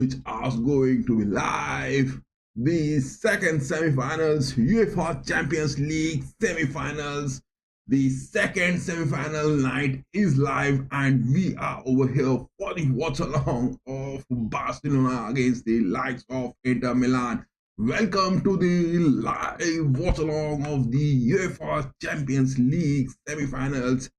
which are going to be live. The second semi-finals, UEFA Champions League semi-finals. The second semi-final night is live, and we are over here for the watch-along of Barcelona against the likes of Inter Milan. Welcome to the live watch-along of the UEFA Champions League semi-finals.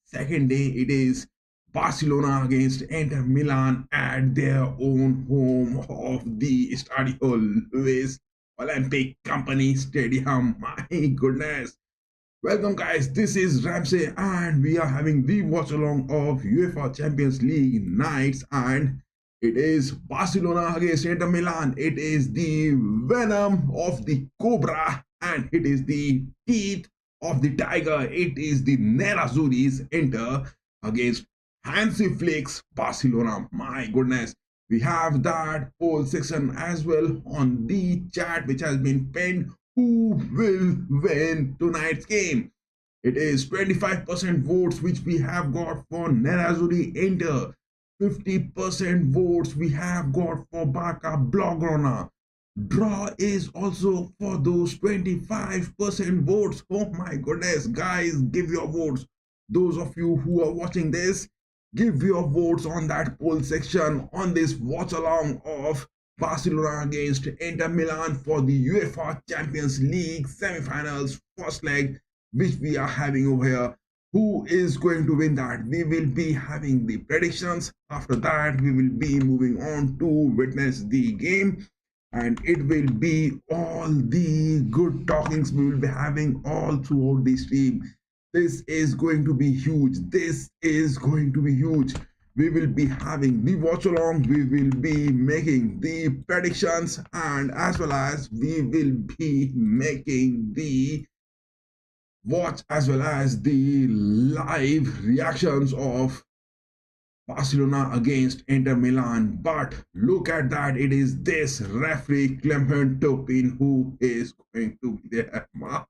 Second day it is. Barcelona against Inter Milan at their own home of the Estadi Olímpic Lluís Stadium. My goodness. Welcome guys, this is RAMSAY and we are having the watch along of UEFA Champions League nights, and it is Barcelona against Inter Milan. It is the venom of the cobra and it is the teeth of the tiger. It is the Nerazzurri's Inter against Hansi Flick's Barcelona. My goodness, we have that poll section as well on the chat which has been pinned. Who will win tonight's game? It is 25% votes which we have got for Nerazzurri Inter. 50% votes we have got for Barca Blaugrana. Draw is also for those 25% votes. Oh my goodness, guys, give your votes. Those of you who are watching this, give your votes on that poll section on this watch along of Barcelona against Inter Milan for the UEFA Champions League semi-finals first leg, which we are having over here. Who is going to win that? We will be having the predictions. After that, we will be moving on to witness the game, and it will be all the good talkings we will be having all throughout the stream. This is going to be huge. This is going to be huge. We will be having the watch along, we will be making the predictions, and as well as we will be making the watch as well as the live reactions of Barcelona against Inter Milan. But look at that, it is this referee Clement Turpin who is going to be there. My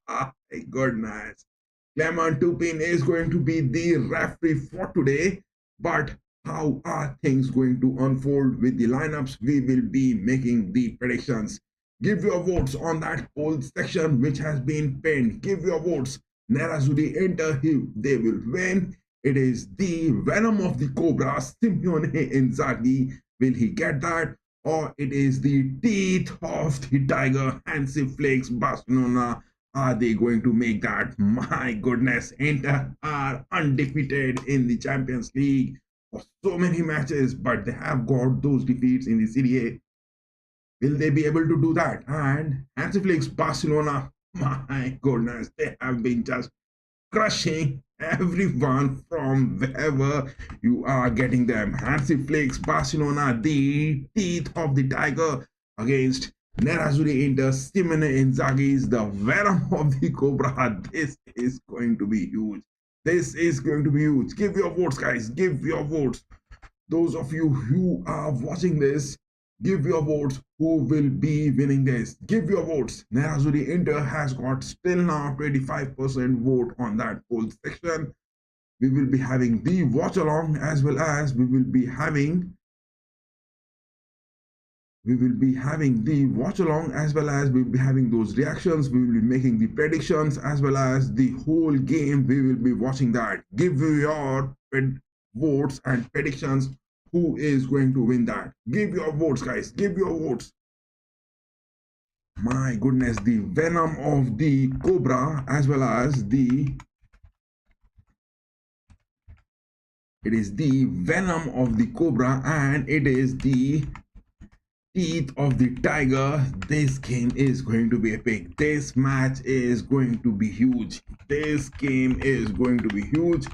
goodness, Clement Turpin is going to be the referee for today. But how are things going to unfold with the lineups? We will be making the predictions. Give your votes on that poll section which has been pinned. Give your votes. Nerazzurri Inter, they will win. It is the venom of the cobra, Simone Inzaghi. Will he get that? Or it is the teeth of the tiger, Hansi Flick's Barcelona. Are they going to make that? My goodness, Inter are undefeated in the Champions League for so many matches, but they have got those defeats in the Serie A. Will they be able to do that? And Hansi Flick's Barcelona, my goodness, they have been just crushing everyone from wherever you are getting them. Hansi Flick's Barcelona, the teeth of the tiger against Nerazzurri Inter, Simone Inzaghi's the venom of the cobra. This is going to be huge. This is going to be huge. Give your votes, guys. Give your votes. Those of you who are watching this, give your votes. Who will be winning this? Give your votes. Nerazzurri Inter has got still now 25% vote on that poll section. We will be having the watch along as well as we will be having the watch along as well as we'll be having those reactions. We will be making the predictions as well as the whole game. We will be watching that. Give your votes and predictions. Who is going to win that? Give your votes, guys. Give your votes. My goodness, the venom of the cobra as well as it is the venom of the cobra and it is the teeth of the tiger. This game is going to be epic. This match is going to be huge. This game is going to be huge.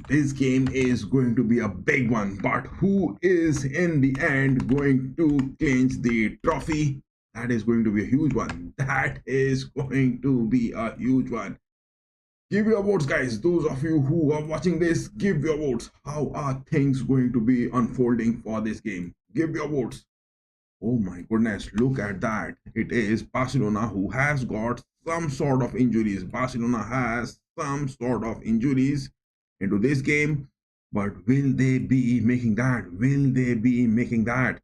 This game is going to be a big one. But who is in the end going to clinch the trophy? That is going to be a huge one. That is going to be a huge one. Give your votes, guys. Those of you who are watching this, give your votes. How are things going to be unfolding for this game? Give your votes. Oh my goodness, look at that. It is Barcelona who has got some sort of injuries. Barcelona has some sort of injuries into this game. But will they be making that? Will they be making that?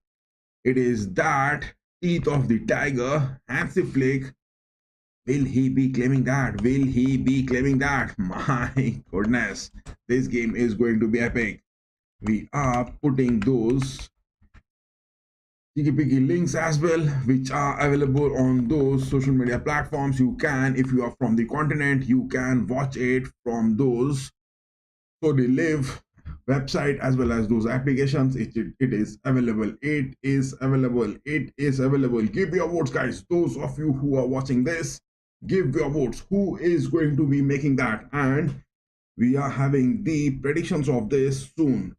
It is that teeth of the tiger, Hansi Flick. Will he be claiming that? Will he be claiming that? My goodness, this game is going to be epic. We are putting those cheeky links as well, which are available on those social media platforms. You can, if you are from the continent, you can watch it from those so they live website as well as those applications. It is available. It is available. It is available. Give your votes, guys. Those of you who are watching this, give your votes. Who is going to be making that? And we are having the predictions of this soon.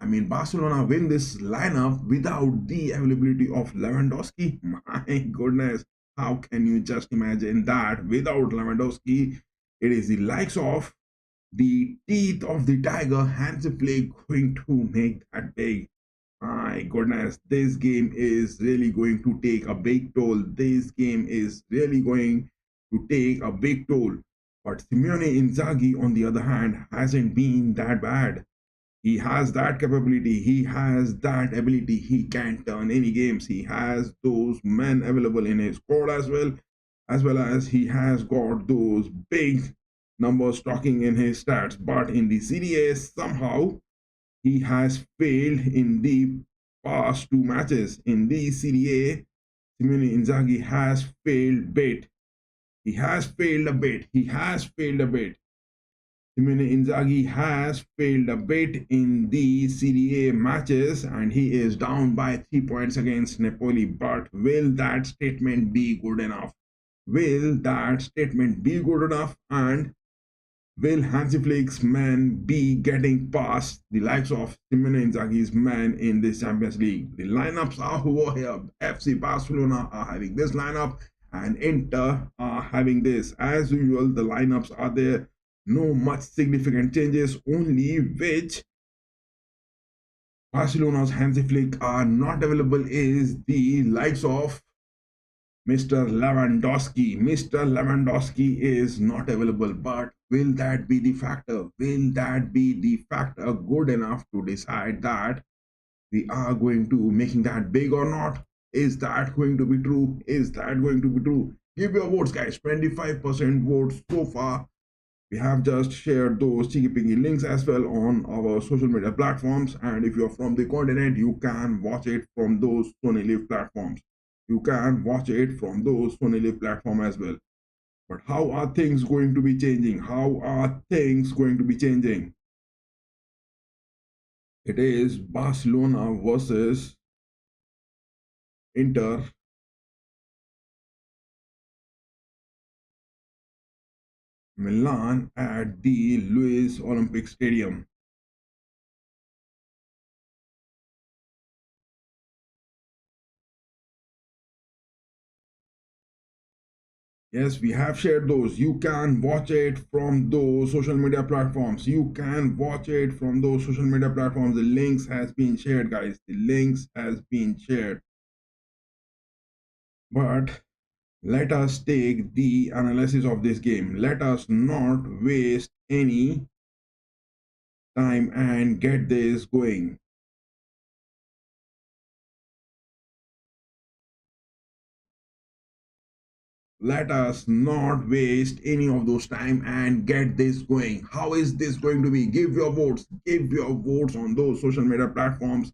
I mean, Barcelona win this lineup without the availability of Lewandowski. My goodness, how can you just imagine that? Without Lewandowski, it is the likes of the teeth of the tiger, Hansi Flick, going to make that big. My goodness, this game is really going to take a big toll. This game is really going to take a big toll. But Simeone Inzaghi, on the other hand, hasn't been that bad. He has that capability. He has that ability. He can turn any games. He has those men available in his squad as well as he has got those big numbers talking in his stats. But in the Serie A, somehow he has failed in the past two matches. In the Serie A, Simeone Inzaghi has failed bit. He has failed a bit. He has failed a bit. Simone Inzaghi has failed a bit in the Serie A matches and he is down by 3 points against Napoli. But will that statement be good enough? Will that statement be good enough? And will Hansi Flick's men be getting past the likes of Simone Inzaghi's men in this Champions League? The lineups are over here. FC Barcelona are having this lineup and Inter are having this. As usual, the lineups are there. No much significant changes, only which Barcelona's Hansi Flick are not available is the likes of Mr. Lewandowski. Mr. Lewandowski is not available, but will that be the factor? Will that be the factor good enough to decide that we are going to making that big or not? Is that going to be true? Is that going to be true? Give your votes, guys. 25% votes so far. We have just shared those cheeky links as well on our social media platforms. And if you're from the continent, you can watch it from those Sony Live platforms. You can watch it from those Sony Live platform as well. But how are things going to be changing? How are things going to be changing? It is Barcelona versus Inter Milan at the Lluís Olympic Stadium. Yes, we have shared those. You can watch it from those social media platforms. You can watch it from those social media platforms. The links has been shared, guys. The links has been shared. But let us take the analysis of this game. Let us not waste any time and get this going. Let us not waste any of those time and get this going. How is this going to be? Give your votes. Give your votes on those social media platforms.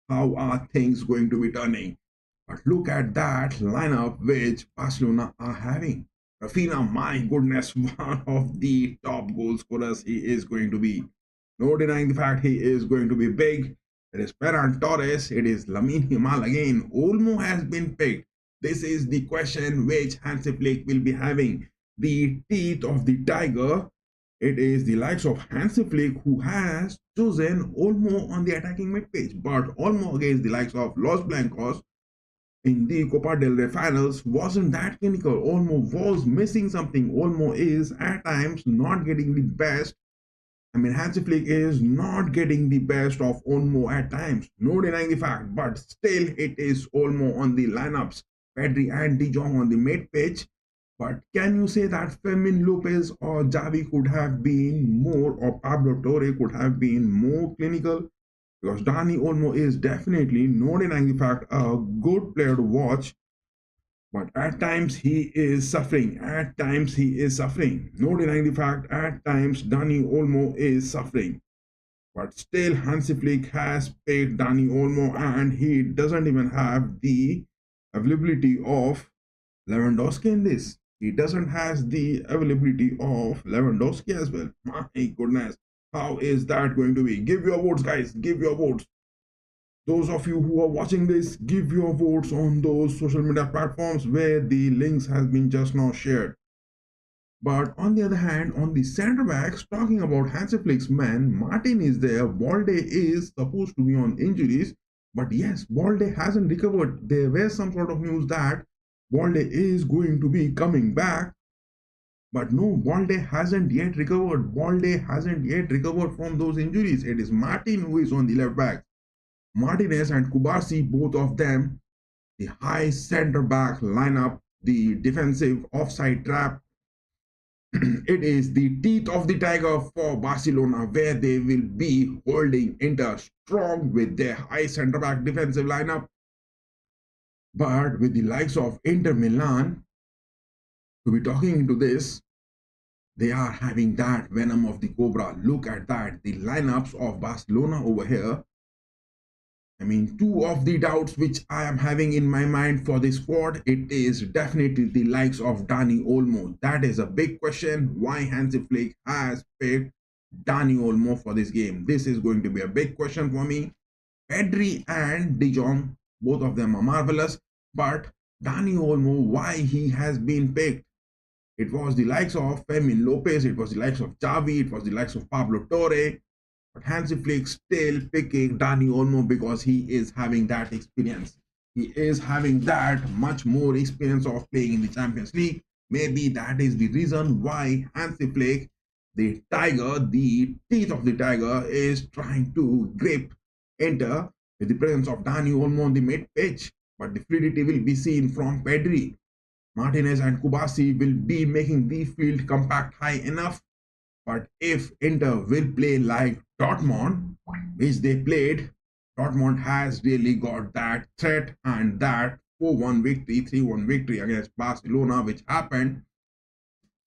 How are things going to be turning? But look at that lineup which Barcelona are having. Rafinha, my goodness, one of the top goal scorers he is going to be. No denying the fact he is going to be big. It is Ferran Torres. It is Lamine Yamal again. Olmo has been picked. This is the question which Hansi Flick will be having. The teeth of the tiger. It is the likes of Hansi Flick who has chosen Olmo on the attacking midpage. But Olmo against the likes of Los Blancos in the Copa del Rey finals wasn't that clinical. Olmo was missing something. Olmo is at times not getting the best. I mean, Hansi Flick is not getting the best of Olmo at times. No denying the fact, but still it is Olmo on the lineups. Pedri and De Jong on the mid pitch. But can you say that Fermin Lopez or Javi could have been more, or Pablo Torre could have been more clinical? because Dani Olmo is definitely not denying the fact a good player to watch, but at times he is suffering. At times he is suffering. No denying the fact, at times Dani Olmo is suffering. But still, Hansi Flick has paid Dani Olmo, and he doesn't even have the availability of Lewandowski in this. He doesn't have the availability of Lewandowski as well. My goodness, how is that going to be? Give your votes, guys. Give your votes. Those of you who are watching this, give your votes on those social media platforms where the links has been just now shared. But on the other hand, on the center backs, talking about Hansi Flick's man, Martin is there. Balde is supposed to be on injuries, but yes, Balde hasn't recovered. There were some sort of news that Balde is going to be coming back, but no, Balde hasn't yet recovered. Balde hasn't yet recovered from those injuries. It is Martin who is on the left back. Martinez and Kubarsi, both of them, the high center back lineup, the defensive offside trap. It is the teeth of the tiger for Barcelona, where they will be holding Inter strong with their high center back defensive lineup. But with the likes of Inter Milan to be talking into this, they are having that venom of the cobra. Look at that, the lineups of Barcelona over here. I mean, two of the doubts which I am having in my mind for this squad, it is definitely the likes of Dani Olmo. That is a big question, why Hansi Flick has picked Dani Olmo for this game. This is going to be a big question for me. Pedri and De Jong, both of them are marvelous, but Dani Olmo, why he has been picked? It was the likes of Fermin Lopez, it was the likes of Xavi, it was the likes of Pablo Torre, but Hansi Flick still picking Dani Olmo because he is having that experience. He is having that much more experience of playing in the Champions League. Maybe that is the reason why Hansi Flick, the tiger, the teeth of the tiger, is trying to grip Inter with the presence of Dani Olmo on the mid-pitch. But the fluidity will be seen from Pedri. Martinez and Kubarsi will be making the field compact high enough. But if Inter will play like Dortmund, which they played, Dortmund has really got that threat, and that 4-1 victory, 3-1 victory against Barcelona, which happened.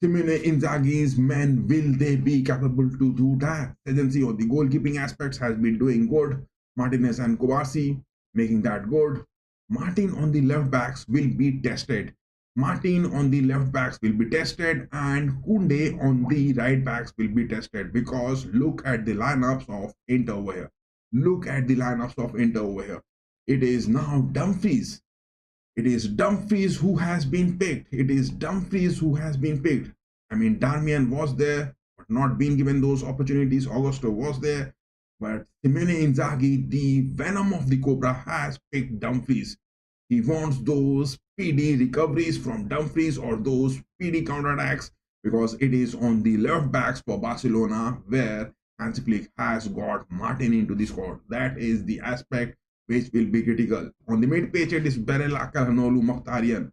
Simone Inzaghi's men, will they be capable to do that? Agency on the goalkeeping aspects has been doing good. Martinez and Kubarsi making that good. Martin on the left backs will be tested. Martin on the left backs will be tested, and Koundé on the right backs will be tested, because look at the lineups of Inter over here. Look at the lineups of Inter over here. It is now Dumfries. It is Dumfries who has been picked. It is Dumfries who has been picked. I mean, Darmian was there, but not being given those opportunities. Augusto was there, but Simone Inzaghi, the venom of the cobra, has picked Dumfries. He wants those speedy recoveries from Dumfries or those speedy counterattacks, because it is on the left backs for Barcelona where Hansi Flick has got Martin into the squad. That is the aspect which will be critical. On the mid-pitch, it is Barella, Calhanoglu, Mkhitaryan.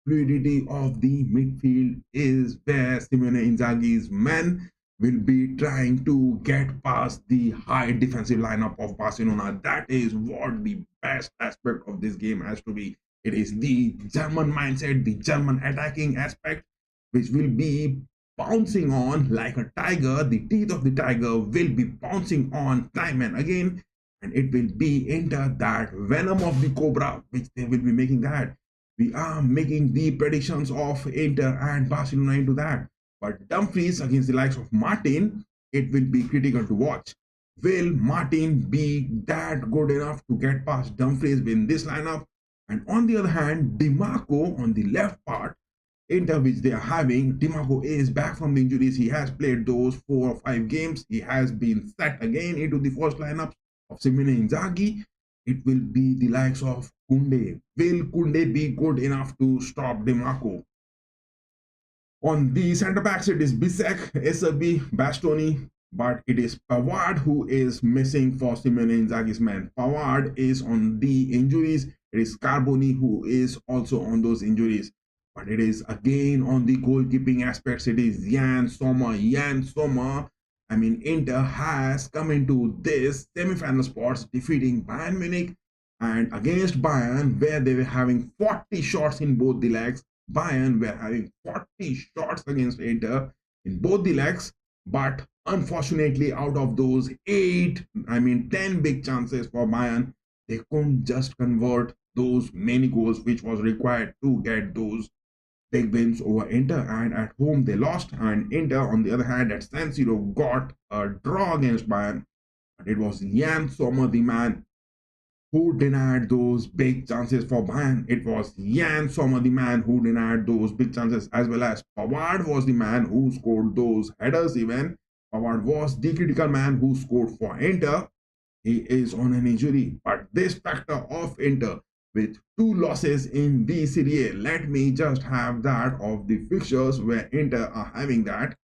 Fluidity of the midfield is where Simone Inzaghi's men will be trying to get past the high defensive lineup of Barcelona. That is what the best aspect of this game has to be. It is the German mindset, the German attacking aspect, which will be bouncing on like a tiger. The teeth of the tiger will be bouncing on time and again, and it will be into that venom of the cobra, which they will be making that. We are making the predictions of Inter and Barcelona into that. But Dumfries against the likes of Martin, it will be critical to watch. Will Martin be that good enough to get past Dumfries in this lineup? And on the other hand, Dimarco on the left part, Inter which they are having, Dimarco is back from the injuries. He has played those 4 or 5 games. He has been set again into the first lineup of Simone Inzaghi. It will be the likes of Koundé. Will Koundé be good enough to stop Dimarco? On the centre backs, it is Bisek, Eserbi, Bastoni, but it is Pavard who is missing for Simone Inzaghi's man. Pavard is on the injuries. It is Carboni who is also on those injuries. But it is again on the goalkeeping aspects. It is Jan Sommer. Jan Sommer Inter has come into this semi-final spots, defeating Bayern Munich, and against Bayern, where they were having 40 shots in both the legs. Bayern were having 40 shots against Inter in both the legs, but unfortunately, out of those 10 big chances for Bayern, they couldn't just convert those many goals which was required to get those big wins over Inter, and at home they lost. And Inter, on the other hand, at San Siro got a draw against Bayern. But it was Jan Sommer, the man who denied those big chances for Bayern. It was Jan Sommer, the man who denied those big chances, as well as Pavard was the man who scored those headers even. Pavard was the critical man who scored for Inter. He is on an injury, but this factor of Inter with 2 losses in the Serie A, let me just have that of the fixtures where Inter are having that.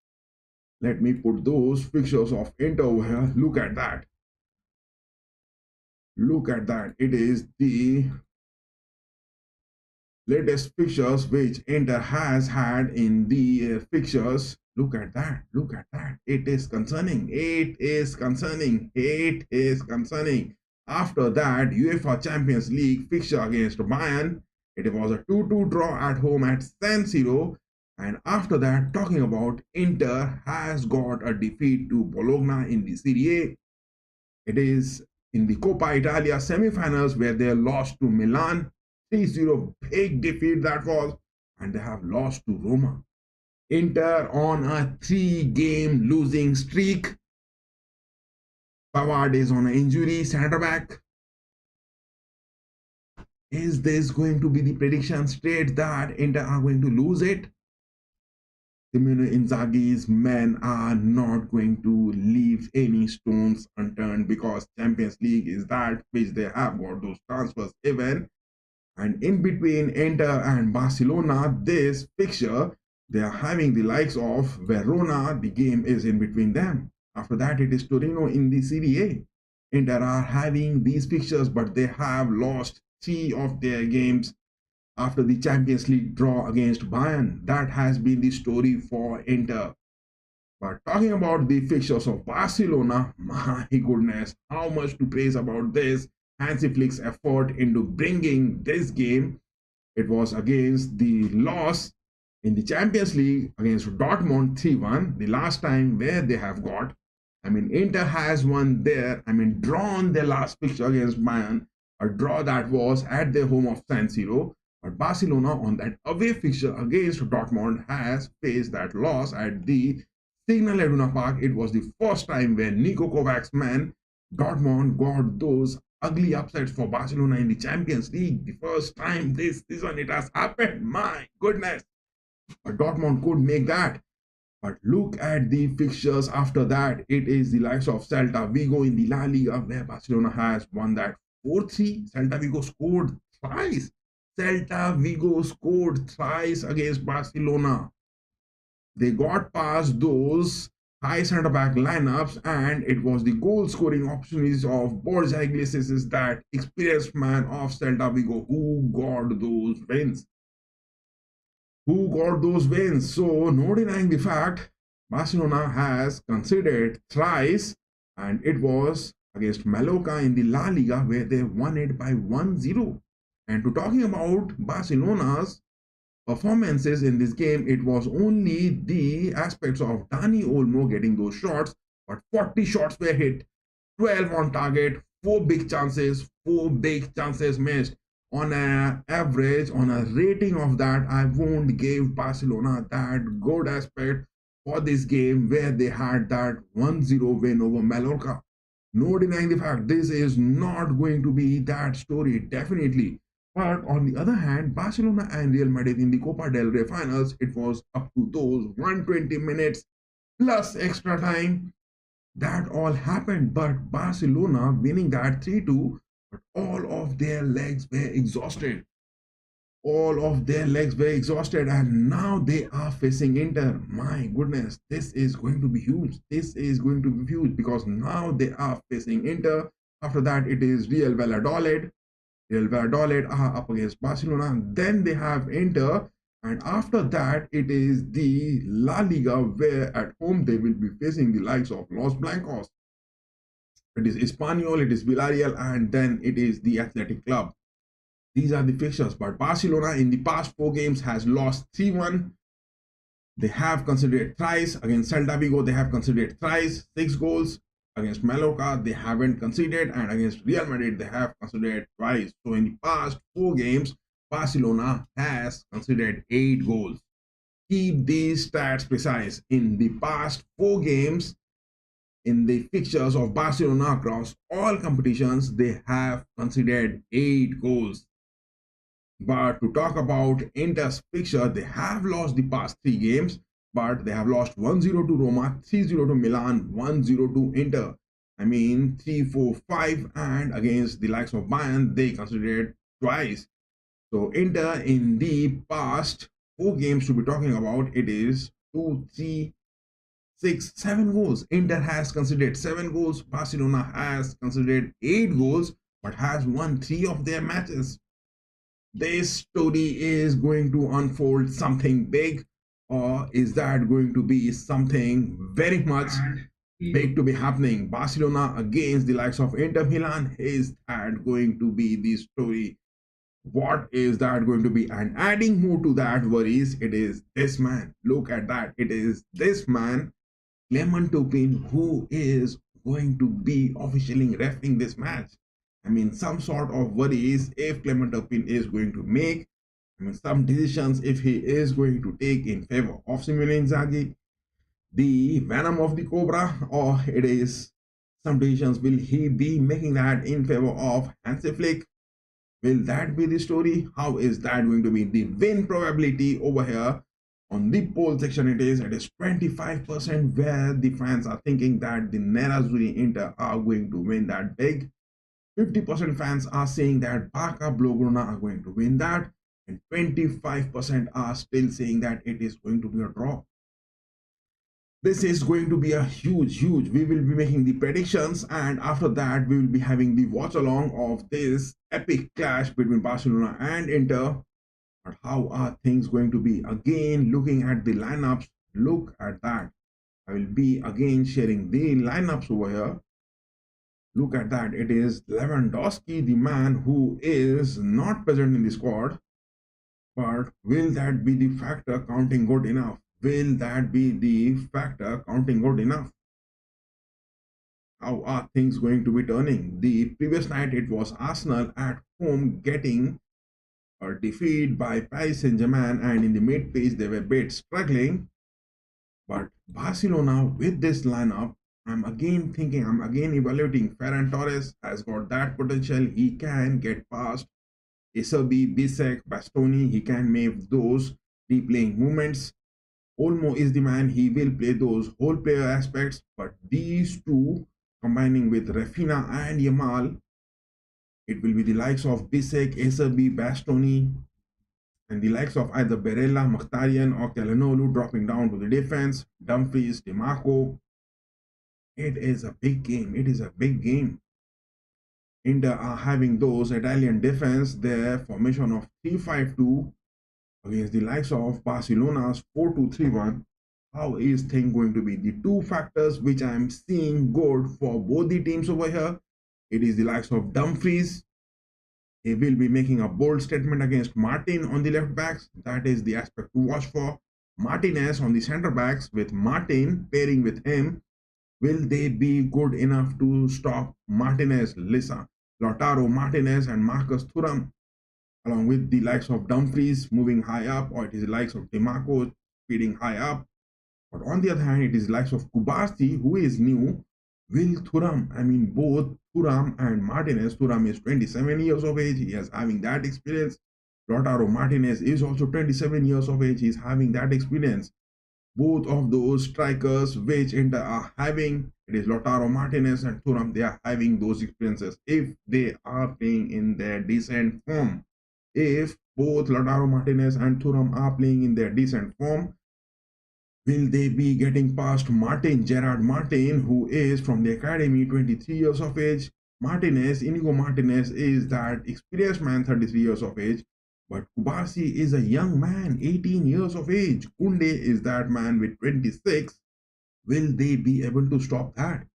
Let me put those fixtures of Inter over here. Look at that. Look at that. It is the latest fixtures which Inter has had in the fixtures. Look at that. Look at that. It is concerning. It is concerning. It is concerning. After that, UEFA Champions League fixture against Bayern. It was a 2-2 draw at home at San Siro. And after that, talking about Inter has got a defeat to Bologna in the Serie A. It is in the Coppa Italia semi-finals where they lost to Milan. 3-0, big defeat that was. And they have lost to Roma. Inter on a 3-game losing streak. Pavard is on an injury, center back. Is this going to be the prediction straight that Inter are going to lose it? Simone Inzaghi's men are not going to leave any stones unturned, because Champions League is that which they have got those transfers even. And in between Inter and Barcelona, this fixture, they are having the likes of Verona. The game is in between them. After that, it is Torino in the Serie A. Inter are having these fixtures, but they have lost 3 of their games after the Champions League draw against Bayern. That has been the story for Inter. But talking about the fixtures of Barcelona, my goodness, how much to praise about this Hansi Flick's effort into bringing this game. It was against the loss in the Champions League against Dortmund 3-1, the last time where they have got. Inter has won there, drawn their last fixture against Bayern, a draw that was at their home of San Siro. But Barcelona on that away fixture against Dortmund has faced that loss at the Signal Iduna Park. It was the first time where Niko Kovac's man, Dortmund, got those ugly upsets for Barcelona in the Champions League. The first time this season it has happened, my goodness. But Dortmund could make that. But look at the fixtures after that. It is the likes of Celta Vigo in the La Liga, where Barcelona has won that 4-3. Celta Vigo scored thrice. Celta Vigo scored thrice against Barcelona. They got past those high centre-back lineups, and it was the goal-scoring opportunities of Borja Iglesias, that experienced man of Celta Vigo, who got those wins. So no denying the fact, Barcelona has conceded thrice, and it was against Mallorca in the La Liga, where they won it by 1-0. And to talking about Barcelona's performances in this game, it was only the aspects of Dani Olmo getting those shots, but 40 shots were hit, 12 on target, 4 big chances missed. On an average, on a rating of that, I won't give Barcelona that good aspect for this game, where they had that 1-0 win over Mallorca. No denying the fact, this is not going to be that story, definitely. But on the other hand, Barcelona and Real Madrid in the Copa del Rey finals, it was up to those 120 minutes plus extra time. That all happened, but Barcelona winning that 3-2, but all of their legs were exhausted. And now they are facing Inter. My goodness, this is going to be huge. Because now they are facing Inter. After that, it is Real Valladolid. Real Valladolid are up against Barcelona. Then they have Inter And after that, it is the La Liga, where at home they will be facing the likes of Los Blancos. It is Espanyol, it is Villarreal, and then it is the Athletic Club. These are the fixtures. But Barcelona in the past 4 games has lost 3-1. They have considered thrice. Against Celta Vigo, they have considered thrice, 6 goals. Against Mallorca, they haven't conceded. And against Real Madrid, they have considered twice. So in the past 4 games, Barcelona has considered 8 goals. Keep these stats precise. In the past 4 games, in the fixtures of Barcelona across all competitions, they have considered 8 goals. But to talk about Inter's fixture, they have lost the past 3 games, but they have lost 1-0 to Roma, 3-0 to Milan, 1-0 to Inter. I mean 3-4-5, and against the likes of Bayern, they considered twice. So Inter in the past 4 games to be talking about, it is 2, 3, 6, 7 goals. Inter has considered 7 goals. Barcelona has considered 8 goals, but has won 3 of their matches. This story is going to unfold something big, or is that going to be something very much big to be happening? Barcelona against the likes of Inter Milan, is that going to be the story? What is that going to be? And adding more to that worries, it is this man. Look at that. It is this man, Clement Turpin, who is going to be officially refereeing this match. I mean, some sort of worries if Clement Turpin is going to make. I mean, some decisions if he is going to take in favor of Simone Inzaghi, the venom of the cobra, or it is some decisions will he be making that in favor of Hansi Flick? Will that be the story? How is that going to be? The win probability over here on the poll section, it is 25%, where the fans are thinking that the Nerazzurri Inter are going to win that big. 50% fans are saying that Barca Blaugrana are going to win that, and 25% are still saying that it is going to be a draw. This is going to be a huge. We will be making the predictions, and after that, we will be having the watch along of this epic clash between Barcelona and Inter. But how are things going to be? Again, looking at the lineups, look at that. I will be again sharing the lineups over here. Look at that. It is Lewandowski, the man who is not present in the squad. But will that be the factor counting good enough? Will that be the factor counting good enough? How are things going to be turning? The previous night, it was Arsenal at home getting a defeat by Paris Saint-Germain, and in the mid-phase, they were a bit struggling. But Barcelona with this lineup, I'm again evaluating. Ferran Torres has got that potential. He can get past Estadi, Bisek, Bastoni. He can make those replaying movements. Olmo is the man. He will play those whole player aspects. But these two, combining with Rafinha and Yamal, it will be the likes of Bisek, Estadi, Bastoni, and the likes of either Barella, Mkhitaryan, or Calhanoglu dropping down to the defense. Dumfries, DiMarco. It is a big game. It is a big game. Inter are having those Italian defense, their formation of 3-5-2 against the likes of Barcelona's 4-2-3-1. How is thing going to be? The two factors which I am seeing good for both the teams over here, it is the likes of Dumfries. He will be making a bold statement against Martin on the left backs. That is the aspect to watch for. Martinez on the center backs, with Martin pairing with him. Will they be good enough to stop Martinez, Lautaro Martinez, and Marcus Thuram, along with the likes of Dumfries moving high up, or it is the likes of DiMarco speeding high up? But on the other hand, it is the likes of Kubarsi, who is new. Will Thuram, I mean both Thuram and Martinez, Thuram is 27 years of age, he is having that experience. Lautaro Martinez is also 27 years of age, he is having that experience. Both of those strikers which Inter are having, it is Lautaro Martinez and Thuram, they are having those experiences if they are playing in their decent form. If both Lautaro Martinez and Thuram are playing in their decent form, will they be getting past Gerard Martin, who is from the academy, 23 years of age? Inigo Martinez is that experienced man, 33 years of age. But Kubasi is a young man, 18 years of age. Kunde is that man with 26. Will they be able to stop that?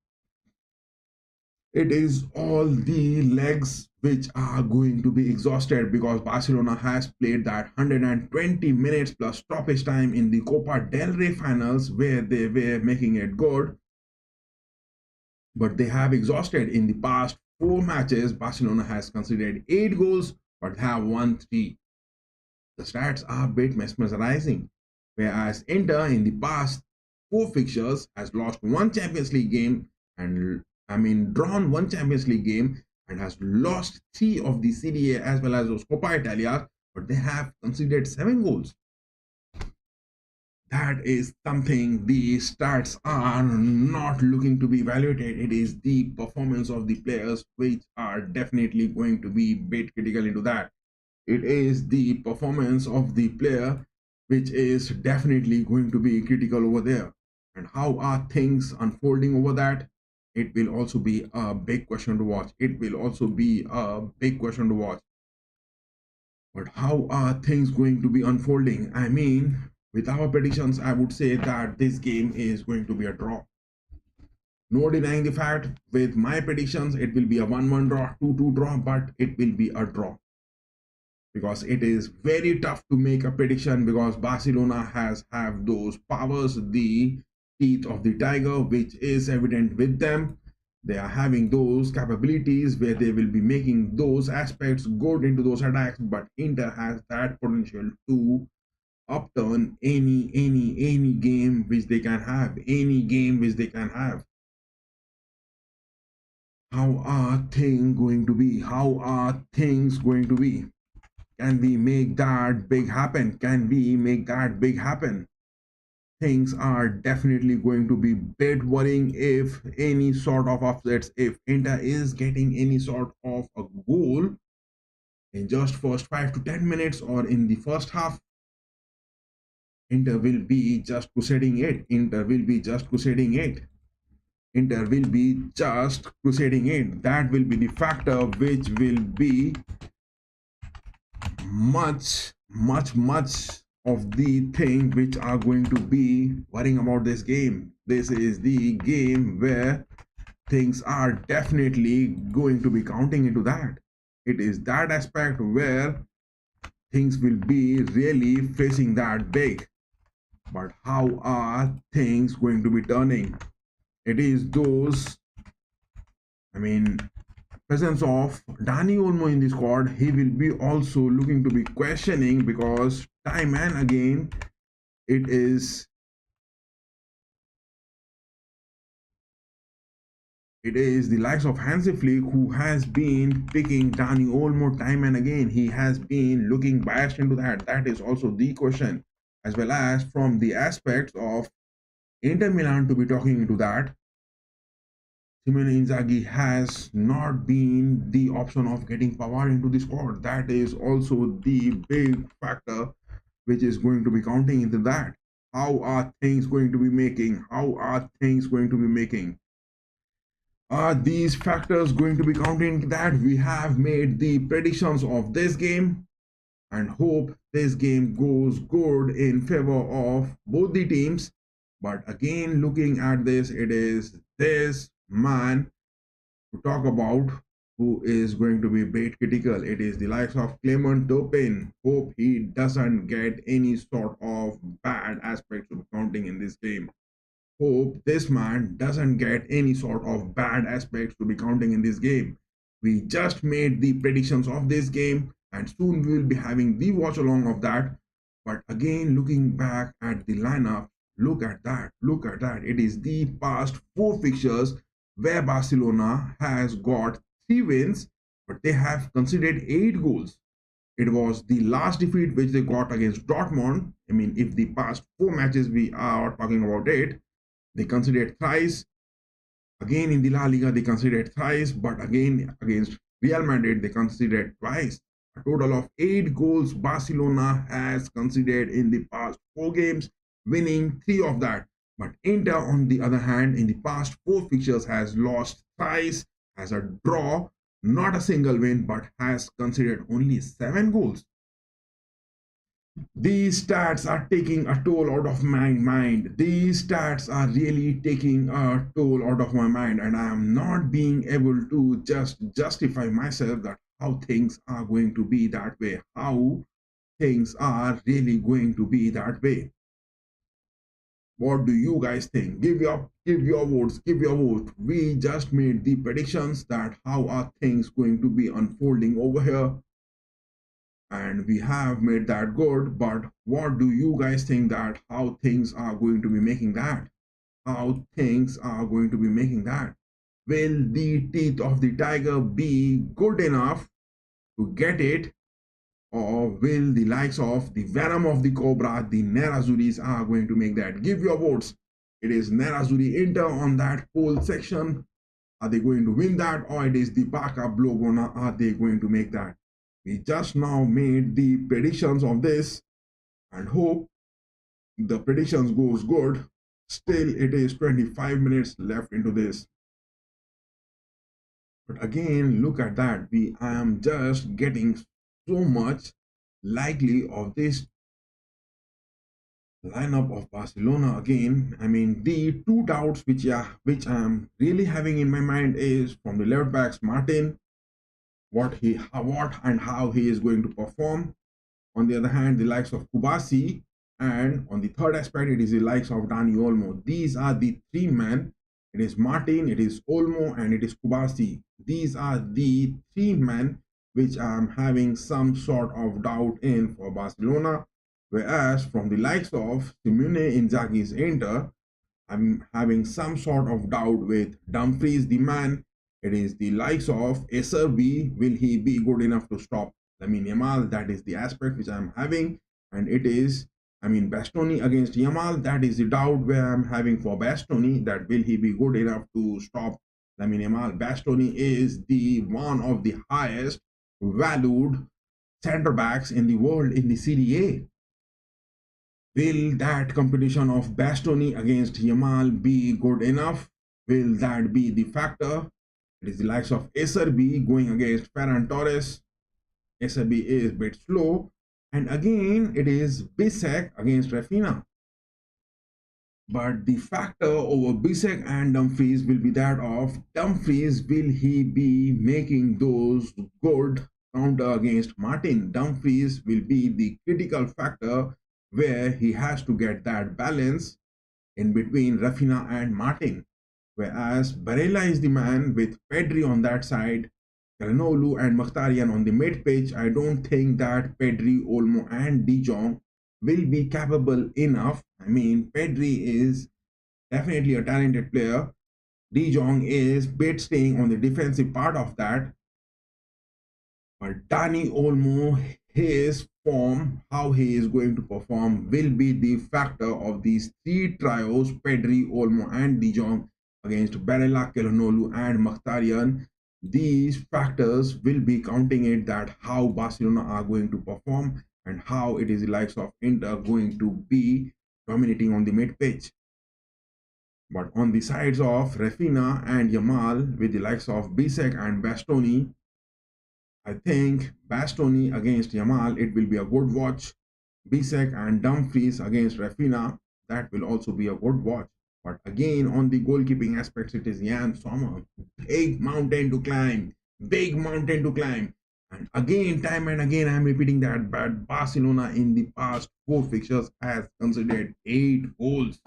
It is all the legs which are going to be exhausted because Barcelona has played that 120 minutes plus stoppage time in the Copa del Rey finals where they were making it good. But they have exhausted in the past 4 matches. Barcelona has conceded 8 goals but have won 3. The stats are a bit mesmerizing. Whereas Inter in the past 4 fixtures has lost 1 Champions League game and drawn 1 Champions League game and has lost 3 of the CDA as well as those Coppa Italia, but they have conceded 7 goals. That is something the stats are not looking to be evaluated. It is the performance of the players which are definitely going to be bit critical into that. It is the performance of the player which is definitely going to be critical over there. And how are things unfolding over that? It will also be a big question to watch. But how are things going to be unfolding? With our predictions, I would say that this game is going to be a draw. No denying the fact, with my predictions, it will be a 1-1 draw, 2-2 draw, but it will be a draw. Because it is very tough to make a prediction because Barcelona have those powers, the teeth of the tiger, which is evident with them. They are having those capabilities where they will be making those aspects good into those attacks, but Inter has that potential to upturn any game which they can have, How are things going to be? Can we make that big happen? Things are definitely going to be bit worrying if any sort of upsets, if Inter is getting any sort of a goal in just first 5 to 10 minutes or in the first half. Inter will be just crusading it. That will be the factor which will be much of the things which are going to be worrying about this game. This is the game where things are definitely going to be counting into that. It is that aspect where things will be really facing that big. But how are things going to be turning? It is those, presence of Dani Olmo in the squad. He will be also looking to be questioning because time and again it is the likes of Hansi Flick who has been picking Dani Olmo time and again. He has been looking biased into that. That is also the question, as well as from the aspects of Inter Milan to be talking into that. Simone Inzaghi has not been the option of getting Pavard into the squad. That is also the big factor which is going to be counting into that. How are things going to be making? Are these factors going to be counting that? We have made the predictions of this game and hope this game goes good in favor of both the teams. But again, looking at this, it is this man to talk about who is going to be bit critical. It is the likes of Clement Turpin. Hope he doesn't get any sort of bad aspects of counting in this game. Hope this man doesn't get any sort of bad aspects to be counting in this game. We just made the predictions of this game and soon we will be having the watch along of that. But again, looking back at the lineup, look at that. It is the past 4 fixtures where Barcelona has got 3 wins, but they have conceded 8 goals. It was the last defeat which they got against Dortmund. If the past 4 matches we are talking about it, they conceded thrice. Again in the La Liga, they conceded thrice, but again against Real Madrid, they conceded twice. A total of 8 goals Barcelona has conceded in the past 4 games, winning 3 of that. But Inter, on the other hand, in the past 4 fixtures has lost thrice, has a draw, not a single win, but has conceded only 7 goals. These stats are taking a toll out of my mind. These stats are really taking a toll out of my mind, and I am not being able to just justify myself that how things are going to be that way, how things are really going to be that way. What do you guys think? Give your votes, give your vote. We just made the predictions that how are things going to be unfolding over here, and we have made that good. But what do you guys think that how things are going to be making that? How things are going to be making that? Will the teeth of the tiger be good enough to get it, or will the likes of the venom of the cobra, the Nerazzurris, are going to make that? Give your votes. It is Nerazzurri Inter on that poll section. Are they going to win that, or it is the Barca Blaugrana? Are they going to make that? We just now made the predictions of this and hope the predictions goes good. Still, it is 25 minutes left into this. But again, look at that. I am just getting so much likely of this lineup of Barcelona again. I mean, the two doubts which I'm really having in my mind is from the left backs Martin, what and how he is going to perform. On the other hand, the likes of Kubasi, and on the third aspect, it is the likes of Dani Olmo. These are the three men. It is Martin, it is Olmo, and it is Kubasi. These are the three men which I'm having some sort of doubt in for Barcelona. Whereas from the likes of Simone Inzaghi's Inter, I'm having some sort of doubt with Dumfries, the man. It is the likes of Estadi. Will he be good enough to stop Lamine Yamal? That is the aspect which I'm having. And it is, Bastoni against Yamal. That is the doubt where I'm having for Bastoni, that will he be good enough to stop Lamine Yamal? Bastoni is the one of the highest valued center backs in the world in the Serie A. Will that competition of Bastoni against Yamal be good enough? Will that be the factor? It is the likes of Acerbi going against Ferran Torres. Acerbi is a bit slow. And again, it is Bisek against Rafinha. But the factor over Bisek and Dumfries will be that of Dumfries. Will he be making those good counter against Martin? Dumfries will be the critical factor where he has to get that balance in between Rafinha and Martin. Whereas Barella is the man with Pedri on that side, Calhanoglu and Mkhitaryan on the mid pitch. I don't think that Pedri, Olmo and De Jong will be capable enough. Pedri is definitely a talented player. De Jong is bit staying on the defensive part of that. But Dani Olmo, his form, how he is going to perform, will be the factor of these three trios, Pedri, Olmo and De Jong against Barella, Calhanoglu and Mkhitaryan. These factors will be counting it that how Barcelona are going to perform and how it is the likes of Inter going to be dominating on the mid pitch. But on the sides of Rafinha and Yamal, with the likes of Bisek and Bastoni, I think Bastoni against Yamal, it will be a good watch. Bisek and Dumfries against Rafinha, that will also be a good watch. But again, on the goalkeeping aspects, it is Jan Sommer. Big mountain to climb. Big mountain to climb. And again, time and again, I'm repeating that, but Barcelona in the past 4 fixtures has considered 8 goals.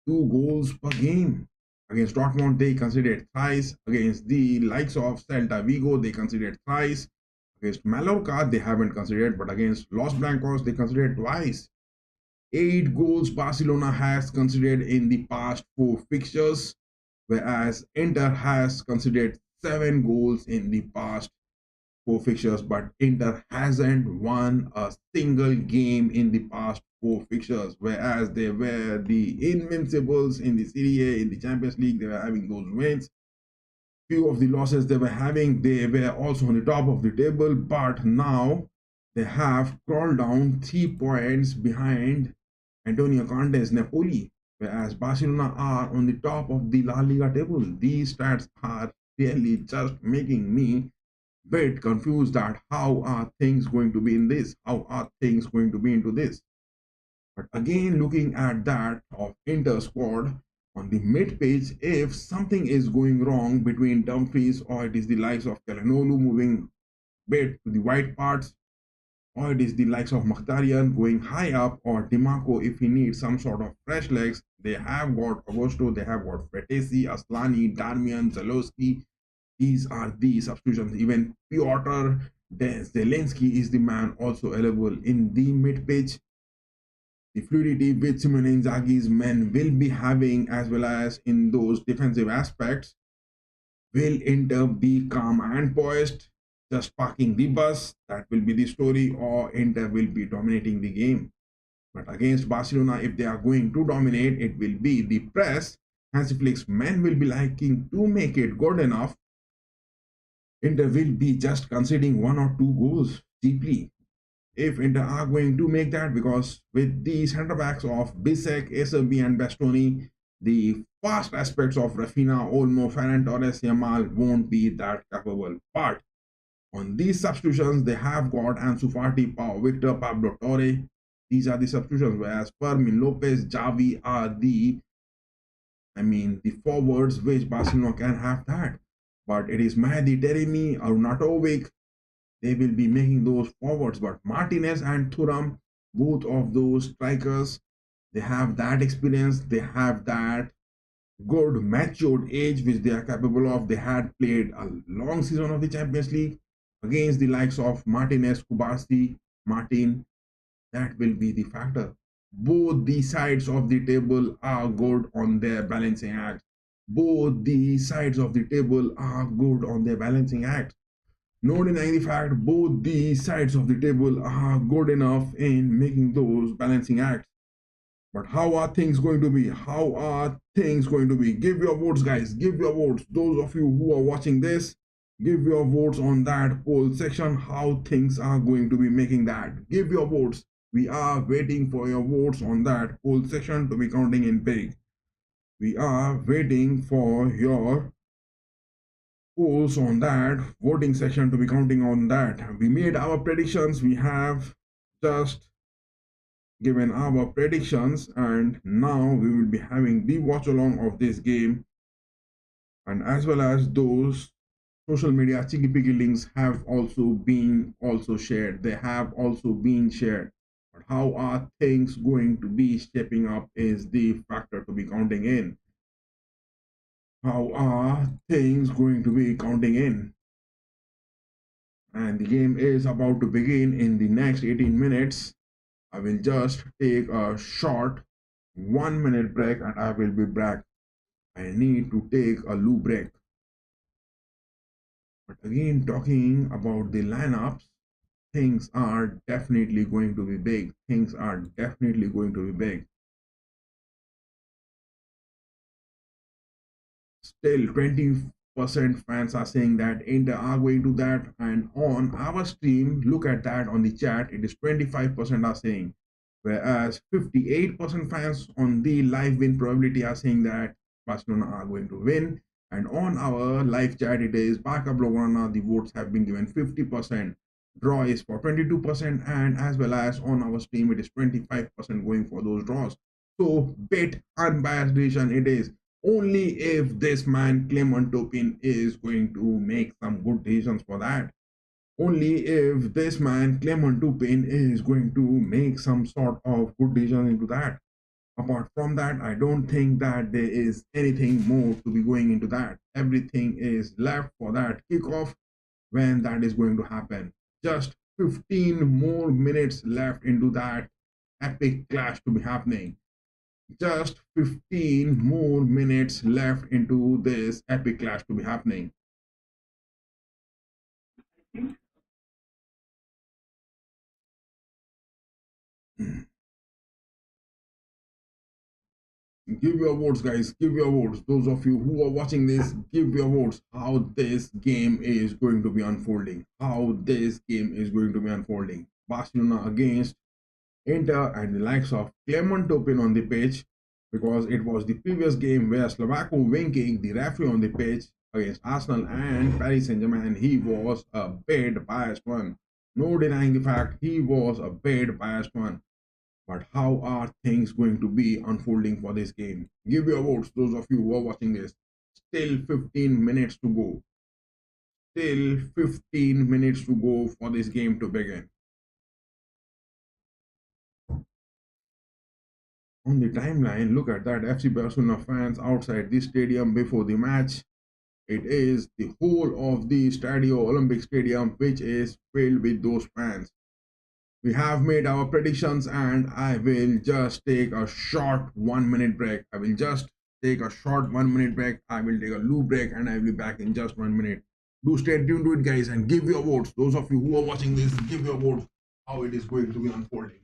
2 goals per game. Against Dortmund, they considered thrice. Against the likes of Celta Vigo, they considered thrice. Against Mallorca, they haven't considered, but against Los Blancos, they considered twice. 8 goals Barcelona has considered in the past 4 fixtures, whereas Inter has considered 7 goals in the past 4 fixtures, but Inter hasn't won a single game in the past 4 fixtures, whereas they were the invincibles in the Serie A, in the Champions League. They were having those wins. Few of the losses they were having, they were also on the top of the table, but now they have crawled down 3 points behind Antonio Conte's Napoli, whereas Barcelona are on the top of the La Liga table. These stats are really just making me bit confused that how are things going to be in this? How are things going to be into this? But again, looking at that of Inter squad on the mid page, if something is going wrong between Dumfries or it is the likes of Kalanolu moving bit to the wide parts, or it is the likes of Mkhitaryan going high up, or Dimarco if he needs some sort of fresh legs, they have got Agosto, they have got Fretesi, Aslani, Darmian, Zalewski. These are the substitutions. Even Piotr Zelensky is the man also available in the mid pitch. The fluidity which Simone Inzaghi's men will be having, as well as in those defensive aspects, will Inter be calm and poised, just parking the bus? That will be the story, or Inter will be dominating the game. But against Barcelona, if they are going to dominate, it will be the press. Hansi Flick's men will be liking to make it good enough. Inter will be just conceding 1 or 2 goals deeply. If Inter are going to make that, because with the centre backs of Bisek, Acerbi and Bastoni, the fast aspects of Rafinha, Olmo, Ferran Torres, Yamal won't be that capable. But on these substitutions, they have got Ansu Fati, Pau Victor, Pablo Torre. These are the substitutions, whereas Fermin Lopez, Javi are the forwards which Barcelona can have that. But it is Mehdi Taremi, Arnautovic, they will be making those forwards. But Martinez and Thuram, both of those strikers, they have that experience, they have that good matured age which they are capable of. They had played a long season of the Champions League against the likes of Martinez, Kubarsi, Martin. That will be the factor. Both the sides of the table are good on their balancing act. Both the sides of the table are good on their balancing act. No denying the fact, both the sides of the table are good enough in making those balancing acts. But how are things going to be? How are things going to be? Give your votes, guys. Give your votes. Those of you who are watching this, give your votes on that poll section. How things are going to be making that. Give your votes. We are waiting for your votes on that poll section to be counting in big. We are waiting for your polls on that voting section to be counting on that. We made our predictions. We have just given our predictions, and now we will be having the watch along of this game, and as well as those social media cheeky picky links have also been shared. They have also been shared. But how are things going to be shaping up is the factor to be counting in. How are things going to be counting in? And the game is about to begin in the next 18 minutes. I will just take a short 1 minute break and I will be back. I need to take a loo break. But again, talking about the lineups, things are definitely going to be big. Things are definitely going to be big. Still 20% fans are saying that Inter are going to that, and on our stream, look at that on the chat, it is 25% are saying, whereas 58% fans on the live win probability are saying that Barcelona are going to win, and on our live chat it is Barca Blaugrana, the votes have been given 50%, draw is for 22%, and as well as on our stream it is 25% going for those draws. So bit unbiased decision it is. Only if this man Clement Turpin is going to make some good decisions for that. Only if this man Clement Turpin is going to make some sort of good decision into that. Apart from that, I don't think that there is anything more to be going into that. Everything is left for that kickoff when that is going to happen. Just 15 more minutes left into that epic clash to be happening. Just 15 more minutes left into this epic clash to be happening. Give your votes, guys. Give your votes. Those of you who are watching this, give your votes. How this game is going to be unfolding. How this game is going to be unfolding. Barcelona against Inter and the likes of Clement Turpin on the pitch, because it was the previous game where Slovako Winking, the referee on the pitch, against Arsenal and Paris Saint-Germain, he was a bit biased one. No denying the fact he was a bit biased one. But how are things going to be unfolding for this game? Give your votes, those of you who are watching this. Still 15 minutes to go. Still 15 minutes to go for this game to begin. On the timeline, look at that, FC Barcelona fans outside the stadium before the match. It is the whole of the Estadi Olímpic Stadium which is filled with those fans. We have made our predictions and I will just take a short 1 minute break. I will just take a short 1 minute break. I will take a loo break and I will be back in just 1 minute. Do stay tuned to it, guys, and give your votes. Those of you who are watching this, give your votes how it is going to be unfolding.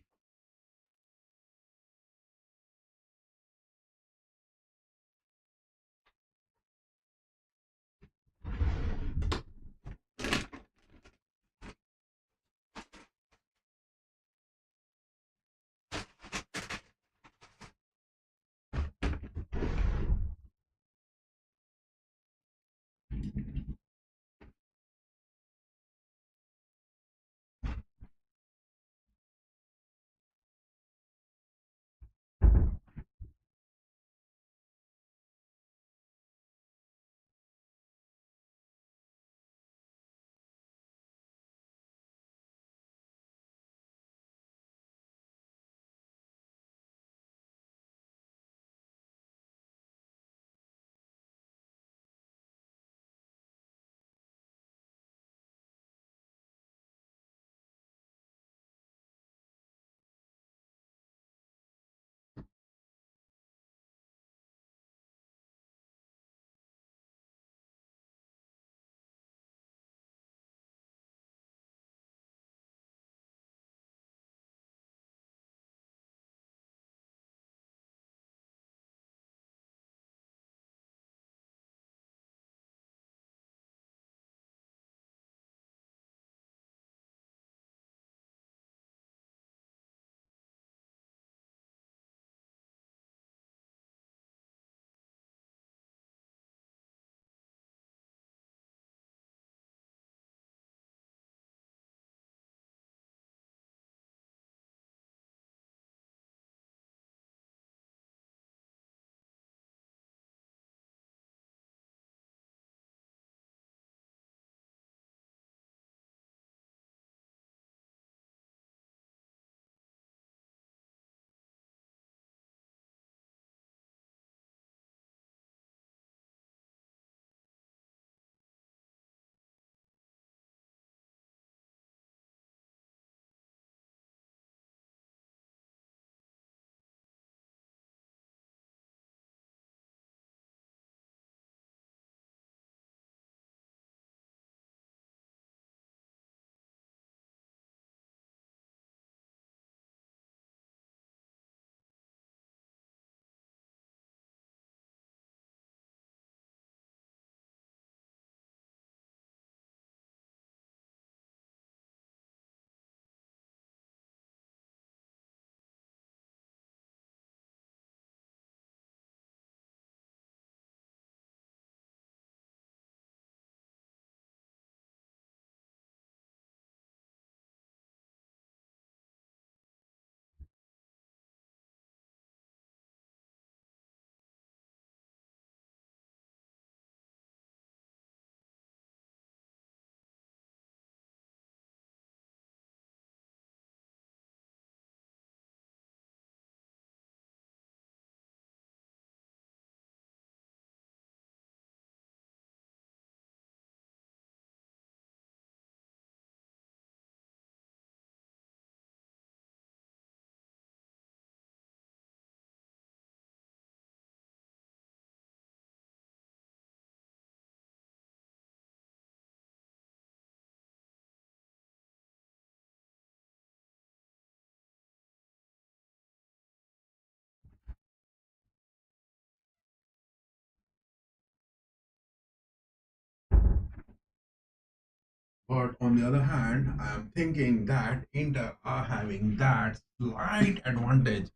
But on the other hand, I am thinking that Inter are having that slight advantage.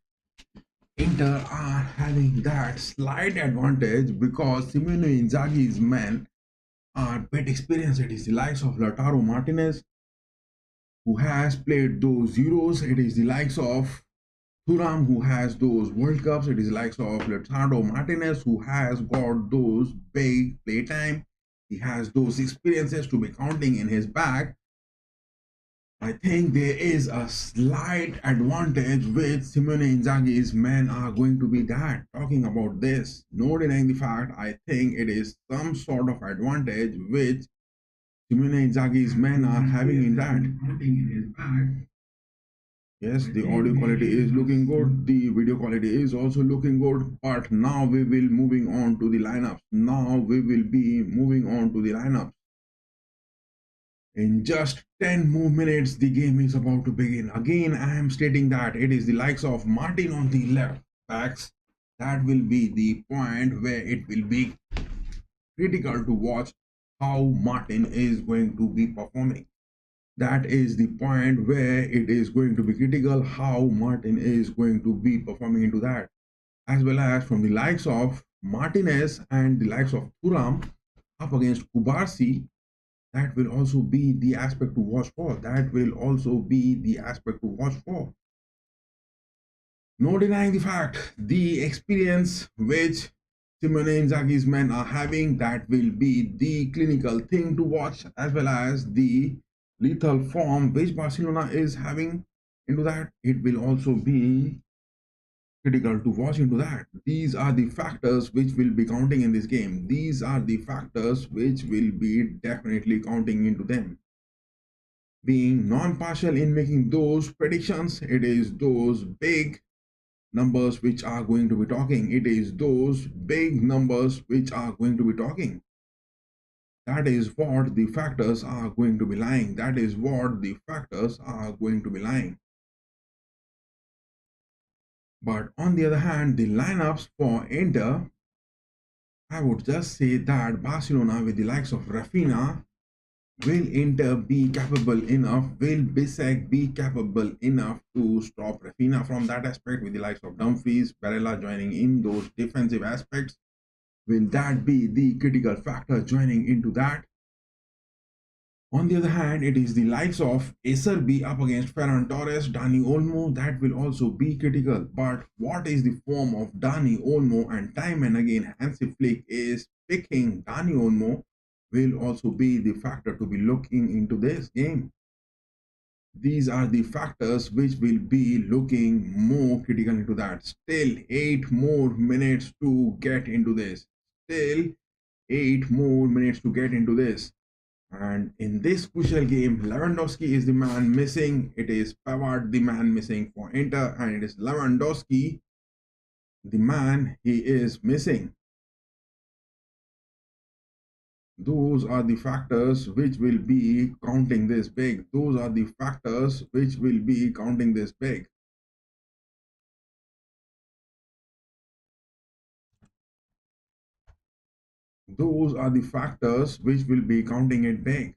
Inter are having that slight advantage because Simone Inzaghi's men are bit experienced. It is the likes of Lautaro Martinez, who has played those Euros. It is the likes of Thuram, who has those World Cups. It is the likes of Lautaro Martinez, who has got those big playtime. He has those experiences to be counting in his bag. I think there is a slight advantage which Simone Inzaghi's men are going to be that. Talking about this, no denying the fact, I think it is some sort of advantage which Simone Inzaghi's men are having in that. Yes, the audio quality is looking good. The video quality is also looking good. But now we will moving on to the lineups. Now we will be moving on to the lineups. In just 10 more minutes, the game is about to begin. Again, I am stating that it is the likes of Martin on the left backs. That will be the point where it will be critical to watch how Martin is going to be performing. That is the point where it is going to be critical how Martin is going to be performing into that. As well as from the likes of Martinez and the likes of Thuram up against Kubarsi, that will also be the aspect to watch for. That will also be the aspect to watch for. No denying the fact, the experience which Simone Inzaghi's men are having, that will be the clinical thing to watch, as well as the lethal form which Barcelona is having into that. It will also be critical to watch into that. These are the factors which will be counting in this game. These are the factors which will be definitely counting into them. Being non-partial in making those predictions, it is those big numbers which are going to be talking. It is those big numbers which are going to be talking. That is what the factors are going to be lying. That is what the factors are going to be lying. But on the other hand, the lineups for Inter, I would just say that Barcelona with the likes of Rafinha, will Inter be capable enough? Will Bisek be capable enough to stop Rafinha from that aspect with the likes of Dumfries, Barella joining in those defensive aspects? Will that be the critical factor joining into that? On the other hand, it is the likes of Acerbi up against Ferran Torres, Dani Olmo, that will also be critical. But what is the form of Dani Olmo? And time and again, Hansi Flick is picking Dani Olmo, will also be the factor to be looking into this game. These are the factors which will be looking more critical into that. Still 8 more minutes to get into this. Still 8 more minutes to get into this. And in this crucial game, Lewandowski is the man missing. It is Pavard the man missing for Inter, and it is Lewandowski the man he is missing. Those are the factors which will be counting this big. Those are the factors which will be counting this big. Those are the factors which will be counting it big.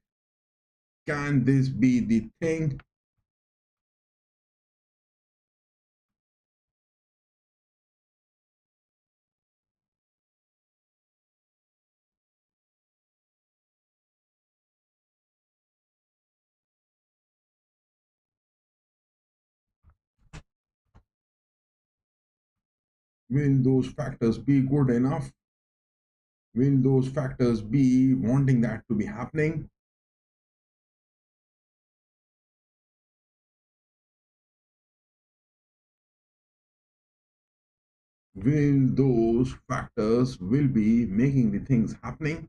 Can this be the thing? Will those factors be good enough? Will those factors be wanting that to be happening? Will those factors will be making the things happening?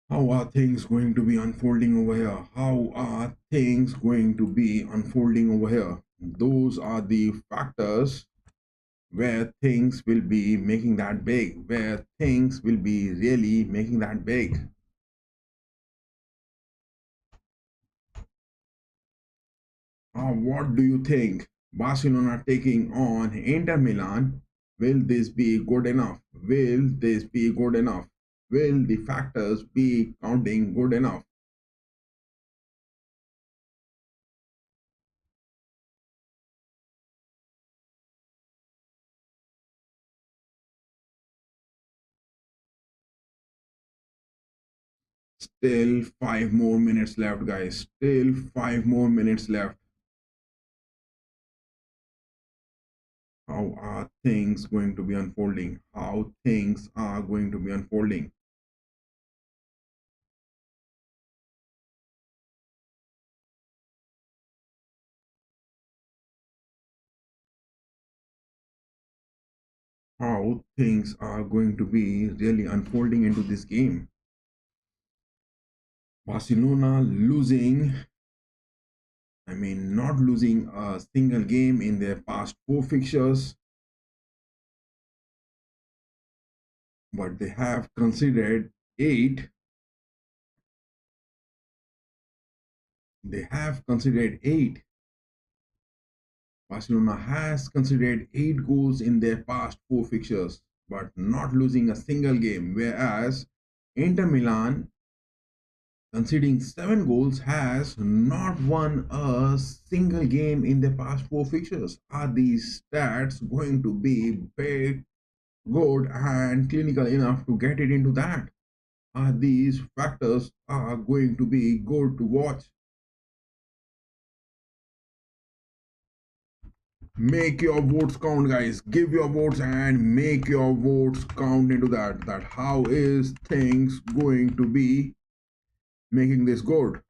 How are things going to be unfolding over here? How are things going to be unfolding over here? Those are the factors where things will be making that big, where things will be really making that big. What do you think? Barcelona taking on Inter Milan. Will this be good enough? Will this be good enough? Will the factors be counting good enough? Still 5 more minutes left, guys. Still 5 more minutes left. How are things going to be unfolding? How things are going to be unfolding? How things are going to be really unfolding into this game? Barcelona losing, not losing a single game in their past 4 fixtures, but they have considered 8. They have considered 8. Barcelona has considered 8 goals in their past 4 fixtures, but not losing a single game, whereas Inter Milan, conceding 7 goals, has not won a single game in their past 4 fixtures. Are these stats going to be big, good, and clinical enough to get it into that? Are these factors are going to be good to watch? Make your votes count, guys. Give your votes and make your votes count into that how is things going to be making this good.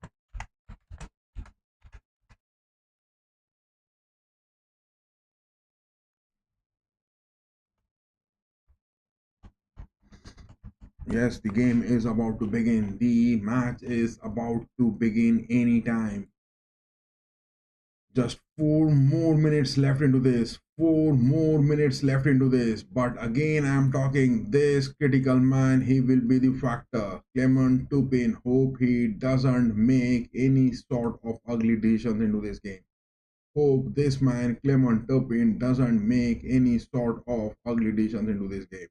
Yes, the game is about to begin. The match is about to begin anytime. Just 4 more minutes left into this. 4 more minutes left into this. But again, I'm talking this critical man. He will be the factor. Clement Turpin. Hope he doesn't make any sort of ugly decisions into this game. Hope this man, Clement Turpin, doesn't make any sort of ugly decisions into this game.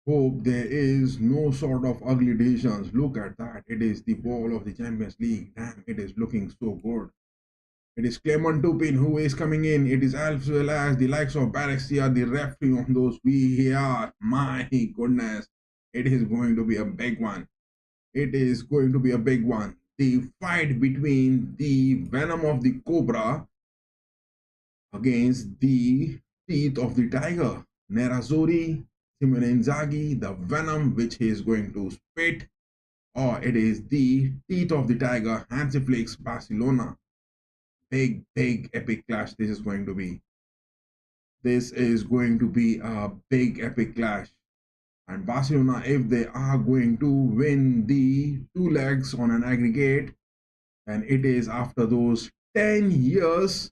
Hope there is no sort of ugly decisions. Look at that. It is the ball of the Champions League. Damn, it is looking so good. It is Clement Turpin who is coming in. It is as well as the likes of Barca, the referee on those VR. My goodness. It is going to be a big one. It is going to be a big one. The fight between the venom of the cobra against the teeth of the tiger. Nerazzurri, Simone Inzaghi, the venom which he is going to spit, or it is the teeth of the tiger, Hansi Flick's Barcelona. Big, big, epic clash this is going to be. This is going to be a big, epic clash. And Barcelona, if they are going to win the 2 legs on an aggregate, and it is after those 10 years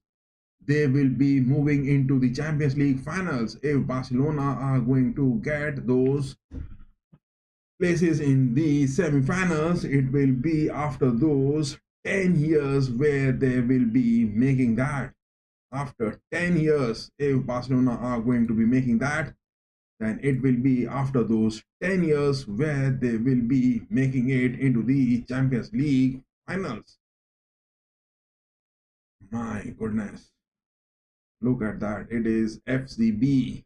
they will be moving into the Champions League finals. If Barcelona are going to get those places in the semi-finals, it will be after those 10 years where they will be making that. After 10 years, if Barcelona are going to be making that, then it will be after those 10 years where they will be making it into the Champions League finals. My goodness. Look at that. It is FCB.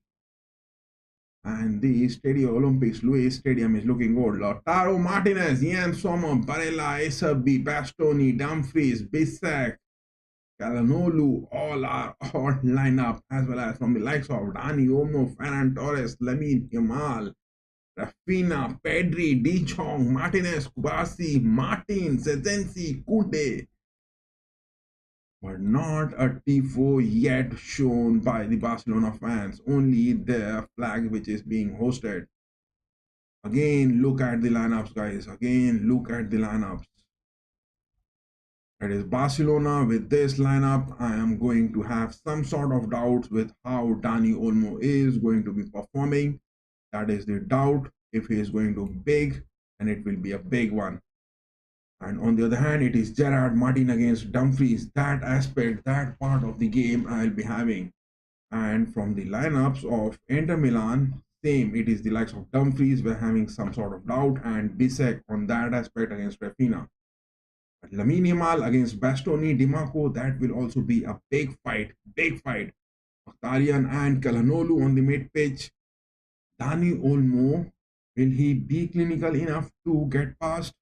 And the Estadi Olímpic Lluís Stadium is looking good. Lautaro Martinez, Ian Sommer, Barella, Esabi, Bastoni, Dumfries, Bissek, Calhanoglu, all are hot lineup, as well as from the likes of Dani Olmo, Ferran Torres, Lamine Yamal, Rafinha, Pedri, De Jong, Martinez, Kubasi, Martin, Sezensi, Kunde, but not a tifo yet shown by the Barcelona fans, only their flag which is being hosted. Again, look at the lineups, guys. Again, look at the lineups. It is Barcelona. With this lineup, I am going to have some sort of doubts with how Dani Olmo is going to be performing. That is the doubt, if he is going to big, and it will be a big one. And on the other hand, it is Gerard Martin against Dumfries. That aspect, that part of the game I'll be having. And from the lineups of Inter Milan, same, it is the likes of Dumfries. We're having some sort of doubt, and Bisek on that aspect against Raphinha. But Lamine Yamal against Bastoni, Dimarco, that will also be a big fight, big fight. Mkhitaryan and Calhanoglu on the mid pitch. Dani Olmo, will he be clinical enough to get past?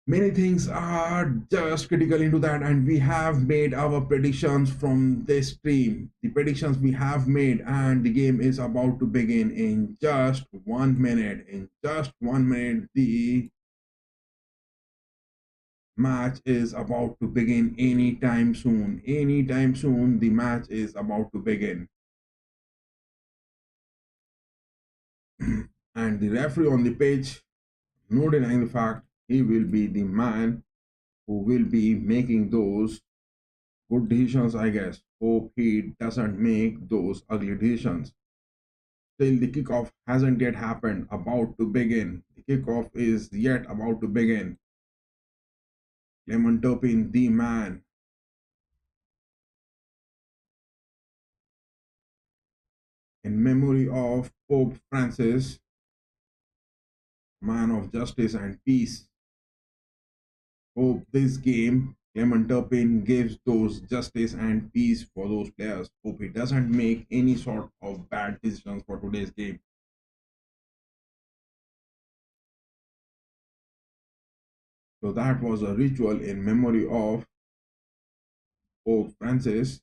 Many things are just critical into that, and we have made our predictions from this stream. The predictions we have made, and the game is about to begin in just 1 minute. In just 1 minute, the match is about to begin anytime soon. Anytime soon, the match is about to begin. And the referee on the pitch, no denying the fact, he will be the man who will be making those good decisions, I guess. Hope he doesn't make those ugly decisions. Still, the kickoff hasn't yet happened, about to begin. The kickoff is yet about to begin. Clement Turpin, the man. In memory of Pope Francis, man of justice and peace. Hope this game, Clement Turpin gives those justice and peace for those players. Hope he doesn't make any sort of bad decisions for today's game. So that was a ritual in memory of Pope Francis.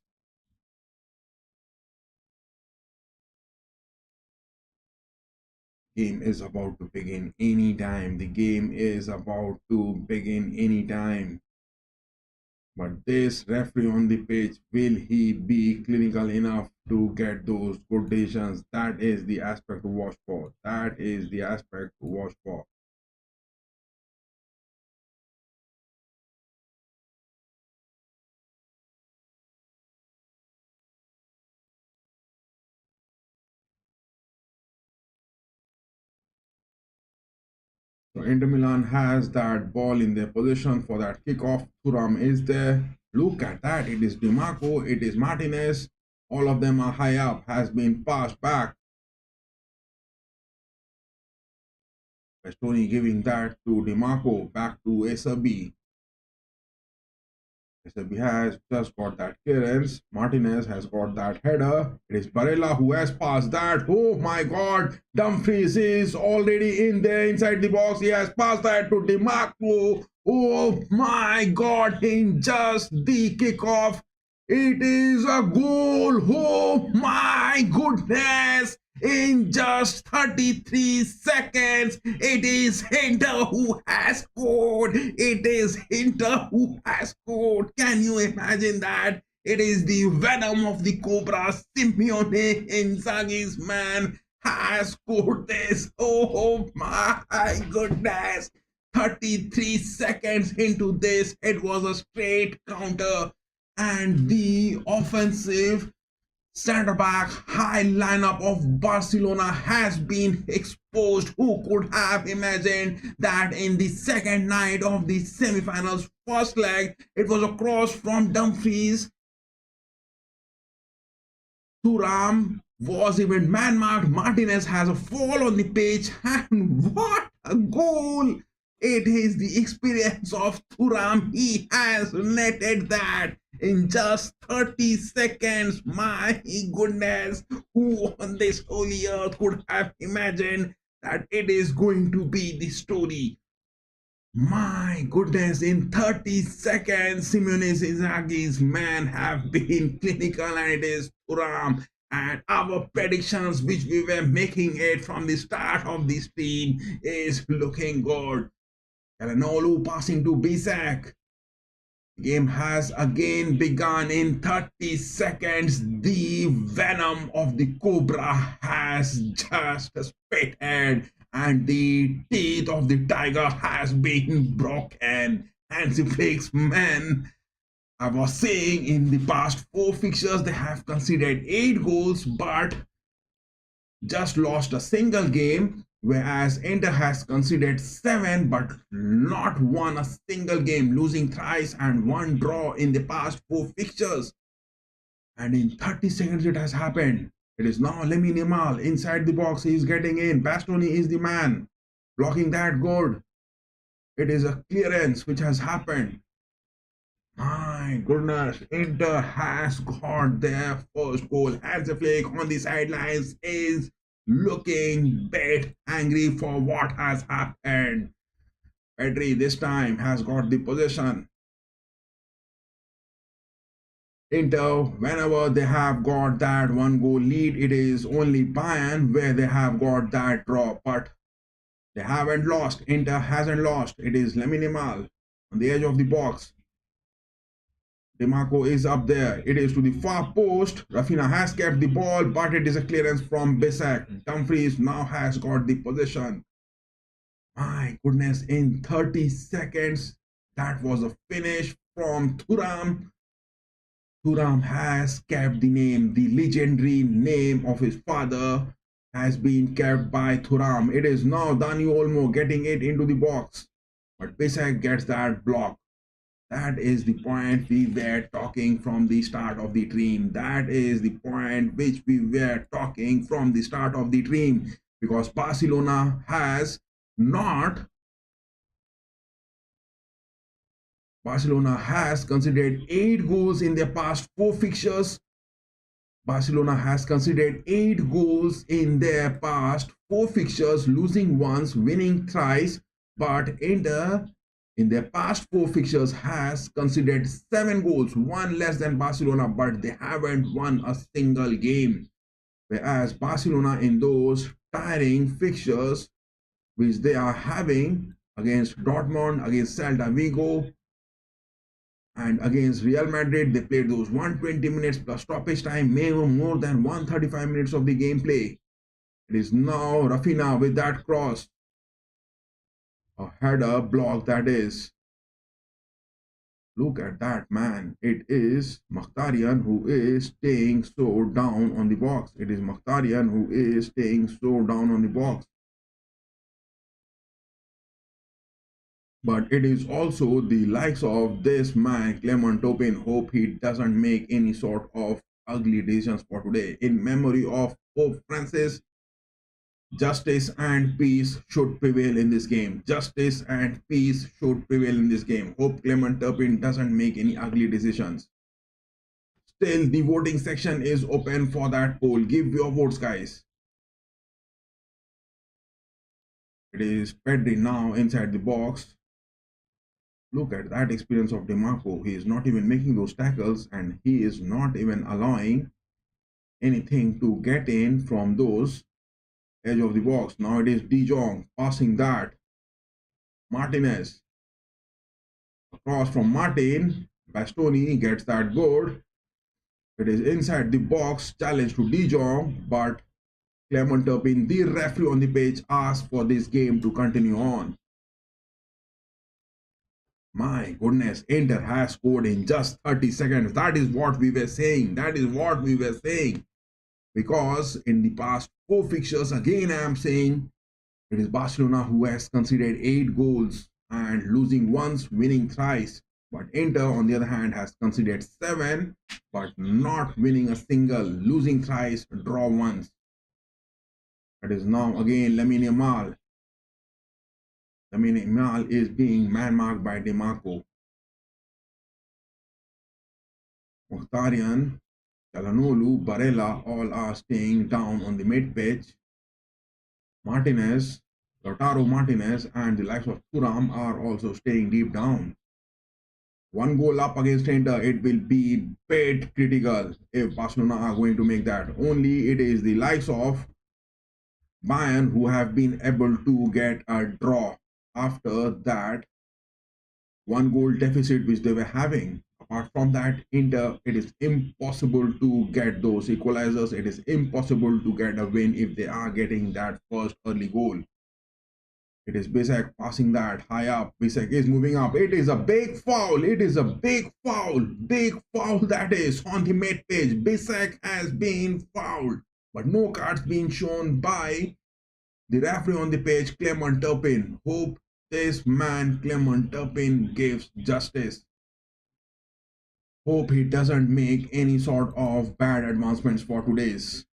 Game is about to begin anytime. The game is about to begin anytime. But this referee on the pitch, will he be clinical enough to get those good decisions? That is the aspect to watch for. That is the aspect to watch for. So Inter Milan has that ball in their position for that kickoff. Thuram is there. Look at that. It is Dimarco. It is Martinez. All of them are high up. Has been passed back. Bastoni giving that to Dimarco. Back to Estadi. Estadi has just got that clearance. Martinez has got that header. It is Barella who has passed that. Oh my God. Dumfries is already in there inside the box. He has passed that to Dimarco. Oh my God. In just the kickoff. It is a goal. Oh my goodness. In just 33 seconds, it is Inter who has scored. It is Inter who has scored. Can you imagine that? It is the venom of the Cobra. Simeone Inzaghi's man has scored this. Oh my goodness. 33 seconds into this, it was a straight counter. And the offensive centre-back high lineup of Barcelona has been exposed. Who could have imagined that in the second night of the semi-finals first leg, it was a cross from Dumfries. Thuram was even man-marked. Martinez has a fall on the pitch, and what a goal! It is the experience of Thuram. He has netted that in just 30 seconds. My goodness, who on this holy earth could have imagined that it is going to be the story? My goodness, in 30 seconds, Simeone Inzaghi's men have been clinical, and it is Thuram. And our predictions, which we were making it from the start of this team, is looking good. Calhanoglu passing to Bisek. The game has again begun in 30 seconds. The venom of the Cobra has just spitted, and the teeth of the tiger has been broken. Hansi Flick's men, I was saying, in the past 4 fixtures, they have conceded 8 goals, but just lost a single game. whereas Inter has conceded 7 but not won a single game, losing thrice and 1 draw in the past 4 fixtures. And in 30 seconds it has happened. It is now Lamine Yamal inside the box. He is getting in. Bastoni is the man blocking that goal. It is a clearance which has happened. My goodness, Inter has got their first goal. Hansi Flick on the sidelines is looking a bit angry for what has happened. Pedri this time has got the possession. Inter, whenever they have got that 1 goal lead, it is only Bayern where they have got that draw, but they haven't lost. Inter hasn't lost. It is Lamine Yamal on the edge of the box. Demarco is up there. It is to the far post. Rafinha has kept the ball, but it is a clearance from Bisek. Dumfries now has got the possession. My goodness, in 30 seconds, that was a finish from Thuram. Thuram has kept the name, the legendary name of his father has been kept by Thuram. It is now Dani Olmo getting it into the box, but Bisek gets that block. That is the point we were talking from the start of the dream. That is the point which we were talking from the start of the dream, because Barcelona has considered 8 goals in their past 4 fixtures. Barcelona has conceded 8 goals in their past 4 fixtures, losing once, winning thrice. But Inter, in their past 4 fixtures, has conceded 7 goals, 1 less than Barcelona, but they haven't won a single game. Whereas Barcelona, in those tiring fixtures which they are having against Dortmund, against Celta Vigo, and against Real Madrid, they played those 120 minutes plus stoppage time, maybe more than 135 minutes of the gameplay. It is now Rafinha with that cross. A header block, that is. Look at that, man. It is Mkhitaryan who is staying so down on the box. It is Mkhitaryan who is staying so down on the box. But it is also the likes of this man, Clement Turpin. Hope he doesn't make any sort of ugly decisions for today. In memory of Pope Francis, justice and peace should prevail in this game. Justice and peace should prevail in this game. Hope Clement Turpin doesn't make any ugly decisions. Still, the voting section is open for that poll. Give your votes, guys. It is Pedri now inside the box. Look at that experience of Demarco. He is not even making those tackles, and he is not even allowing anything to get in from those edge of the box. Now it is De Jong passing that. Martinez. Across from Martin. Bastoni gets that goal. It is inside the box. Challenge to De Jong, but Clement Turpin, the referee on the pitch, asked for this game to continue on. My goodness, Inter has scored in just 30 seconds. That is what we were saying. That is what we were saying. Because in the past 4 fixtures, again I am saying, it is Barcelona who has conceded 8 goals and losing once, winning thrice. But Inter, on the other hand, has conceded 7, but not winning a single, losing thrice, draw once. That is now again Lamine Yamal. Lamine Yamal is being man-marked by Demarco. Mkhitaryan, Calhanoglu, Barella all are staying down on the mid-pitch. Martinez, Lautaro Martinez and the likes of Thuram are also staying deep down. 1 goal up against Inter, it will be bit critical if Barcelona are going to make that. Only it is the likes of Bayern who have been able to get a draw after that 1 goal deficit which they were having. Apart from that, Inter, it is impossible to get those equalizers. It is impossible to get a win if they are getting that first early goal. It is Bisek passing that high up. Bisek is moving up. It is a big foul. It is a big foul. Big foul, that is, on the mid-pitch. Bisek has been fouled, but no cards being shown by The referee on the page, Clement Turpin. Hope this man, Clement Turpin, gives justice. Hope he doesn't make any sort of bad advancements for today's.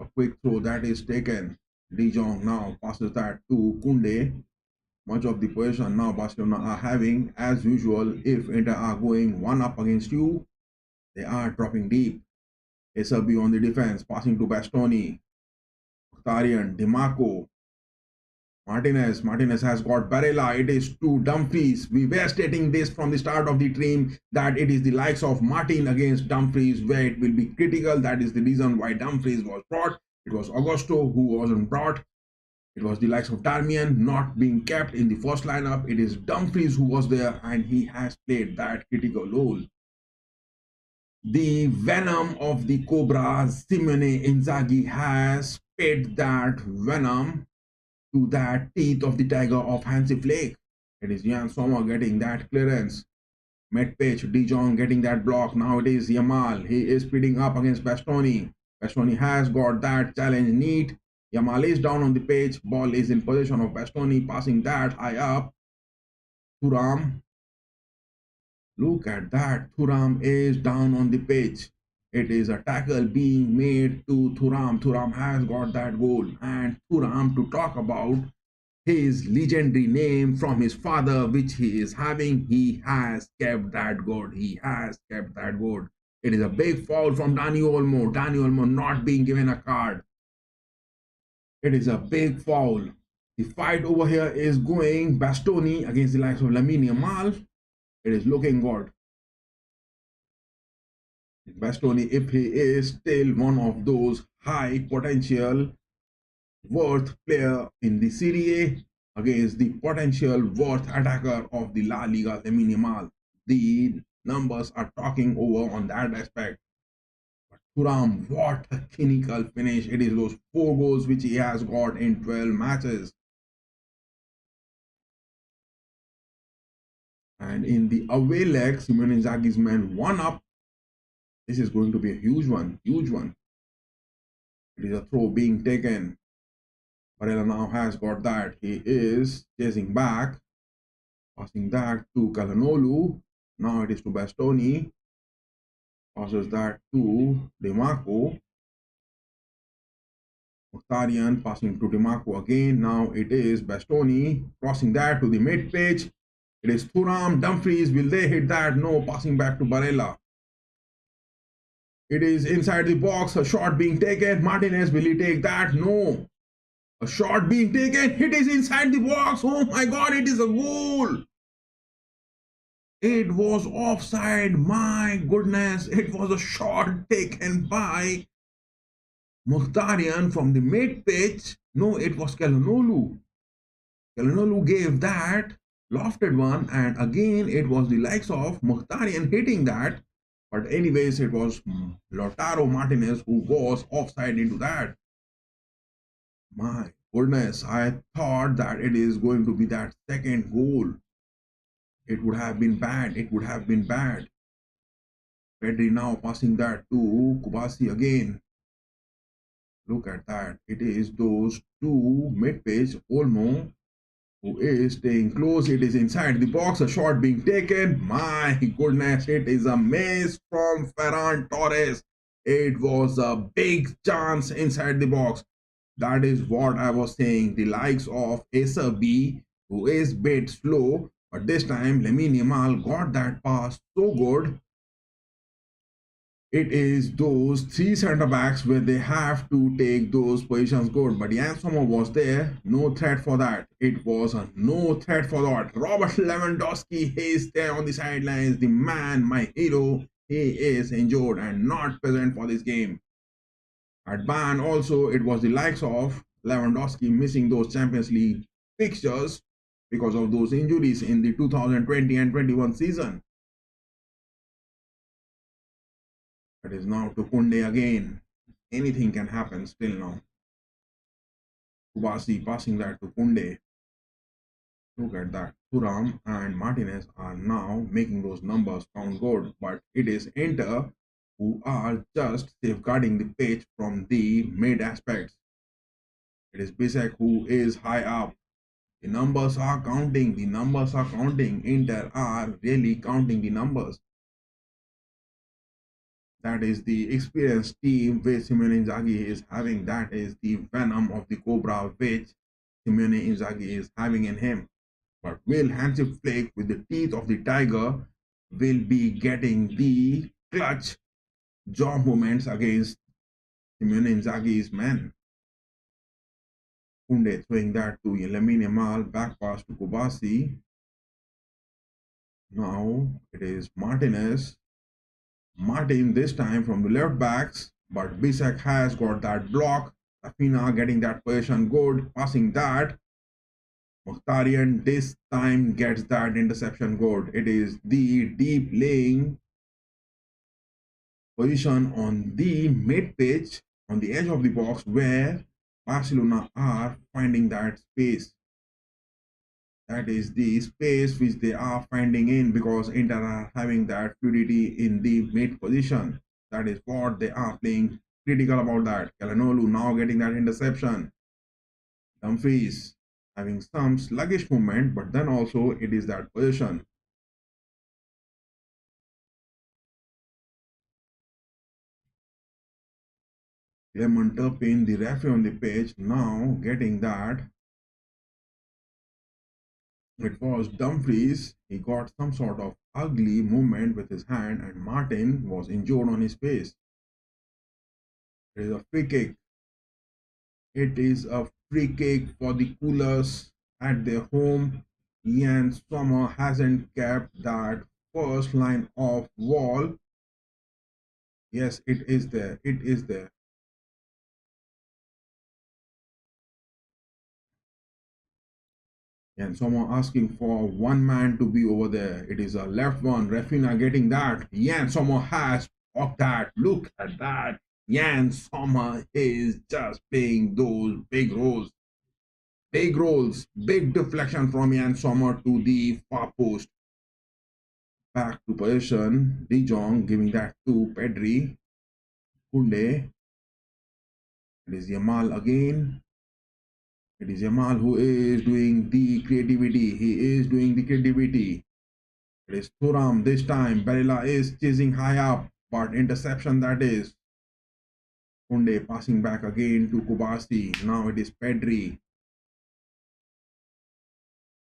A quick throw that is taken. De Jong now passes that to Kunde. Much of the possession now Barcelona are having. As usual, if Inter are going one up against you, they are dropping deep. Estadi on the defense, passing to Bastoni. Mkhitaryan, Dimarco. Martinez has got Barella. It is to Dumfries. We were stating this from the start of the stream that it is the likes of Martin against Dumfries where it will be critical. That is the reason why Dumfries was brought. It was Augusto who wasn't brought. It was the likes of Darmian not being kept in the first lineup. It is Dumfries who was there and he has played that critical role. The venom of the Cobra, Simone Inzaghi has spit that venom to that teeth of the tiger of Hansi Flick. It is Jan Sommer getting that clearance. Mid pitch, De Jong getting that block. Now it is Yamal. He is speeding up against Bastoni. Bastoni has got that challenge neat. Yamal is down on the pitch. Ball is in possession of Bastoni, passing that high up. Thuram. Look at that. Thuram is down on the pitch. It is a tackle being made to Thuram. Thuram has got that goal. And Thuram, to talk about his legendary name from his father, which he is having, he has kept that goal. He has kept that goal. It is a big foul from Dani Olmo. Dani Olmo not being given a card. It is a big foul. The fight over here is going Bastoni against the likes of Lamine Yamal. It is looking good. Bastoni, if he is still one of those high potential worth player in the Serie A against the potential worth attacker of the La Liga, Lamine Yamal, the numbers are talking over on that aspect. But Thuram, what a clinical finish. It is those 4 goals which he has got in 12 matches. And in the away leg, Simone Inzaghi's men 1 up. This is going to be a huge one, huge one. It is a throw being taken. Barella now has got that. He is chasing back, passing that to Calhanoglu. Now it is to Bastoni. Passes that to Dimarco. Mkhitaryan passing to Dimarco again. Now it is Bastoni crossing that to the mid pitch. It is Thuram. Dumfries, will they hit that? No, passing back to Barella. It is inside the box, a shot being taken. Martinez, will he take that? No. A shot being taken. It is inside the box. Oh my God, it is a goal. It was offside. My goodness, it was a shot taken by Mkhitaryan from the mid pitch. No, it was Calhanoglu. Calhanoglu gave that lofted one, and again it was the likes of Mkhitaryan hitting that. But anyways, it was Lautaro Martinez who was offside into that. My goodness, I thought that it is going to be that second goal. It would have been bad. It would have been bad. Pedri now passing that to Kubasi again. Look at that. It is those 2 mid-pitch. Olmo, who is staying close. It is inside the box. A shot being taken. My goodness, it is a miss from Ferran Torres. It was a big chance inside the box. That is what I was saying. The likes of Asa B, who is a bit slow, but this time Lamine Yamal got that pass so good. It is those 3 centre backs where they have to take those positions good. But Jan Sommer was there. No threat for that. It was a no threat for that. Robert Lewandowski is there on the sidelines. The man, my hero, he is injured and not present for this game. At Bayern also, it was the likes of Lewandowski missing those Champions League fixtures because of those injuries in the 2020 and 21 season. It is now to Kunde again. Anything can happen still now. Kubasi passing that to Kunde. Look at that. Thuram and Martinez are now making those numbers count good. But it is Inter who are just safeguarding the pitch from the mid aspects. It is Bisek who is high up. The numbers are counting. The numbers are counting. Inter are really counting the numbers. That is the experienced team which Simone Inzaghi is having. That is the venom of the Cobra which Simone Inzaghi is having in him. But will Hansi Flick, with the teeth of the tiger, will be getting the clutch jaw moments against Simone Inzaghi's men? Kunde throwing that to Lamine Yamal, back pass to Kubasi. Now it is Martinez. Martin this time from the left backs, but Bisek has got that block. Afina getting that position good, passing that. Mkhitaryan this time gets that interception good. It is the deep laying position on the mid pitch, on the edge of the box, where Barcelona are finding that space. That is the space which they are finding in because Inter are having that fluidity in the mid position. That is what they are playing critical about that. Calhanoglu now getting that interception. Dumfries having some sluggish movement, but then also it is that position. Clement Turpin, the referee on the pitch, now getting that. It was Dumfries. He got some sort of ugly movement with his hand, and Martin was injured on his face. It is a free kick. It is a free kick for the Coolers at their home. Ian Sommer hasn't kept that first line of wall. Yes, it is there. It is there. And someone asking for one man to be over there. It is a left one. Refina getting that. Jan Sommer has blocked that. Look at that. Jan Sommer is just playing those big roles. Big rolls. Big deflection from Jan Sommer to the far post. Back to position. De Jong giving that to Pedri. Kunde. It is Yamal again. It is Yamal who is doing the creativity. He is doing the creativity. It is Thuram this time. Barella is chasing high up, but interception that is. Kunde passing back again to Kubasi. Now it is Pedri.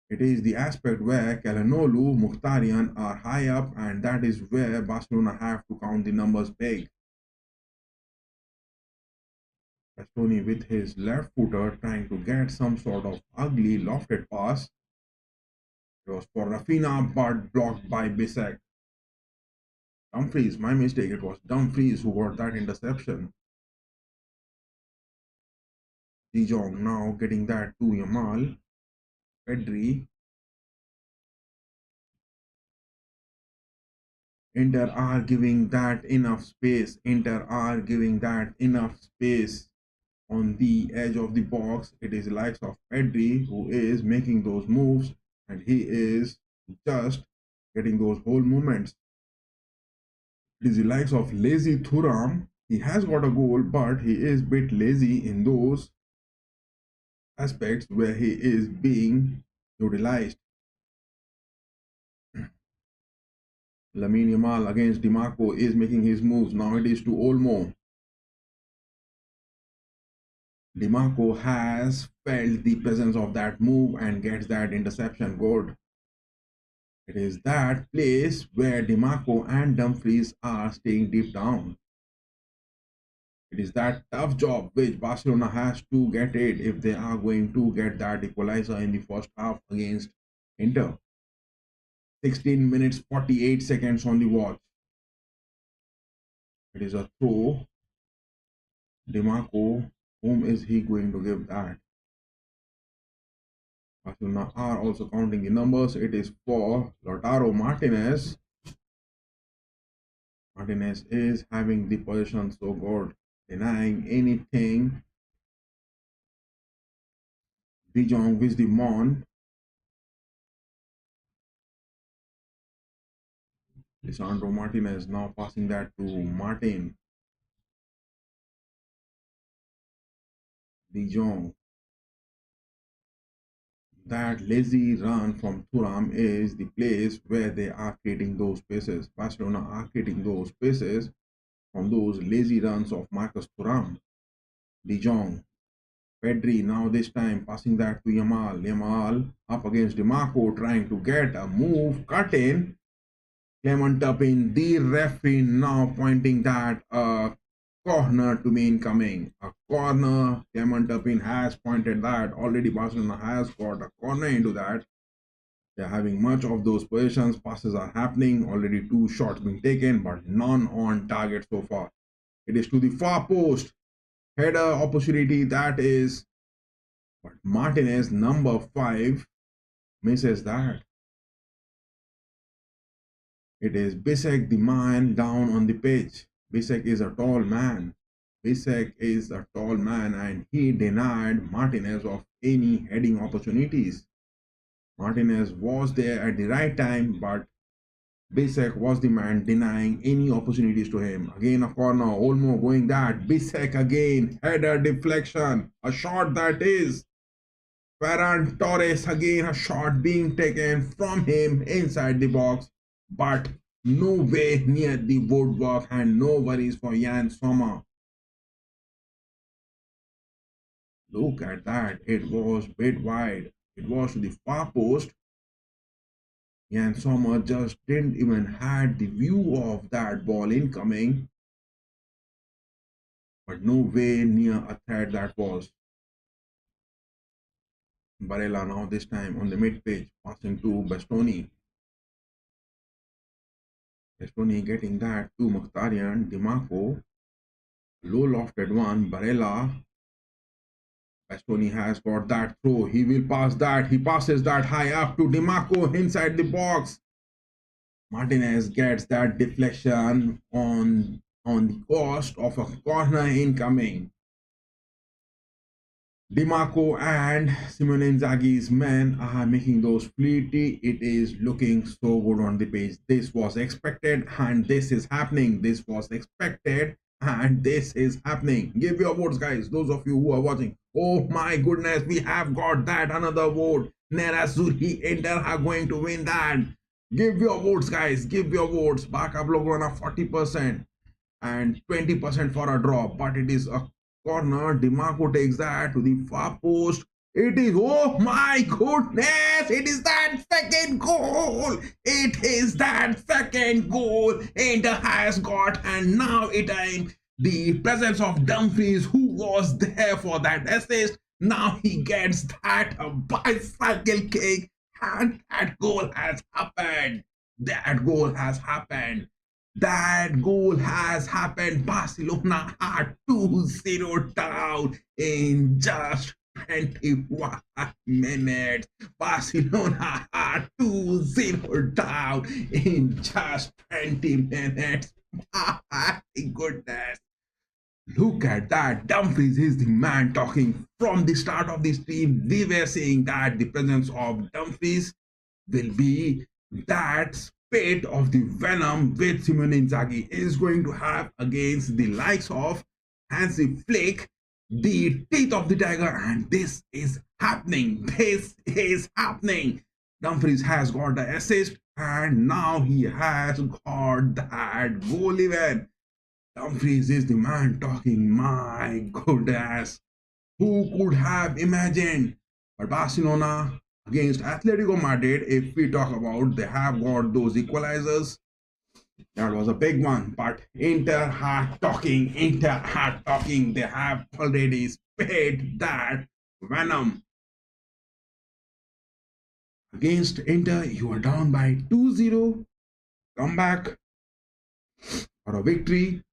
It is the aspect where Calhanoglu, Mkhitaryan are high up, and that is where Barcelona have to count the numbers big. Bastoni with his left footer trying to get some sort of ugly lofted pass. It was for Rafinha, but blocked by Bisek. Dumfries, my mistake. It was Dumfries who got that interception. De Jong now getting that to Yamal. Pedri. Inter are giving that enough space. Inter are giving that enough space on the edge of the box. It is the likes of Pedri who is making those moves, and he is just getting those whole movements. It is the likes of lazy Thuram. He has got a goal, but he is a bit lazy in those aspects where he is being utilized. Lamine Yamal against DiMarco is making his moves. Now it is to Olmo. DiMarco has felt the presence of that move and gets that interception good. It is that place where DiMarco and Dumfries are staying deep down. It is that tough job which Barcelona has to get it if they are going to get that equalizer in the first half against Inter. 16 minutes 48 seconds on the watch. It is a throw. DiMarco, whom is he going to give that? Barcelona are also counting the numbers. It is for Lautaro Martinez. Martinez is having the position so good, denying anything. De Jong with the Mon. Lisandro Martinez now passing that to Martin. De Jong. That lazy run from Thuram is the place where they are creating those spaces. Barcelona are creating those spaces from those lazy runs of Marcus Thuram. De Jong. Pedri now this time passing that to Yamal. Yamal up against DiMarco trying to get a move cut in. Clement Turpin, the referee now pointing that a corner to be incoming. A corner. Clement Turpin has pointed that already. Barcelona has got a corner into that. They're having much of those positions. Passes are happening. Already 2 shots being taken, but none on target so far. It is to the far post. Header opportunity that is. But Martinez, number 5, misses that. It is Bisek, the man down on the pitch. Bisek is a tall man. Bisek is a tall man and he denied Martinez of any heading opportunities. Martinez was there at the right time, but Bisek was the man denying any opportunities to him. Again a corner, Olmo going that. Bisek again, header deflection. A shot that is. Ferran Torres again, a shot being taken from him inside the box, but nowhere near the woodwork and no worries for Jan Sommer. Look at that, it was a bit wide. It was to the far post. Jan Sommer just didn't even had the view of that ball incoming, but nowhere near a threat that was. Barella now this time on the mid-pitch, passing to Bastoni. Estoni getting that to Mkhitaryan, DiMarco, low lofted one, Barella. Estoni has got that throw. He will pass that. He passes that high up to DiMarco inside the box. Martinez gets that deflection on the cost of a corner incoming. DiMarco and Simone Inzaghi's men are making those fleety. It is looking so good on the page. This was expected and this is happening. This was expected and this is happening. Give your votes, guys, those of you who are watching. Oh my goodness, we have got that another vote. Nerazzurri Inter are going to win that. Give your votes, guys. Give your votes. Barca log run 40% and 20% for a draw, but it is a corner. DiMarco takes that to the far post. It is, oh my goodness, it is that second goal. It is that second goal Inter has got, and now it is the presence of Dumfries, who was there for that assist. Now he gets that a bicycle kick, and that goal has happened. That goal has happened. That goal has happened. Barcelona are 2-0 down in just 21 minutes. Barcelona are 2-0 down in just 20 minutes. My goodness. Look at that. Dumfries is the man talking from the start of this team. We were saying that the presence of Dumfries will be that spate of the venom which Simone Inzaghi is going to have against the likes of Hansi Flick, the teeth of the tiger, and this is happening. This is happening. Dumfries has got the assist and now he has got that goal even. Dumfries is the man talking. My goodness, who could have imagined? But Barcelona against Atletico Madrid, if we talk about, they have got those equalizers. That was a big one. But Inter are talking. Inter are talking. They have already spayed that venom. Against Inter, you are down by 2-0. Come back for a victory.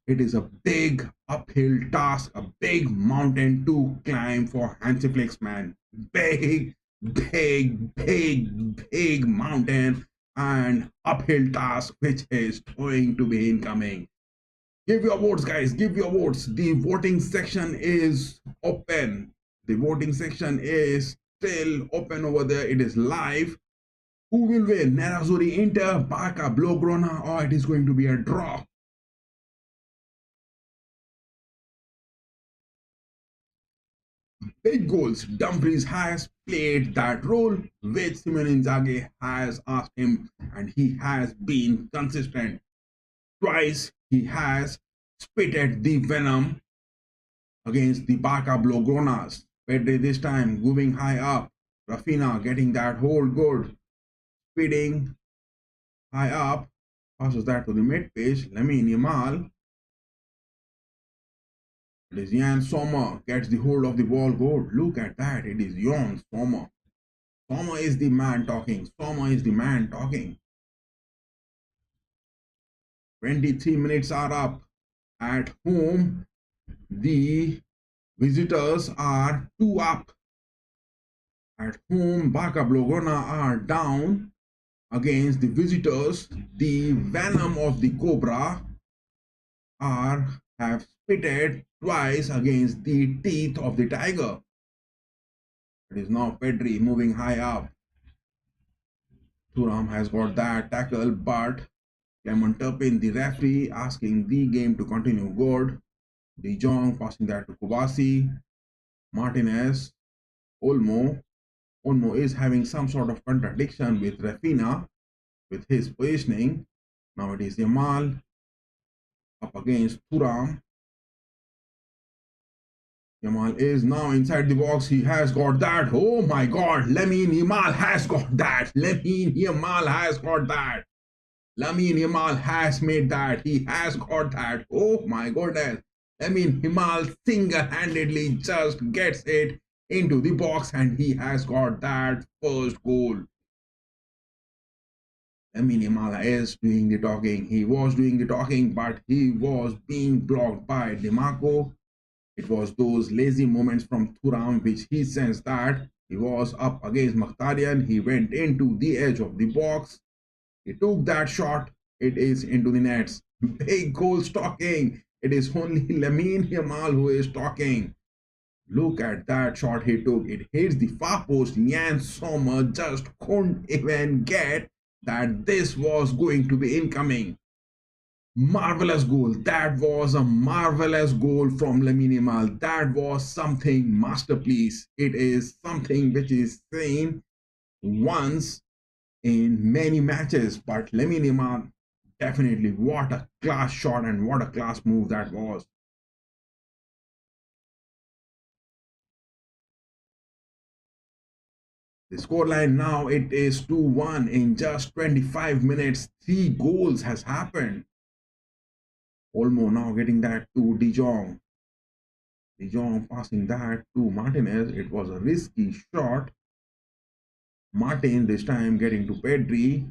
It is a big uphill task, a big mountain to climb for Hansi Flick's man. Big mountain and uphill task which is going to be incoming. Give your votes, guys. Give your votes. The voting section is open. The voting section is still open over there. It is live. Who will win? Nerazzurri, Inter, Barca, Blaugrana, or it is going to be a draw? Big goals. Dumfries has played that role which Simone Inzaghi has asked him, and he has been consistent. Twice he has spitted the venom against the Barca Blaugranas. Pedri this time moving high up. Rafinha getting that hold good. Speeding high up. Passes that to the mid page. Lamine Yamal. It is Jan Sommer gets the hold of the ball good. Look at that. It is Jan Sommer. Sommer is the man talking. Sommer is the man talking. 23 minutes are up. At home, the visitors are 2 up. At home, Barca Blaugrana are down against the visitors. The venom of the Cobra have spitted twice against the teeth of the tiger. It is now Pedri moving high up. Thuram has got that tackle, but Clement Turpin, the referee, asking the game to continue good. De Jong passing that to Kovacic. Martinez. Olmo. Olmo is having some sort of contradiction with Rafinha with his positioning. Now it is Yamal up against Thuram. Yamal is now inside the box. He has got that. Oh my God. Lamine Yamal has got that. Lamine Yamal has got that. Lamine Yamal has made that. He has got that. Oh my goodness. Lamine Yamal single-handedly just gets it into the box and he has got that first goal. Lamine Yamal is doing the talking. He was doing the talking, but he was being blocked by DeMarco. It was those lazy moments from Thuram which he sensed that he was up against Mkhitaryan. He went into the edge of the box. He took that shot. It is into the nets. Big goal talking. It is only Lamine Yamal who is talking. Look at that shot he took. It hits the far post. Jan Sommer just couldn't even get that this was going to be incoming. Marvelous goal. That was a marvelous goal from Lamine Yamal. That was something masterpiece. It is something which is seen once in many matches, but Lamine Yamal, definitely, what a class shot and what a class move that was. The scoreline now, it is 2-1 in just 25 minutes. 3 goals has happened. Olmo now getting that to De Jong. De Jong passing that to Martinez. It was a risky shot. Martin this time getting to Pedri.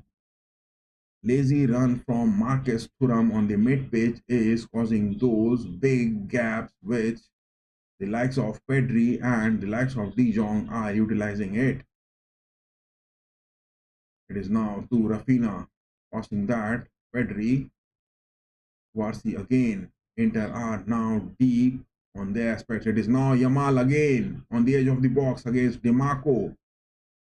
Lazy run from Marcus Thuram on the mid-pitch is causing those big gaps which the likes of Pedri and the likes of De Jong are utilizing it. It is now to Rafinha, passing that, Pedri, Varsi again. Inter are now deep on their aspects. It is now Yamal again on the edge of the box against DeMarco.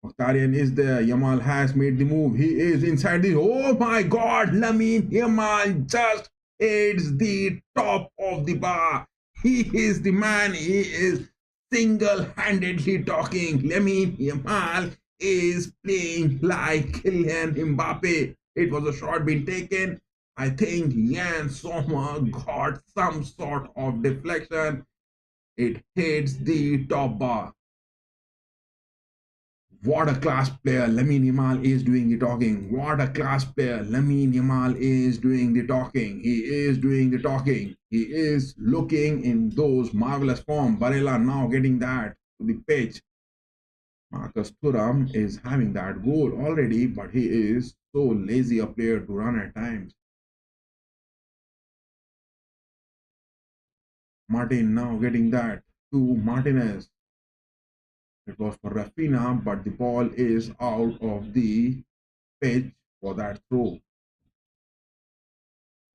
Mkhitaryan is there. Yamal has made the move. He is inside the... Oh my God! Lamine Yamal just hits the top of the bar. He is the man. He is single-handedly talking. Lamine Yamal is playing like Kylian Mbappe. It was a shot being taken. I think Jan Sommer got some sort of deflection. It hits the top bar. What a class player. Lamine Yamal is doing the talking. What a class player. Lamine Yamal is doing the talking. He is doing the talking. He is looking in those marvelous form. Barella now getting that to the pitch. Marcus Thuram is having that goal already, but he is so lazy a player to run at times. Martin now getting that to Martinez. It was for Rafinha, but the ball is out of the pitch for that throw.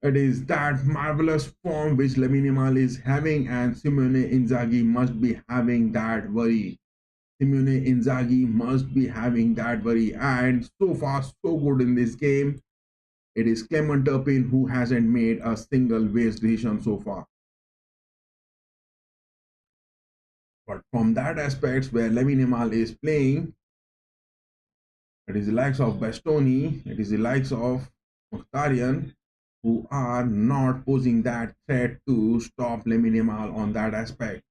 It is that marvelous form which Lamine Yamal is having, and Simone Inzaghi must be having that worry. Simone Inzaghi must be having that worry, and so far so good in this game. It is Clement Turpin who hasn't made a single waste decision so far. But from that aspect where Lamine Yamal is playing, it is the likes of Bastoni, it is the likes of Mkhitaryan who are not posing that threat to stop Lamine Yamal on that aspect.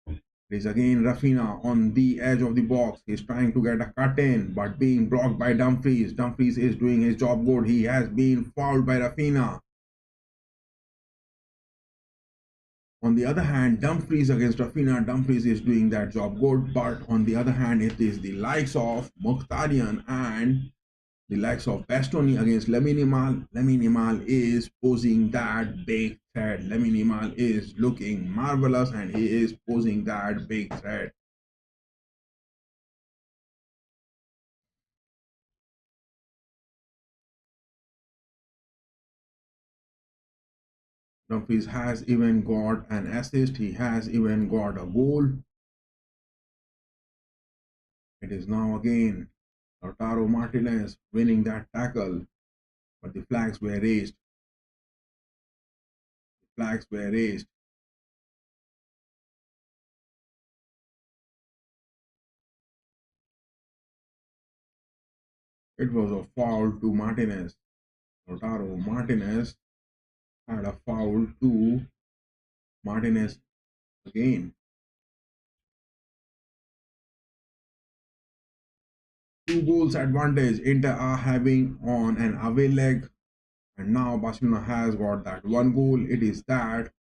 It is again Rafinha on the edge of the box. He's trying to get a cut in, but being blocked by Dumfries. Dumfries is doing his job good. He has been fouled by Rafinha. On the other hand, Dumfries against Rafinha, Dumfries is doing that job good. But on the other hand, it is the likes of Mkhitaryan and the likes of Bastoni against Lamine Yamal. Lamine Yamal is posing that big threat. Lamine Yamal is looking marvelous and he is posing that big threat. Dumfries has even got an assist. He has even got a goal. It is now again Lautaro Martinez winning that tackle, but the flags were raised. The flags were raised. It was a foul to Martinez. Lautaro Martinez had a foul to Martinez again. 2 goals advantage Inter are having on an away leg, and now Barcelona has got that 1 goal. It is that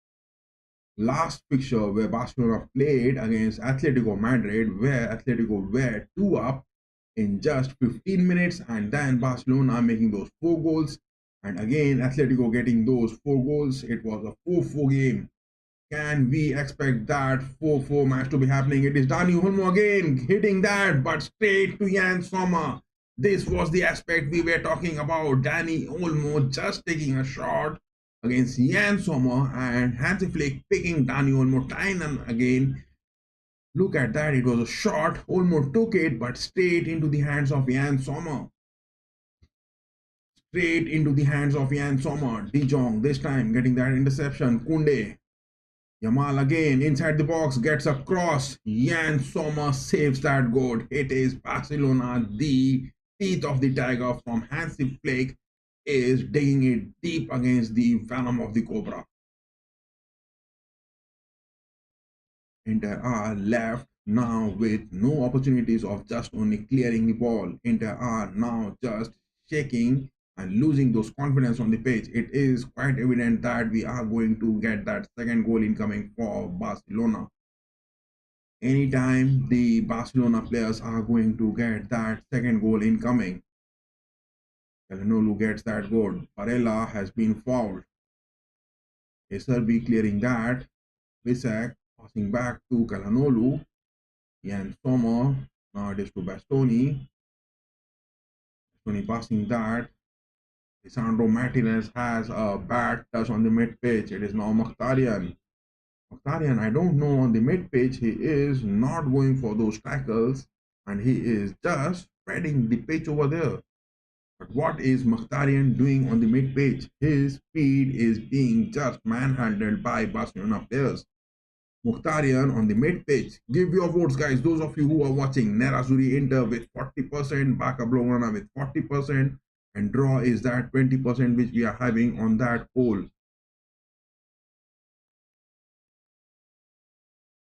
last fixture where Barcelona played against Atletico Madrid, where Atletico were 2 up in just 15 minutes, and then Barcelona making those 4 goals, and again Atletico getting those 4 goals. It was a 4-4 game. Can we expect that 4-4 match to be happening? It is Dani Olmo again hitting that, but straight to Jan Sommer. This was the aspect we were talking about. Dani Olmo just taking a shot against Jan Sommer and Hansi Flick picking Dani Olmo time and again. Look at that, it was a shot. Olmo took it, but straight into the hands of Jan Sommer. Straight into the hands of Jan Sommer. De Jong this time getting that interception. Koundé. Yamal again inside the box gets a cross. Jan Sommer saves that goal. It is Barcelona. The teeth of the tiger from Hansi Flick is digging it deep against the venom of the cobra. Inter are left now with no opportunities of just only clearing the ball. Inter are now just shaking and losing those confidence on the pitch. It is quite evident that we are going to get that second goal incoming for Barcelona. Anytime the Barcelona players are going to get that second goal incoming, Calhanoglu gets that goal. Barella has been fouled. Serbi clearing that. Visek passing back to Calhanoglu. Jan Sommer. Now it is to Bastoni. Bastoni passing that. Lisandro Martinez has a bad touch on the mid-pitch. It is now Mkhitaryan. Mkhitaryan, I don't know, on the mid-pitch, he is not going for those tackles and he is just spreading the pitch over there. But what is Mkhitaryan doing on the mid-pitch? His speed is being just manhandled by Barcelona players. Mkhitaryan on the mid-pitch. Give your votes, guys. Those of you who are watching, Nerazzurri Inter with 40%, Barca Blaugrana with 40%, and draw is that 20% which we are having on that poll.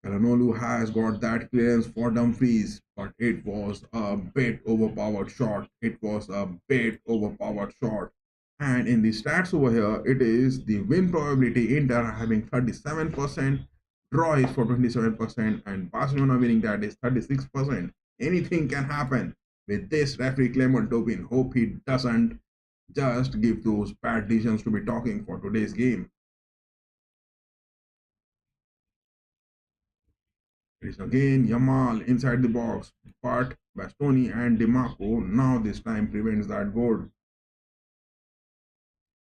Calhanoglu has got that clearance for Dumfries, but it was a bit overpowered shot. It was a bit overpowered shot. And in the stats over here, it is the win probability Inter having 37%, draw is for 27%, and Barcelona winning that is 36%. Anything can happen with this referee Clement Turpin. Hope he doesn't just give those bad decisions to be talking for today's game. It is again Yamal inside the box, but Bastoni and DeMarco now this time prevents that goal.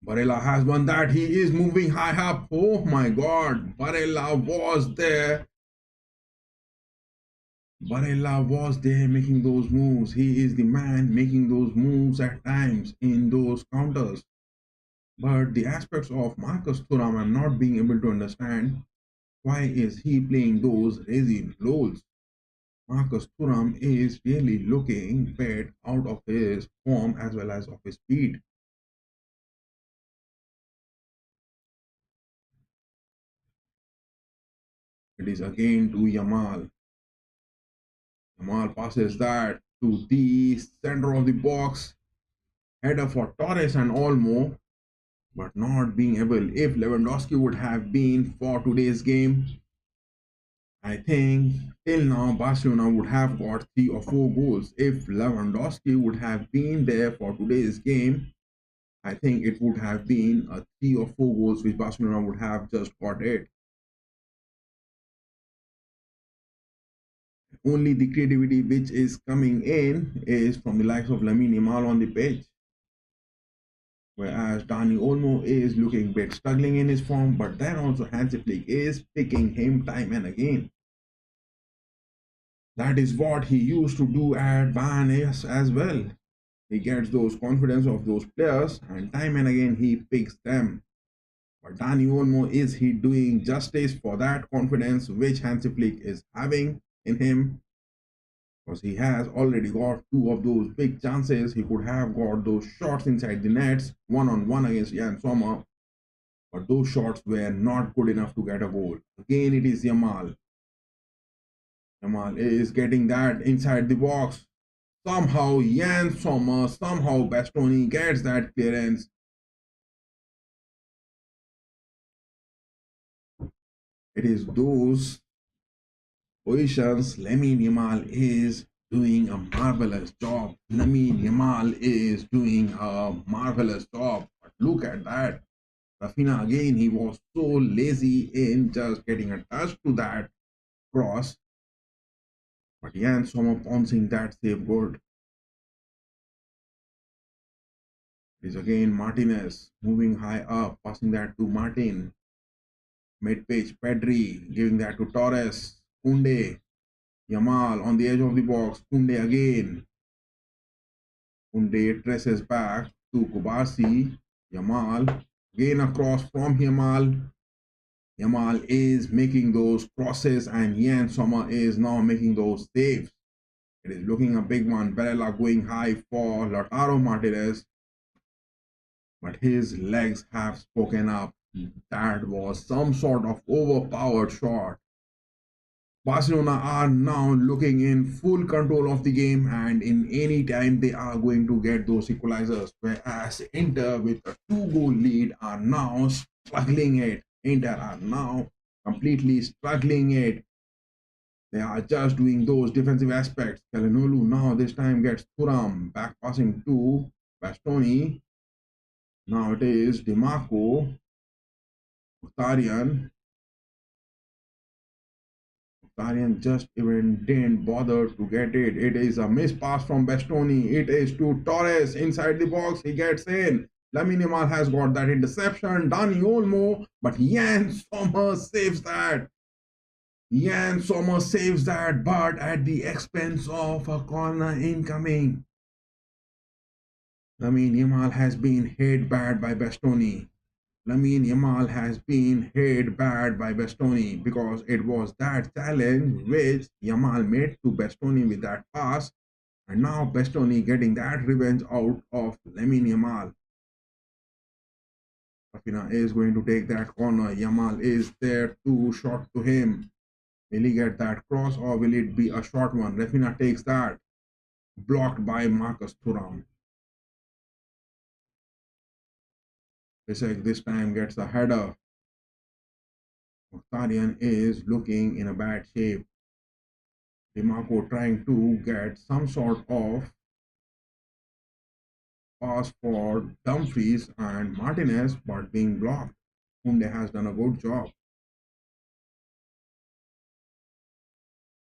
Barella has won that. He is moving high up. Oh my God. Barella was there. Barella was there making those moves. He is the man making those moves at times in those counters. But the aspects of Marcus Thuram, I'm not being able to understand why is he playing those lazy roles. Marcus Thuram is really looking bad out of his form as well as of his speed. It is again to Yamal. Yamal passes that to the center of the box. Header for Torres and Olmo, but not being able. If Lewandowski would have been for today's game, I think till now Barcelona would have got 3 or 4 goals. If Lewandowski would have been there for today's game, I think it would have been a 3 or 4 goals which Barcelona would have just got it. Only the creativity which is coming in is from the likes of Lamine Yamal on the pitch. Whereas Dani Olmo is looking a bit struggling in his form, but then also Hansi Flick is picking him time and again. That is what he used to do at Bayern as well. He gets those confidence of those players, and time and again he picks them. But Dani Olmo, is he doing justice for that confidence which Hansi Flick is having in him? Because he has already got 2 of those big chances. He could have got those shots inside the nets, one-on-one against Jan Sommer, but those shots were not good enough to get a goal. Again, it is Yamal. Yamal is getting that inside the box. Somehow Jan Sommer, somehow Bastoni gets that clearance. It is those positions. Lamine Yamal is doing a marvelous job. Lamine Yamal is doing a marvelous job. But look at that. Rafinha again, he was so lazy in just getting a touch to that cross. But Jan Sommer pouncing that save good. It is again Martinez moving high up, passing that to Martin. Mid pitch, Pedri giving that to Torres. Kunde. Yamal on the edge of the box. Kunde again. Kunde traces back to Kubarsi. Yamal. Again across from Yamal. Yamal is making those crosses and Jan Sommer is now making those saves. It is looking a big one. Barella going high for Lautaro Martinez. But his legs have spoken up. That was some sort of overpowered shot. Barcelona are now looking in full control of the game, and in any time they are going to get those equalizers. Whereas Inter with a 2 goal lead are now struggling it. Inter are now completely struggling it. They are just doing those defensive aspects. Calhanoglu now this time gets Thuram back passing to Bastoni. Now it is DiMarco, Mkhitaryan. Mkhitaryan just even didn't bother to get it. It is a missed pass from Bastoni. It is to Torres inside the box. He gets in. Lamine Yamal has got that interception. Dani Olmo, but Jan Sommer saves that. Jan Sommer saves that, but at the expense of a corner incoming. Lamine Yamal has been hit bad by Bastoni. Lamine Yamal has been hit bad by Bastoni because it was that challenge which Yamal made to Bastoni with that pass, and now Bastoni getting that revenge out of Lamine Yamal. Rafinha is going to take that corner. Yamal is there, too short to him. Will he get that cross or will it be a short one? Rafinha takes that. Blocked by Marcus Thuram. Bisek this time gets a header. Mkhitaryan is looking in a bad shape. DiMarco trying to get some sort of pass for Dumfries and Martinez, but being blocked. Kunde has done a good job.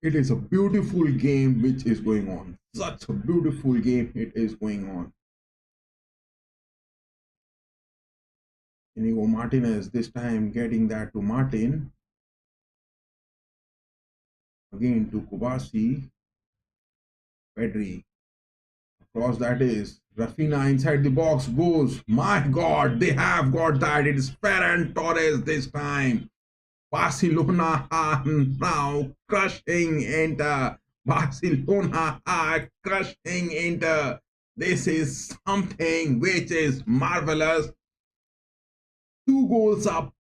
It is a beautiful game which is going on. Such a beautiful game it is going on. Inigo Martinez this time getting that to Martin. Again to Kubasi. Pedri. Cross that is. Rafinha inside the box goes. My God, they have got that. It is Ferran Torres this time. Barcelona are now crushing Inter. Barcelona are crushing Inter. This is something which is marvelous. 2 goals up.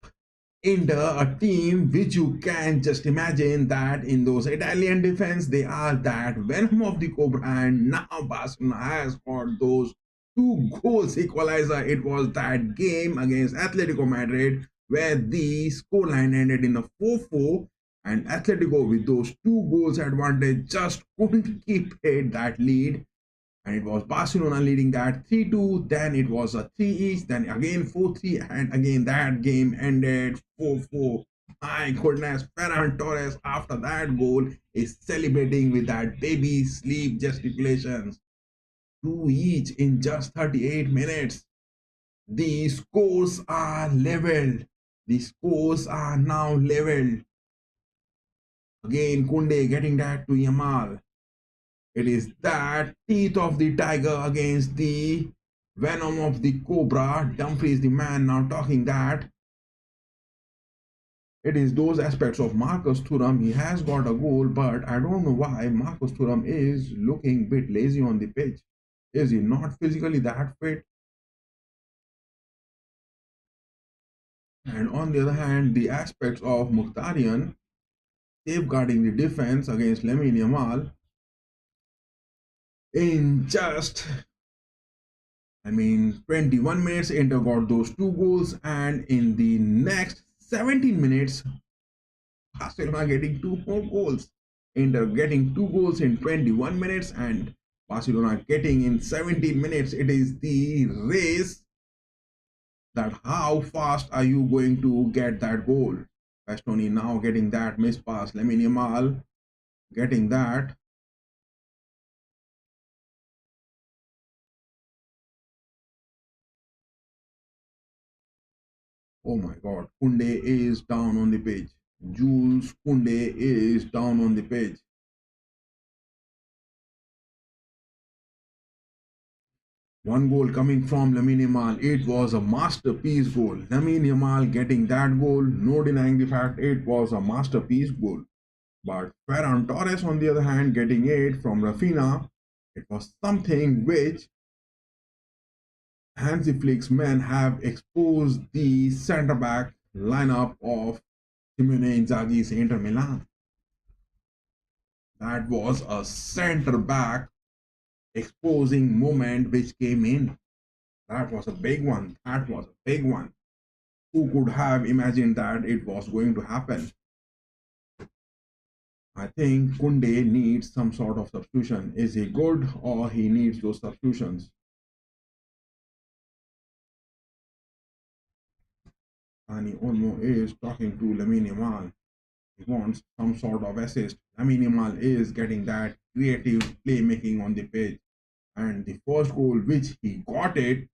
Inter, a team which you can just imagine that in those Italian defense, they are that venom of the Cobra, and now Barcelona has got those 2 goals equalizer. It was that game against Atletico Madrid where the scoreline ended in a 4-4, and Atletico with those 2 goals advantage just couldn't keep it that lead, and it was Barcelona leading that 3-2. Then it was a 3 each, then again 4-3, and again that game ended 4-4. My goodness, Ferran Torres after that goal is celebrating with that baby sleep gesticulations. 2 each in just 38 minutes. The scores are leveled. The scores are now leveled. Again, Kunde getting that to Yamal. It is that teeth of the tiger against the venom of the cobra. Dumfries, the man, now talking that. It is those aspects of Marcus Thuram. He has got a goal, but I don't know why Marcus Thuram is looking a bit lazy on the pitch. Is he not physically that fit? And on the other hand, the aspects of Mkhitaryan safeguarding the defense against Lamine Yamal in just 21 minutes, Inter got those 2 goals, and in the next 17 minutes, Barcelona getting 2 more goals. Inter getting 2 goals in 21 minutes, and Barcelona getting in 17 minutes. It is the race that how fast are you going to get that goal. Bastoni now getting that miss pass. Lamine Yamal getting that. Oh my God, Koundé is down on the pitch. Jules Koundé is down on the pitch. One goal coming from Lamine Yamal. It was a masterpiece goal. Lamine Yamal getting that goal, no denying the fact it was a masterpiece goal. But Ferran Torres, on the other hand, getting it from Rafinha, it was something which Hansi Flick's men have exposed the centre-back lineup of Simone Inzaghi's Inter Milan. That was a centre-back exposing moment which came in. That was a big one. That was a big one. Who could have imagined that it was going to happen? I think Koundé needs some sort of substitution. Is he good or he needs those substitutions? Dani Olmo is talking to Lamine Yamal. He wants some sort of assist. Lamine Yamal is getting that creative playmaking on the pitch. And the first goal which he got it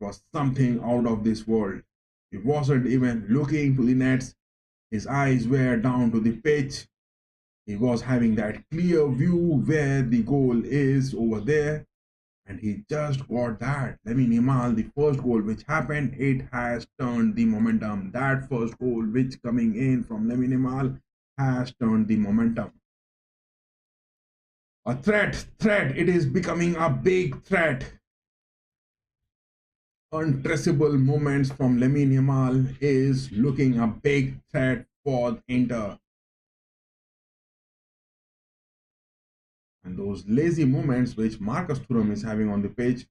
was something out of this world. He wasn't even looking to the nets. His eyes were down to the pitch. He was having that clear view where the goal is over there. And he just got that. Lamine Yamal, the first goal which happened, it has turned the momentum. That first goal which coming in from Lamine Yamal has turned the momentum. A threat. It is becoming a big threat. Untraceable moments from Lamine Yamal is looking a big threat for Inter. And those lazy moments which Marcus Thuram is having on the pitch,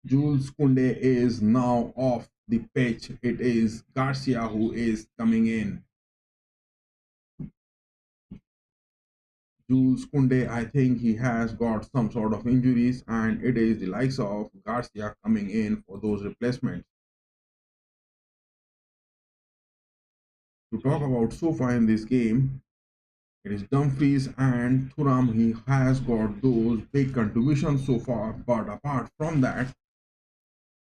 Jules Koundé is now off the pitch. It is Garcia who is coming in. Jules Koundé, I think he has got some sort of injuries, and it is the likes of Garcia coming in for those replacements. To talk about so far in this game, it is Dumfries and Thuram. He has got those big contributions so far, but apart from that,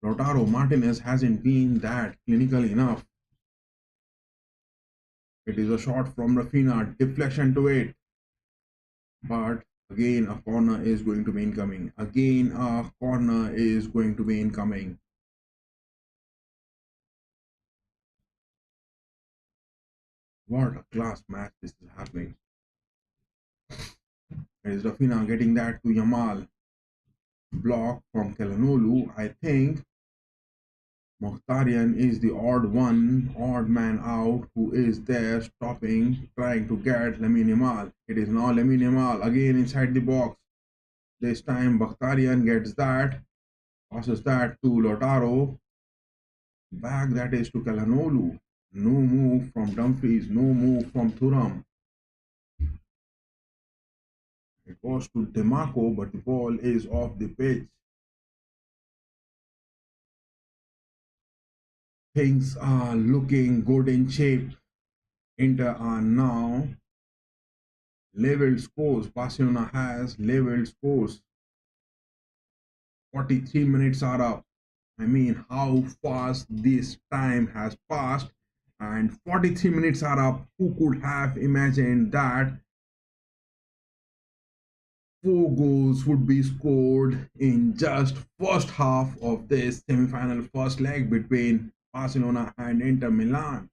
Lautaro Martinez hasn't been that clinical enough. It is a shot from Rafinha, deflection to it. But again, a corner is going to be incoming. Again, a corner is going to be incoming. What a class match this is happening. It is Rafinha getting that to Yamal. Block from Kelanolu. I think Mkhitaryan is the odd man out who is there stopping, trying to get Lamine Yamal. It is now Lamine Yamal again inside the box. This time Mkhitaryan gets that, passes that to Lautaro. Back that is to Kelanolu. No move from Dumfries, no move from Thuram. It was to Demarco, but the ball is off the pitch. Things are looking good in shape. Inter are now leveled scores. Barcelona has leveled scores. 43 minutes are up. I mean, how fast this time has passed, and 43 minutes are up. Who could have imagined that 4 goals would be scored in just first half of this semi-final first leg between Barcelona and Inter Milan?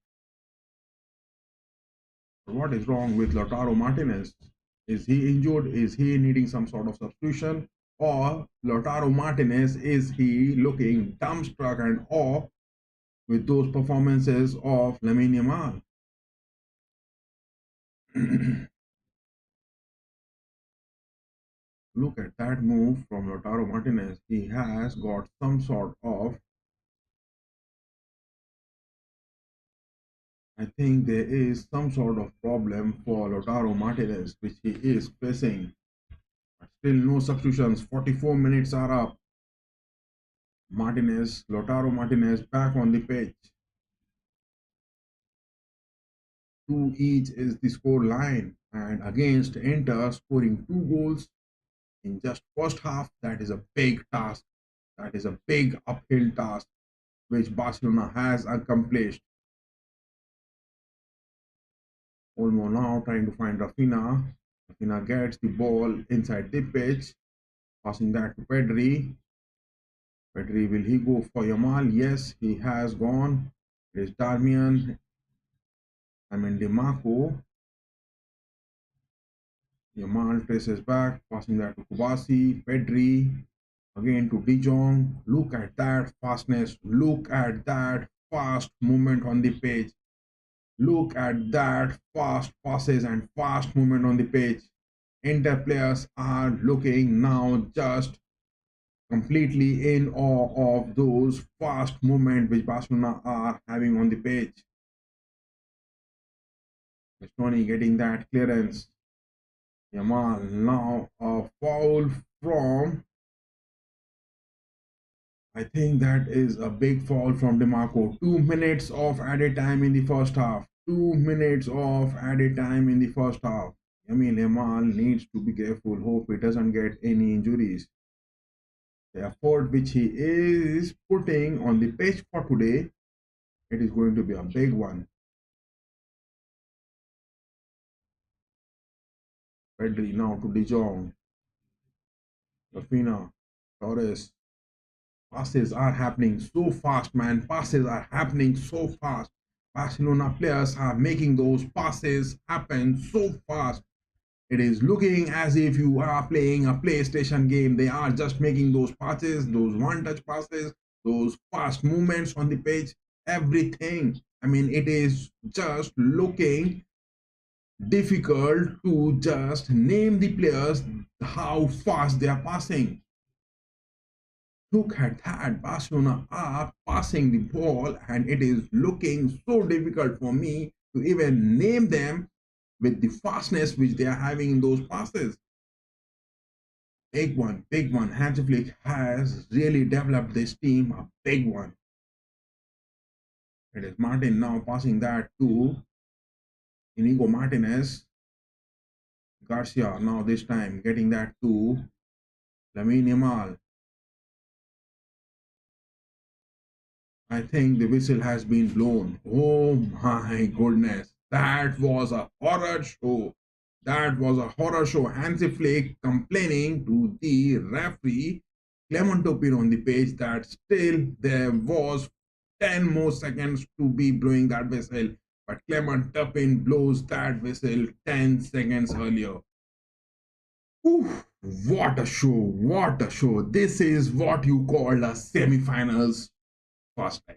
What is wrong with Lautaro Martinez? Is he injured? Is he needing some sort of substitution? Or Lautaro Martinez, is he looking dumbstruck and awe with those performances of Lamine Yamal? Look at that move from Lautaro Martinez. He has got some sort of, I think there is some sort of problem for Lautaro Martinez which he is facing. But still no substitutions. 44 minutes are up. Lautaro Martinez back on the pitch. 2 each is the score line, and against Inter scoring 2 goals in just first half, that is a big task. That is a big uphill task which Barcelona has accomplished. Olmo now trying to find Rafinha. Rafinha gets the ball inside the pitch, passing that to Pedri. Pedri, will he go for Yamal? Yes, he has gone. It is Darmian. Demarco. Yamal traces back, passing that to Kubasi. Pedri. Again to De Jong. Look at that fastness. Look at that fast movement on the pitch. Look at that fast passes and fast movement on the pitch. Inter players are looking now just completely in awe of those fast movements which Barcelona are having on the pitch. Estoni getting that clearance. Yamal now a foul from, I think that is a big foul from Demarco. 2 minutes of added time in the first half. 2 minutes of added time in the first half. Yamal needs to be careful. Hope he doesn't get any injuries. The effort which he is putting on the pitch for today, it is going to be a big one. Pedri now to De Jong. Rafinha, Torres. Passes are happening so fast, man. Passes are happening so fast. Barcelona players are making those passes happen so fast. It is looking as if you are playing a PlayStation game. They are just making those passes, those one-touch passes, those fast movements on the pitch, everything. It is just looking difficult to just name the players how fast they are passing. Look at that. Barcelona are passing the ball, and it is looking so difficult for me to even name them with the fastness which they are having in those passes. Big one, big one. Hansi Flick has really developed this team, a big one. It is Martin now passing that to Inigo Martinez. Garcia now this time getting that to Lamine Yamal. I think the whistle has been blown. Oh my goodness. That was a horror show. That was a horror show. Hansi Flick complaining to the referee Clement Turpin on the page that still there was 10 more seconds to be blowing that whistle, but Clement Turpin blows that whistle 10 seconds earlier. Oof, what a show! What a show! This is what you call a semi-finals first time.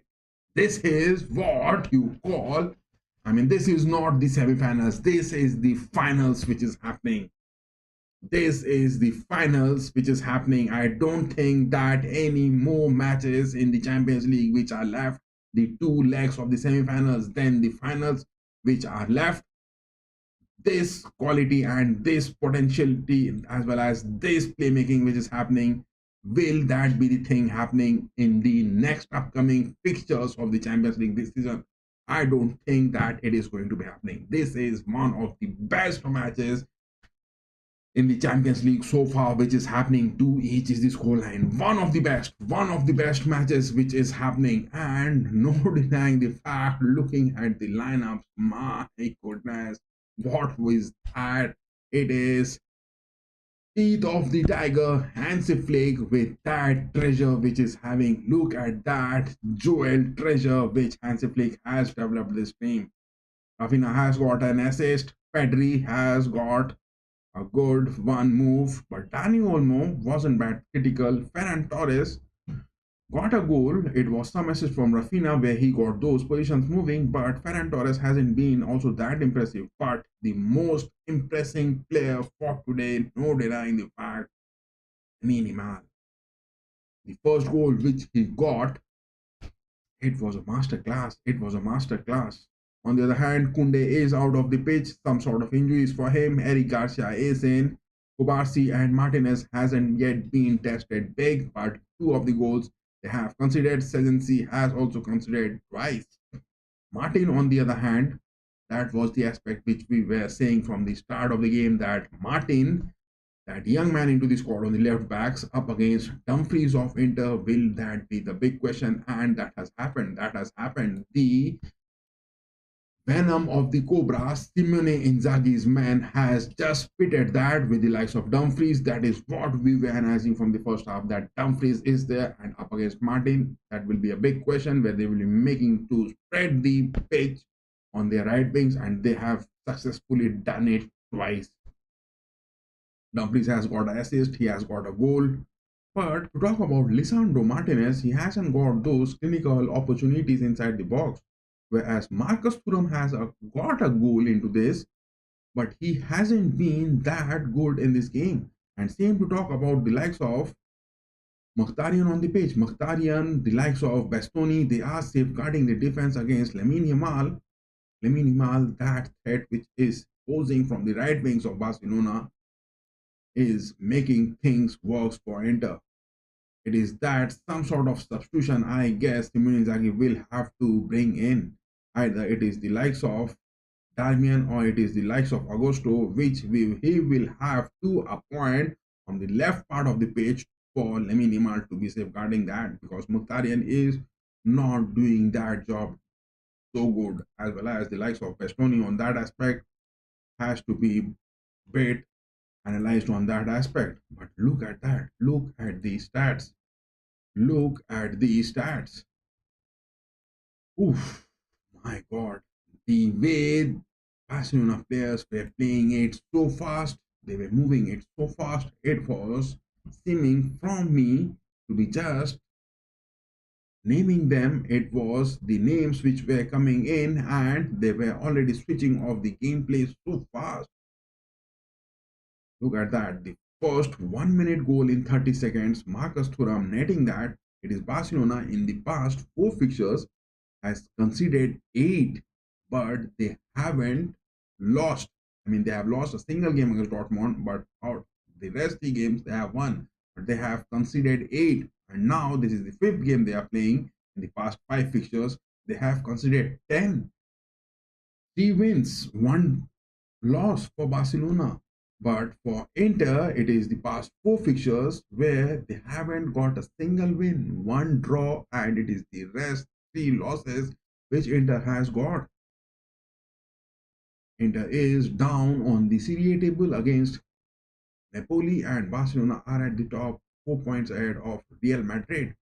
This is what you call, I mean, this is not the semi-finals. This is the finals which is happening. This is the finals which is happening. I don't think that any more matches in the Champions League which are left, the two legs of the semi-finals, then the finals which are left, this quality and this potentiality as well as this playmaking which is happening, will that be the thing happening in the next upcoming fixtures of the Champions League this season? I don't think that it is going to be happening. This is one of the best matches in the Champions League so far, which is happening. 2-each is the scoreline. One of the best matches which is happening, and no denying the fact. Looking at the lineups, my goodness, what was that? It is teeth of the tiger, Hansi Flick with that treasure which is having. Look at that jewel treasure which Hansi Flick has developed this team. Rafinha has got an assist. Pedri has got a good one move, but Dani Olmo wasn't that critical. Ferran Torres got a goal. It was some assist from Rafinha where he got those positions moving, but Ferran Torres hasn't been also that impressive. But the most impressive player for today, no denying the fact, Lamine Yamal. The first goal which he got, it was a masterclass. It was a masterclass. On the other hand, Kunde is out of the pitch. Some sort of injuries for him. Eric Garcia is in. Kubarsi and Martinez hasn't yet been tested big, but two of the goals they have considered. Sezensi has also considered twice. Martin, on the other hand, that was the aspect which we were saying from the start of the game, that Martin, that young man into the squad on the left backs up against Dumfries of Inter, will that be the big question? And that has happened. That has happened. The venom of the Cobra, Simone Inzaghi's man, has just pitted that with the likes of Dumfries. That is what we were analyzing from the first half, that Dumfries is there and up against Martin. That will be a big question where they will be making to spread the pitch on their right wings, and they have successfully done it twice. Dumfries has got an assist, he has got a goal. But to talk about Lisandro Martinez, he hasn't got those clinical opportunities inside the box. Whereas Marcus Thuram has got a goal into this, but he hasn't been that good in this game. And same to talk about the likes of Mkhitaryan on the pitch. Mkhitaryan, the likes of Bastoni, they are safeguarding the defense against Lamine Yamal. Lamine Yamal, that threat which is posing from the right wings of Barcelona, is making things worse for Inter. It is that some sort of substitution, I guess, Simone Inzaghi will have to bring in. Either it is the likes of Darmian or it is the likes of Augusto, which he will have to appoint from the left part of the pitch for Lamine Yamal to be safeguarding that, because Mkhitaryan is not doing that job so good, as well as the likes of Bastoni on that aspect has to be bit analyzed on that aspect. But look at that. Look at the stats. Look at the stats. Oof, my God. The way Barcelona players were playing it so fast, they were moving it so fast, it was seeming from me to be just naming them. It was the names which were coming in and they were already switching off the gameplay so fast. Look at that. The first 1 minute goal in 30 seconds, Marcus Thuram netting that. It is Barcelona in the past 4 fixtures has conceded 8, but they haven't lost. I mean, they have lost a single game against Dortmund, but out the rest of the games they have won. But they have conceded 8, and now this is the 5th game they are playing. In the past 5 fixtures, they have conceded 10. 3 wins, 1 loss for Barcelona. But for Inter, it is the past 4 fixtures where they haven't got a single win, 1 draw, and it is the rest 3 losses which Inter has got. Inter is down on the Serie A table against Napoli, and Barcelona are at the top, 4 points ahead of Real Madrid.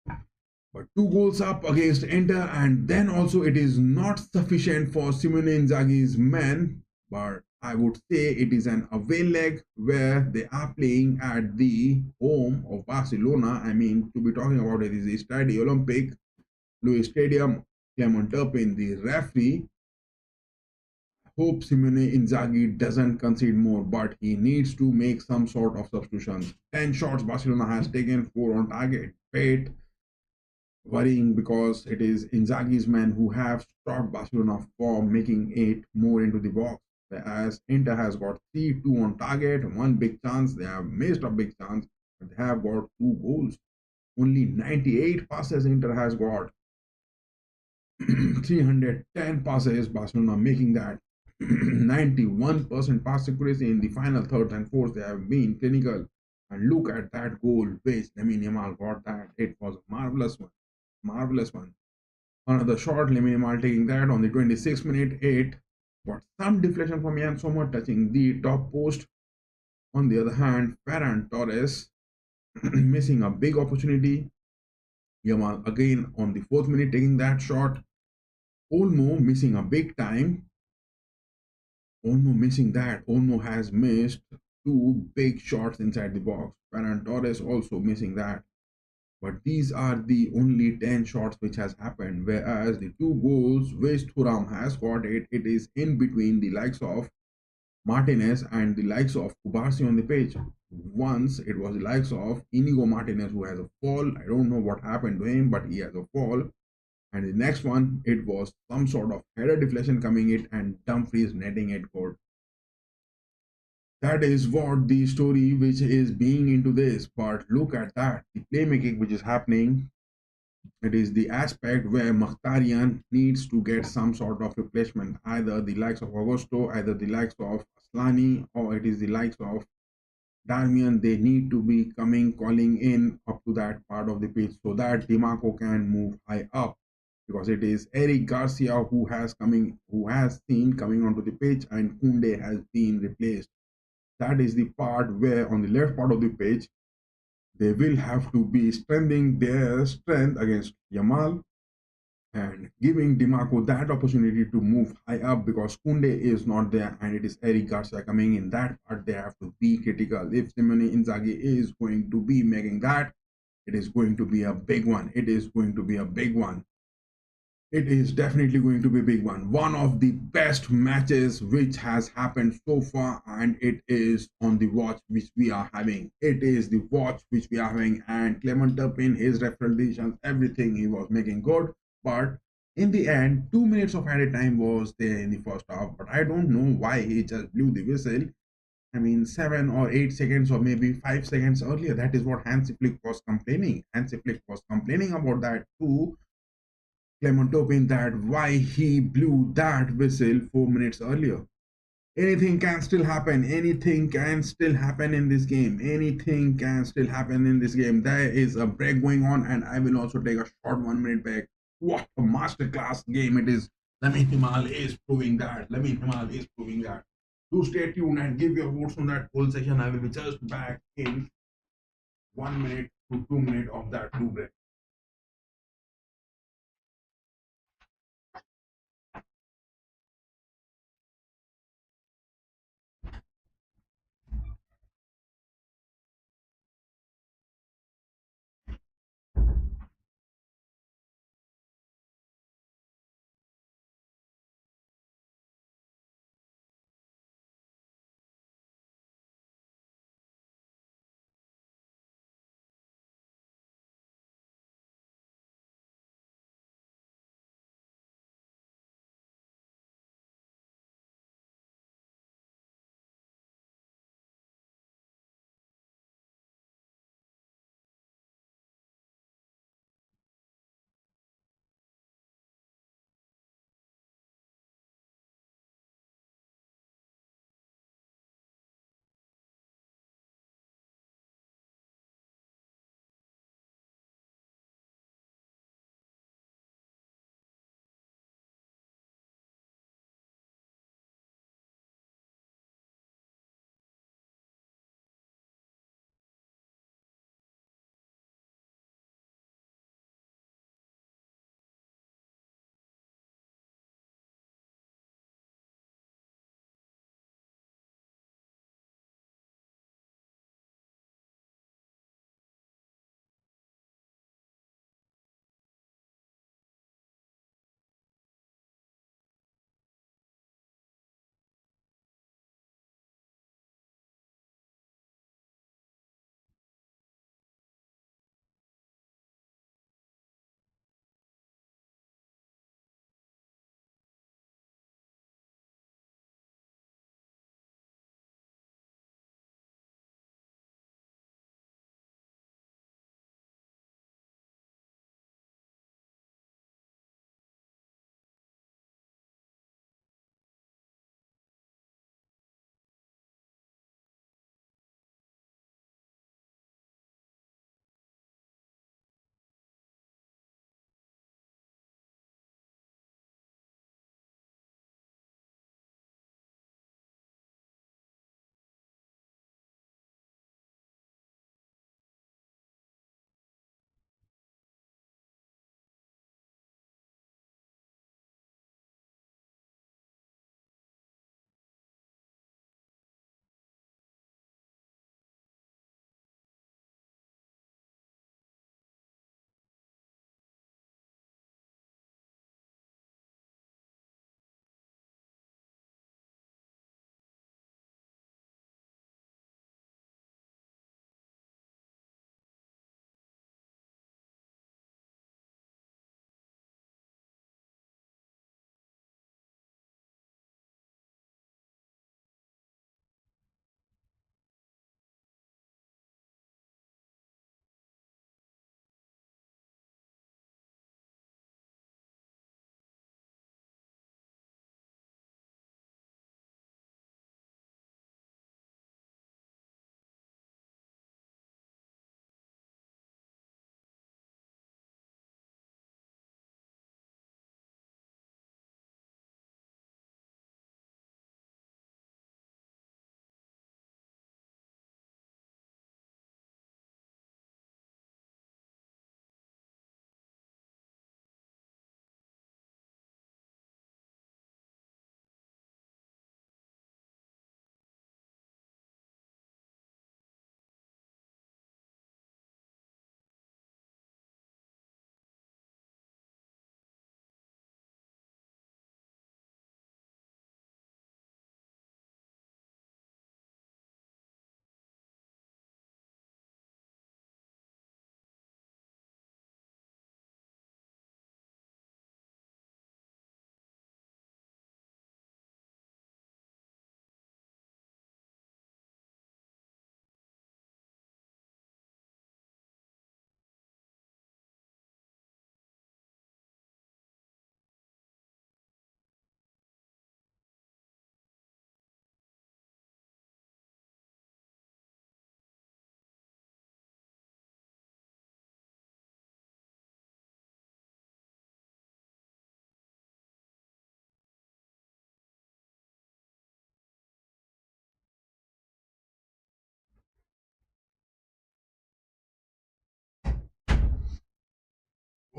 But 2 goals up against Inter, and then also it is not sufficient for Simone Inzaghi's men. But I would say it is an away leg where they are playing at the home of Barcelona. I mean, to be talking about it is the Estadi Olímpic Lluís Stadium. Clement Turpin, the referee, hope Simone Inzaghi doesn't concede more, but he needs to make some sort of substitutions. 10 shots Barcelona has taken, 4 on target. Bit worrying because it is Inzaghi's men who have stopped Barcelona from making it more into the box. Whereas Inter has got 3-2 on target, one big chance. They have missed a big chance, but they have got 2 goals. Only 98 passes Inter has got. 310 passes, Barcelona making that 91% pass accuracy in the final thirds and fourths. They have been clinical. And look at that goal which Lamine Yamal got that. It was a marvelous one. Marvelous one. Another shot, Lamine Yamal taking that on the 26th minute, 8. But some deflection from Jan Sommer touching the top post. On the other hand, Ferran Torres missing a big opportunity. Yamal again on the 4th minute taking that shot. Olmo missing a big time. Olmo missing that. Olmo has missed 2 big shots inside the box. Ferran Torres also missing that. But these are the only 10 shots which has happened, whereas the 2 goals which Thuram has got it is in between the likes of Martinez and the likes of Kubarsi on the pitch. Once it was the likes of Inigo Martinez who has a fall. I don't know what happened to him, but he has a fall. And the next one, it was some sort of header deflection coming it and Dumfries netting it good. That is what the story which is being into this. But look at that, the playmaking which is happening. It is the aspect where Mkhitaryan needs to get some sort of replacement, either the likes of Augusto, either the likes of Aslani, or it is the likes of Darmian. They need to be calling in up to that part of the pitch so that Dimarco can move high up, because it is Eric Garcia who has seen coming onto the pitch, and Kunde has been replaced. That is the part where on the left part of the pitch they will have to be strengthening their strength against Yamal and giving Dimarco that opportunity to move high up, because Kunde is not there and it is Eric Garcia coming in. That part they have to be critical. If Simone Inzaghi is going to be making that, it is going to be a big one. It is going to be a big one. It is definitely going to be a big one. One of the best matches which has happened so far, and it is on the watch which we are having. It is the watch which we are having, and Clement Turpin, his referees, everything he was making good. But in the end, 2 minutes of added time was there in the first half. But I don't know why he just blew the whistle. I mean, 7 or 8 seconds or maybe 5 seconds earlier. That is what Hansi Flick was complaining. Hansi Flick was complaining about that too. Clement Turpin, that why he blew that whistle 4 minutes earlier. Anything can still happen. Anything can still happen in this game. Anything can still happen in this game. There is a break going on, and I will also take a short 1 minute break. What a masterclass game it is. Lamine Yamal is proving that. Lamine Yamal is proving that. Do stay tuned and give your votes on that poll section. I will be just back in 1 minute to 2 minutes of that break.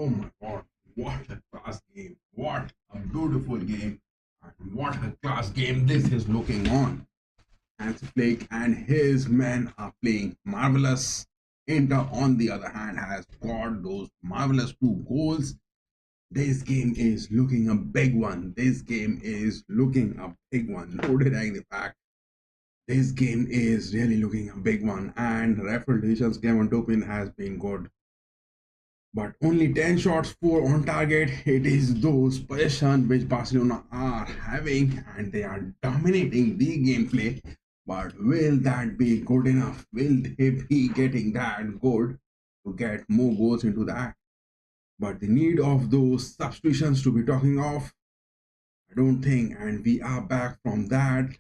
Oh my god, what a class game! What a beautiful game! And what a class game this is looking on. Hansi Flick and his men are playing marvelous. Inter, on the other hand, has got those marvelous 2 goals. This game is looking a big one. This game is looking a big one. No denying the fact. This game is really looking a big one. And referee decisions Clement Turpin has been good. But only 10 shots, 4 on target. It is those possessions which Barcelona are having and they are dominating the gameplay. But will that be good enough? Will they be getting that good to get more goals into that? But the need of those substitutions to be talking of, I don't think. And we are back from that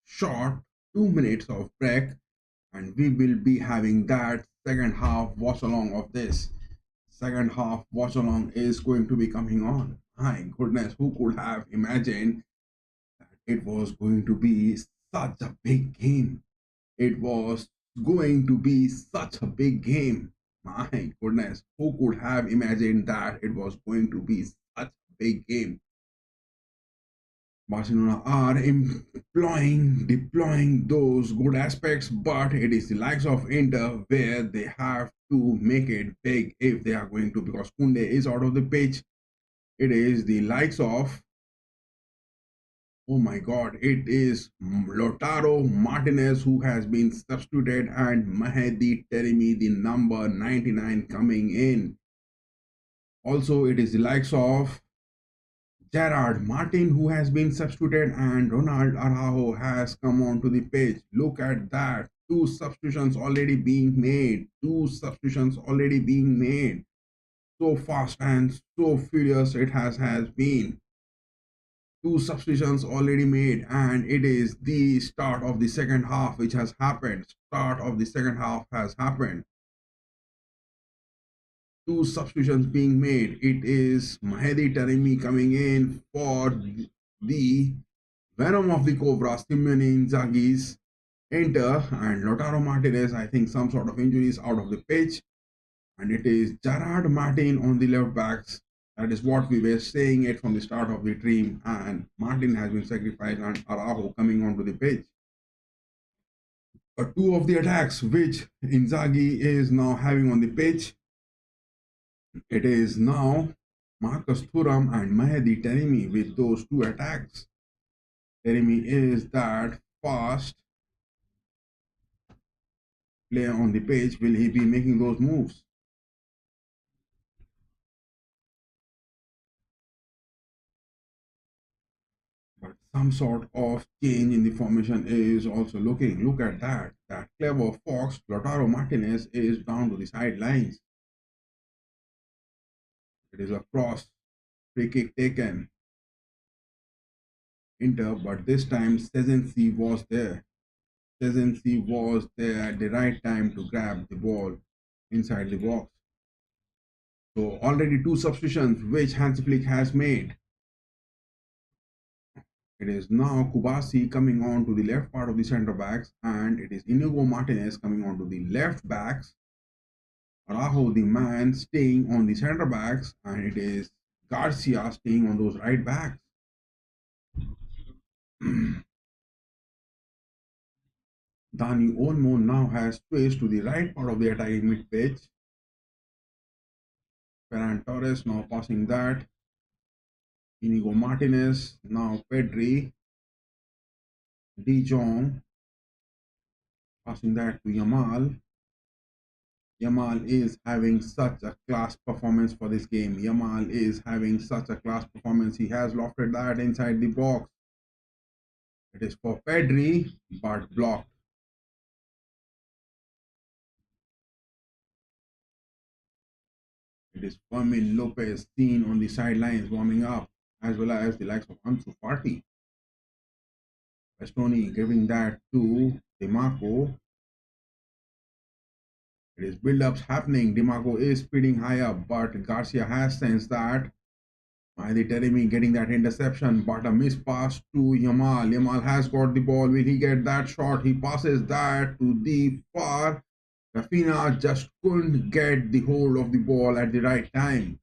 short 2 minutes of break and we will be having that second half watch along of this. Second half watch along is going to be coming on. My goodness, who could have imagined that it was going to be such a big game? It was going to be such a big game. My goodness, who could have imagined that it was going to be such a big game? Barcelona are deploying those good aspects, but it is the likes of Inter where they have to make it big if they are going to, because Kunde is out of the pitch. It is the likes of, oh my god, it is Lautaro Martinez who has been substituted and Mehdi Taremi, the number 99, coming in. Also, it is the likes of Gerard Martin who has been substituted and Ronald Araujo has come onto the pitch. Look at that. 2 substitutions already being made. 2 substitutions already being made. So fast and so furious it has been. 2 substitutions already made and it is the start of the second half which has happened. Start of the second half has happened. 2 substitutions being made. It is Mehdi Taremi coming in for the Venom of the Cobra, Simeone Inzaghi's Inter, and Lautaro Martinez, I think some sort of injuries out of the pitch. And it is Gerard Martin on the left backs. That is what we were saying it from the start of the dream. And Martin has been sacrificed and Araujo coming onto the pitch. 2 of the attacks which Inzaghi is now having on the pitch. It is now Marcus Thuram and Mehdi Taremi with those 2 attacks. Taremi is that fast player on the pitch. Will he be making those moves? But some sort of change in the formation is also looking. Look at that. That clever fox, Lautaro Martinez, is down to the sidelines. It is a cross, free kick taken. Inter, but this time Szczęsny was there. Szczęsny was there at the right time to grab the ball inside the box. So already 2 substitutions which Hansi Flick has made. It is now Kubasi coming on to the left part of the centre backs and it is Inigo Martinez coming on to the left backs. Araujo, the man, staying on the centre backs and it is Garcia staying on those right backs. Dani Olmo now has space to the right part of the attacking mid pitch. Ferran Torres now passing that. Inigo Martinez, now Pedri. De Jong passing that to Yamal. Yamal is having such a class performance for this game. Yamal is having such a class performance. He has lofted that inside the box. It is for Pedri, but blocked. It is Fermin Lopez seen on the sidelines warming up, as well as the likes of Ansu Fati. Bastoni giving that to DiMarco. It is build-ups happening. DiMarco is speeding high up, but Garcia has sensed that. Mehdi Taremi getting that interception, but a miss pass to Yamal. Yamal has got the ball. Will he get that shot? He passes that to the far. Rafinha just couldn't get the hold of the ball at the right time.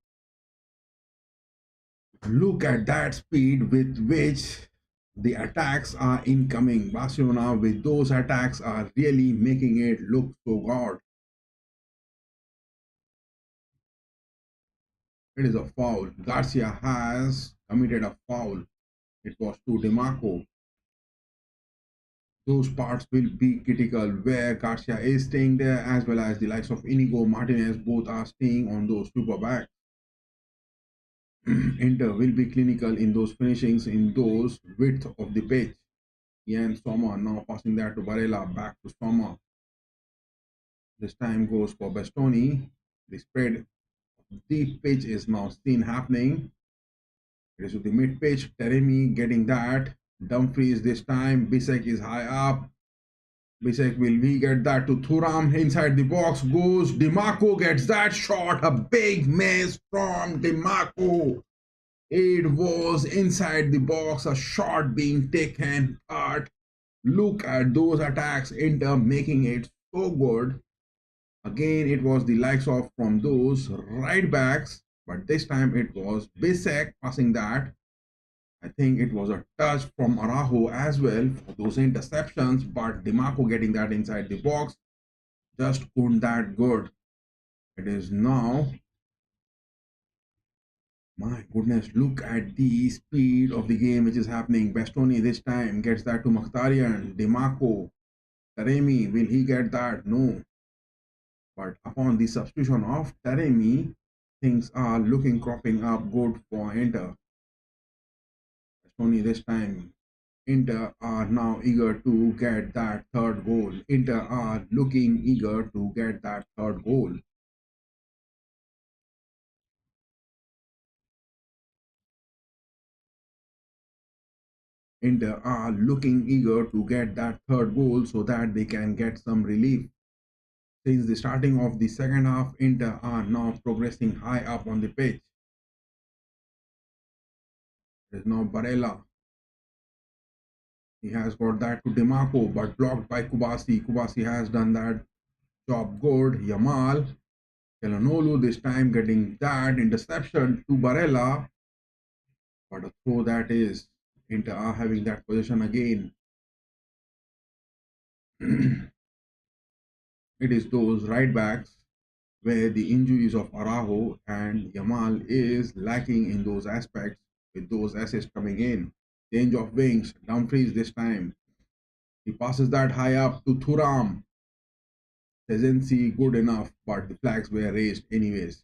Look at that speed with which the attacks are incoming. Barcelona with those attacks are really making it look so good. It is a foul. Garcia has committed a foul. It was to DeMarco. Those parts will be critical where Garcia is staying there as well as the likes of Inigo Martinez both are staying on those super backs. Inter will be clinical in those finishings in those width of the pitch. Ian Soma now passing that to Barella, back to Soma. This time goes for Bastoni. The spread of the pitch is now seen happening. It is to the mid pitch. Teremi getting that. Dumfries this time. Bisek is high up. Bisek will we get that to Thuram inside the box goes. DeMarco gets that shot. A big miss from DeMarco. It was inside the box. A shot being taken. But look at those attacks. Inter making it so good. Again, it was the likes of from those right backs, but this time it was Bisek passing that. I think it was a touch from Araujo as well for those interceptions, but DeMarco getting that inside the box just couldn't that good. It is now, my goodness, look at the speed of the game which is happening. Bastoni this time gets that to Mkhitaryan. DeMarco, Taremi, will he get that? No. But upon the substitution of Taremi, things are looking cropping up good for Inter. Only this time, Inter are now eager to get that third goal. Inter are looking eager to get that third goal. Inter are looking eager to get that third goal so that they can get some relief. Since the starting of the second half, Inter are now progressing high up on the pitch. There's now Barella. He has got that to DeMarco, but blocked by Kubasi. Kubasi has done that job good. Yamal. Calhanoglu this time getting that interception to Barella. But a throw that is. Inter are having that position again. It is those right backs where the injuries of Araujo and Yamal is lacking in those aspects with those assists coming in. Change of wings, Dumfries this time. He passes that high up to Thuram. Sezensi good enough, but the flags were raised anyways.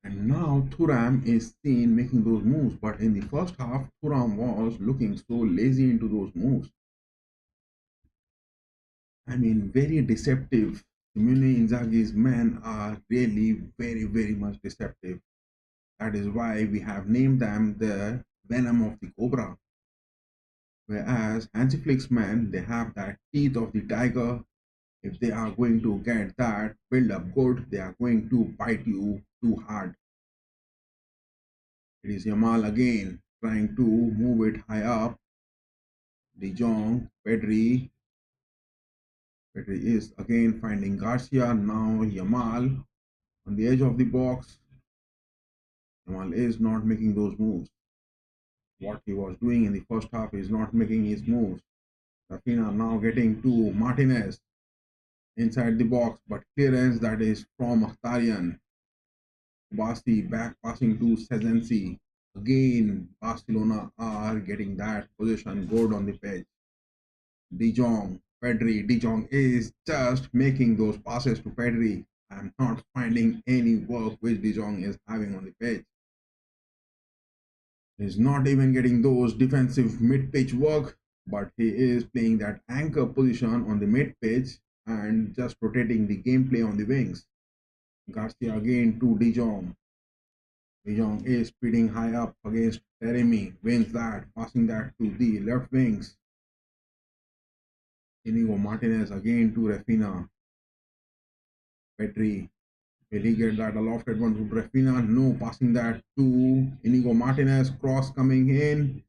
And now Thuram is seen making those moves, but in the first half, Thuram was looking so lazy into those moves. I mean, very deceptive. Simone Inzaghi's men are really very much deceptive. That is why we have named them the venom of the cobra. Whereas Hansi Flick's men, they have that teeth of the tiger. If they are going to get that build up good, they are going to bite you too hard. It is Yamal again trying to move it high up. De Jong, Pedri. Pedri is again finding Garcia. Now Yamal on the edge of the box. Yamal is not making those moves. What he was doing in the first half is not making his moves. Rafinha now getting to Martinez inside the box, but clearance that is from Mkhitaryan. Basti back passing to Sezensi. Again, Barcelona are getting that position good on the pitch. De Jong, Pedri. De Jong is just making those passes to Pedri. I'm not finding any work which De Jong is having on the pitch. He's not even getting those defensive mid-pitch work, but he is playing that anchor position on the mid-pitch and just rotating the gameplay on the wings. Garcia again to De Jong. De Jong is speeding high up against Teremi, wins that, passing that to the left wings. Inigo Martinez again to Rafinha. Pedri, will he get that lofted one to Rafinha? No, passing that to Inigo Martinez, cross coming in.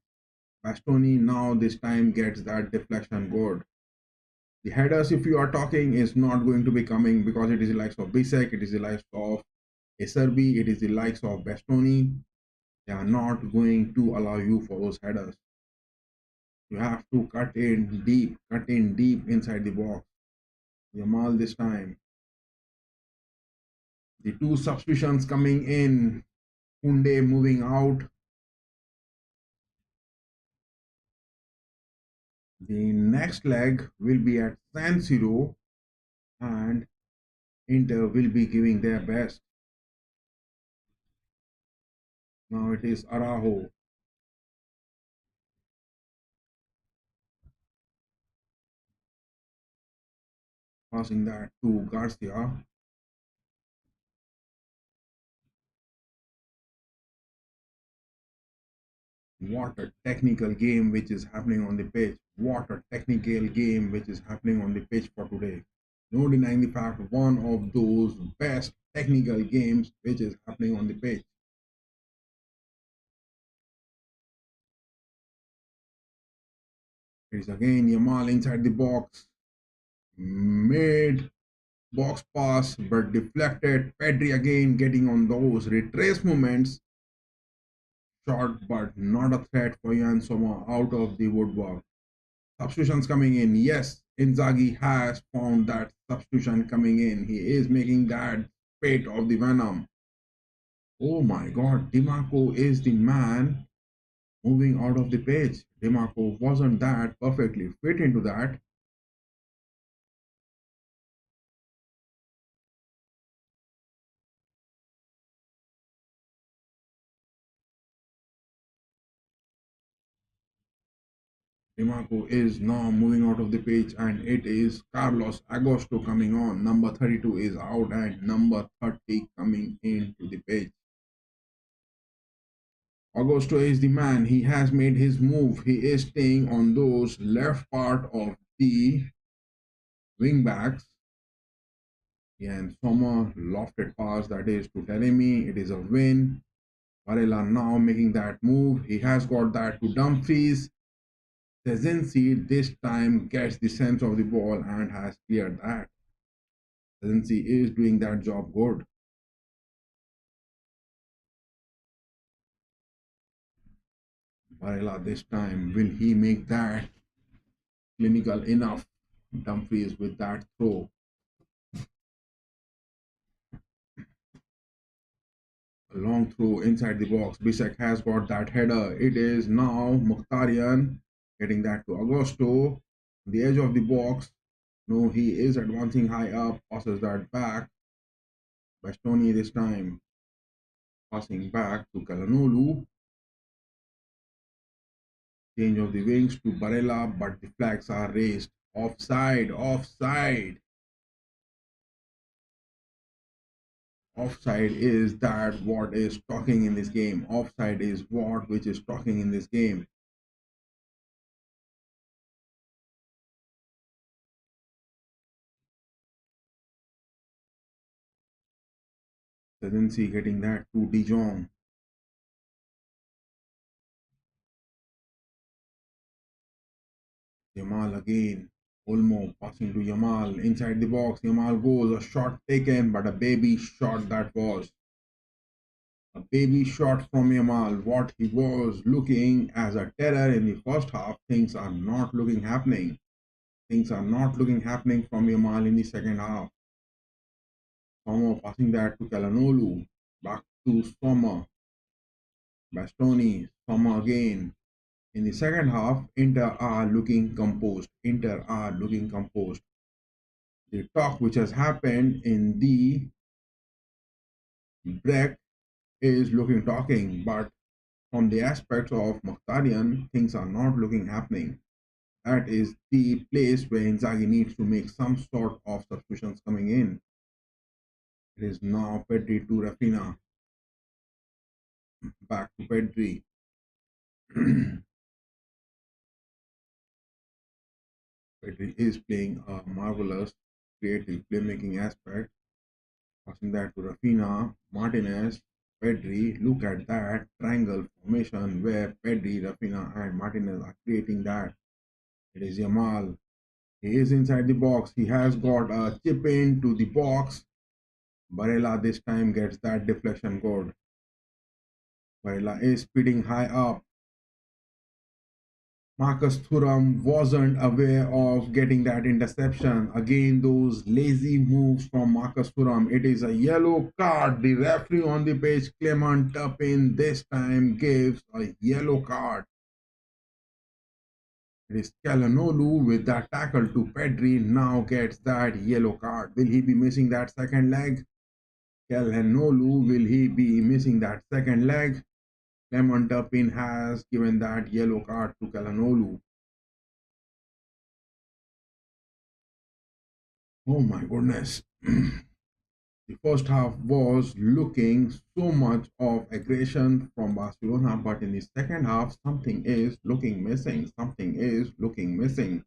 Bastoni now this time gets that deflection good. The headers, if you are talking, is not going to be coming because it is the likes of Bisek, it is the likes of Acerbi, it is the likes of Bastoni. They are not going to allow you for those headers. You have to cut in deep inside the box. Yamal this time. The two substitutions coming in. Kunde moving out. The next leg will be at San Siro and Inter will be giving their best. Now it is Araujo. Passing that to Garcia. What a technical game which is happening on the pitch. What a technical game which is happening on the pitch for today. No denying the fact, one of those best technical games which is happening on the pitch. It is again Yamal inside the box. Made box pass but deflected. Pedri again getting on those retrace movements. Shot but not a threat for Jan Soma out of the woodwork. Substitutions coming in. Yes, Inzaghi has found that substitution coming in. He is making that spate of the venom. Oh my god, Dimarco is the man moving out of the pitch. Dimarco wasn't that perfectly fit into that. Dimarco is now moving out of the pitch and it is Carlos Agosto coming on. Number 32 is out and number 30 coming into the pitch. Agosto is the man. He has made his move. He is staying on those left part of the wing backs. And Sommer lofted pass that is to Telemi. It is a win. Varela now making that move. He has got that to Dumfries. Sezensi this time gets the sense of the ball and has cleared that. Sezensi is doing that job good. Varela this time, will he make that clinical enough? Dumfries with that throw. A long throw inside the box. Bisek has got that header. It is now Mkhitaryan getting that to Agosto. The edge of the box. No, he is advancing high up. Passes that back. Bastoni this time. Passing back to Calhanoglu. Change of the wings to Barella, but the flags are raised. Offside, offside. Offside is that what is talking in this game. Offside is what which is talking in this game. Sedency getting that to De Jong. Yamal again. Olmo passing to Yamal inside the box. Yamal goes. A shot taken, but a baby shot that was. A baby shot from Yamal. What he was looking as a terror in the first half, things are not looking happening. Things are not looking happening from Yamal in the second half. Sommer passing that to Calhanoglu. Back to Sommer. Bastoni. Sommer again. In the second half, Inter are looking composed. Inter are looking composed. The talk which has happened in the break is looking talking, but from the aspects of Mkhitaryan, things are not looking happening. That is the place where Inzaghi needs to make some sort of substitutions coming in. It is now Pedri to Rafinha. Back to Pedri. Pedri is playing a marvelous creative playmaking aspect. Passing that to Rafinha, Martinez, Pedri. Look at that triangle formation where Pedri, Rafinha, and Martinez are creating that. It is Yamal. He is inside the box. He has got a chip into the box. Barella this time gets that deflection code. Barella is speeding high up. Marcus Thuram wasn't aware of getting that interception. Again, those lazy moves from Marcus Thuram. It is a yellow card. The referee on the pitch, Clement Turpin, this time gives a yellow card. It is Calhanoglu with that tackle to Pedri, now gets that yellow card. Will he be missing that second leg? Calhanoglu, will he be missing that second leg? Clement Turpin has given that yellow card to Calhanoglu. Oh my goodness. The first half was looking so much of aggression from Barcelona, but in the second half, something is looking missing. Something is looking missing.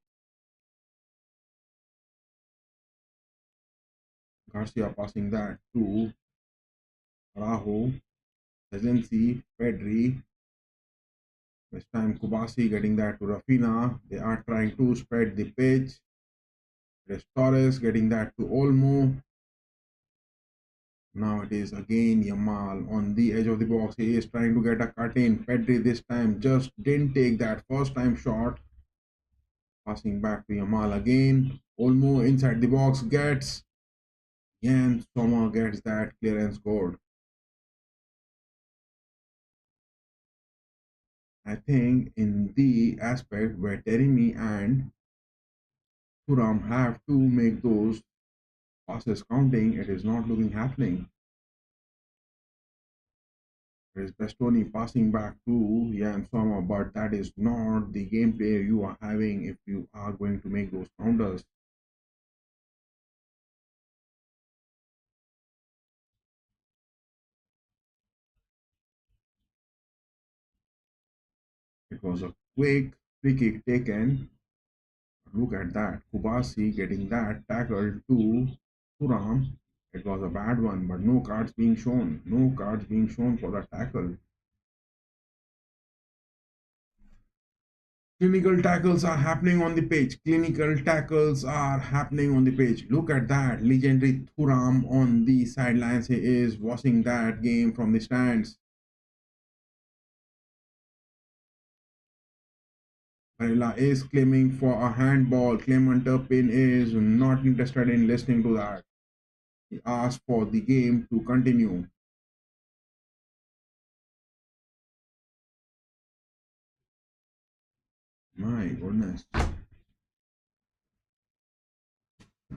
Garcia passing that to Araujo, Agency, Pedri. This time Kubasi getting that to Rafinha. They are trying to spread the pitch. Torres getting that to Olmo. Now it is again Yamal on the edge of the box. He is trying to get a cut in. Pedri this time just didn't take that first time shot. Passing back to Yamal again. Olmo inside the box gets. Jan Sommer gets that clearance code. I think in the aspect where Terimi and Thuram have to make those passes counting, it is not looking happening. There is Bastoni passing back to Jan Sommer, but that is not the gameplay you are having if you are going to make those counters. It was a quick free kick taken. Look at that. Kubasi getting that tackle to Thuram. It was a bad one, but no cards being shown. No cards being shown for the tackle. Clinical tackles are happening on the pitch. Clinical tackles are happening on the pitch. Look at that. Legendary Thuram on the sidelines. He is watching that game from the stands. Barella is claiming for a handball. Clement Turpin is not interested in listening to that. He asked for the game to continue. My goodness.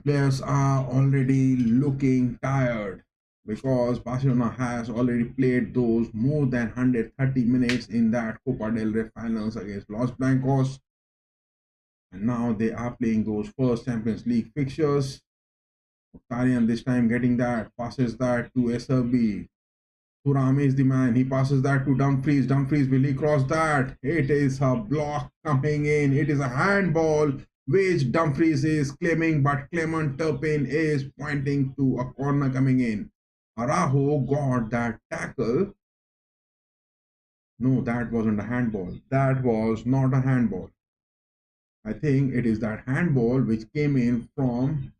Players are already looking tired because Barcelona has already played those more than 130 minutes in that Copa del Rey finals against Los Blancos. And now they are playing those first Champions League fixtures. Octarian this time getting that, passes that to SRB. Thuram is the man. He passes that to Dumfries. Dumfries, will he cross that? It is a block coming in. It is a handball which Dumfries is claiming, but Clement Turpin is pointing to a corner coming in. Araujo got that tackle. No, that wasn't a handball. That was not a handball. I think it is that handball which came in from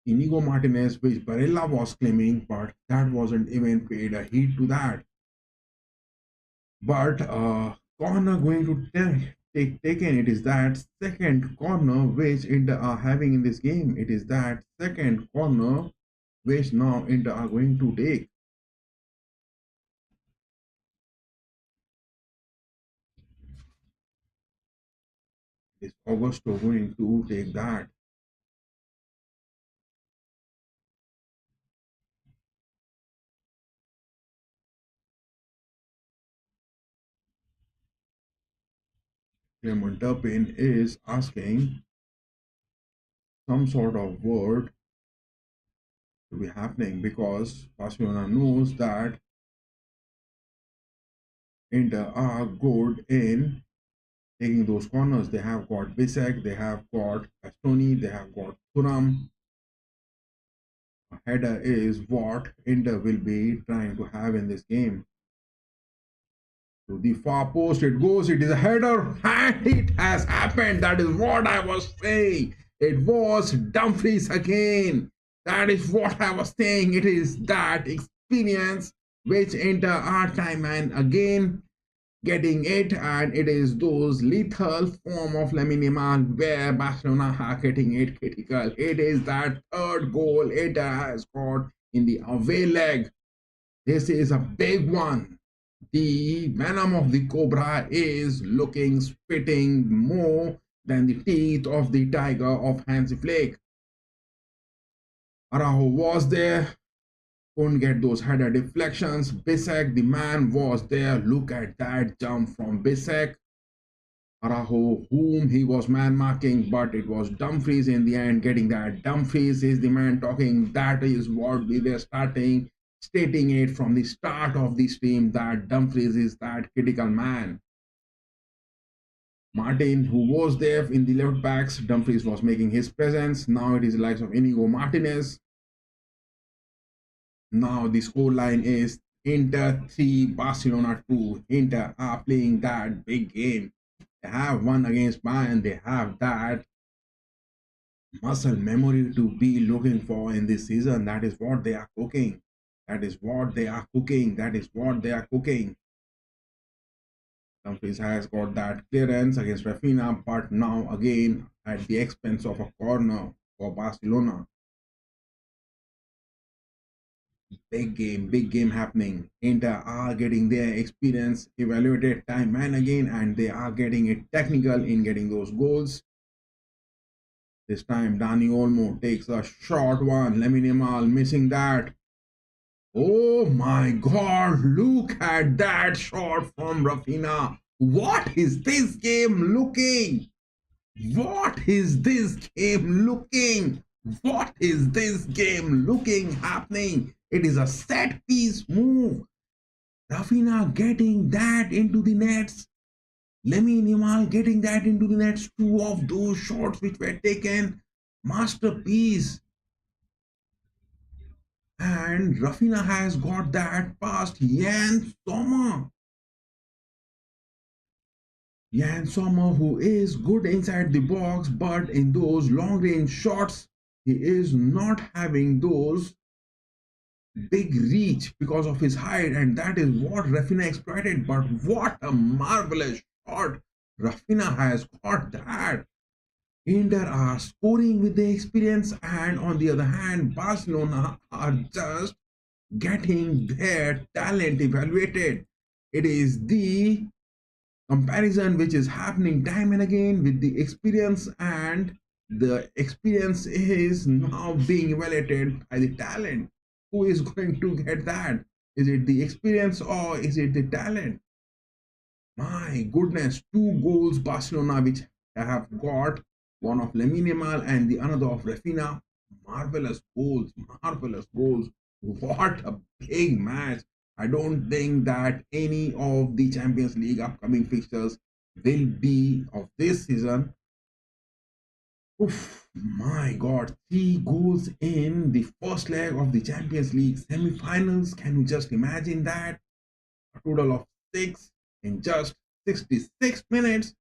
Inigo Martinez, which Barella was claiming, but that wasn't even paid a heed to that. But corner going to take taken. It is that second corner which Inter are having in this game. It is that second corner which now Inter are going to take. Is Augusto going to take that? Clement Turpin is asking some sort of word to be happening because Barcelona knows that Inter are good in taking those corners. They have got Bisek, they have got Bastoni, they have got Thuram. A header is what Inter will be trying to have in this game. To the far post it goes. It is a header and it has happened. That is what I was saying. It was Dumfries again. That is what I was saying. It is that experience which enter our time and again getting it, and it is those lethal form of Lamine Yamal where Barcelona are getting it critical. It is that third goal it has got in the away leg. This is a big one. The venom of the cobra is looking spitting more than the teeth of the tiger of Hansi Flick. Araujo was there, couldn't get those header deflections. Bissek, the man, was there. Look at that jump from Bissek. Araujo, whom he was man marking, but it was Dumfries in the end getting that. Dumfries is the man talking. That is what we were stating it from the start of the stream, that Dumfries is that critical man. Martin, who was there in the left backs, Dumfries was making his presence. Now it is the likes of Inigo Martinez. Now the scoreline is Inter 3, Barcelona 2. Inter are playing that big game. They have won against Bayern. They have that muscle memory to be looking for in this season. That is what they are cooking. That is what they are cooking. That is what they are cooking. Dumfries has got that clearance against Rafinha, but now again at the expense of a corner for Barcelona. Big game happening. Inter are getting their experience evaluated time and again, and they are getting it technical in getting those goals. This time, Dani Olmo takes a short one. Lamine Yamal missing that. Oh my God, look at that shot from Rafinha. What is this game looking? What is this game looking? What is this game looking happening? It is a set piece move. Rafinha getting that into the nets. Lamine Yamal getting that into the nets. Two of those shots which were taken. Masterpiece. And Rafinha has got that past Jan Sommer. Jan Sommer, who is good inside the box, but in those long range shots, he is not having those big reach because of his height, and that is what Rafinha exploited. But what a marvelous shot! Rafinha has got that. Inter are scoring with the experience, and on the other hand, Barcelona are just getting their talent evaluated. It is the comparison which is happening time and again with the experience, and the experience is now being evaluated by the talent. Who is going to get that? Is it the experience or is it the talent? My goodness, two goals Barcelona which have got, one of Lamine Yamal and the another of Rafinha. Marvelous goals, marvelous goals. What a big match. I don't think that any of the Champions League upcoming fixtures will be of this season. Oof, my God, three goals in the first leg of the Champions League semi-finals. Can you just imagine that? A total of six in just 66 minutes.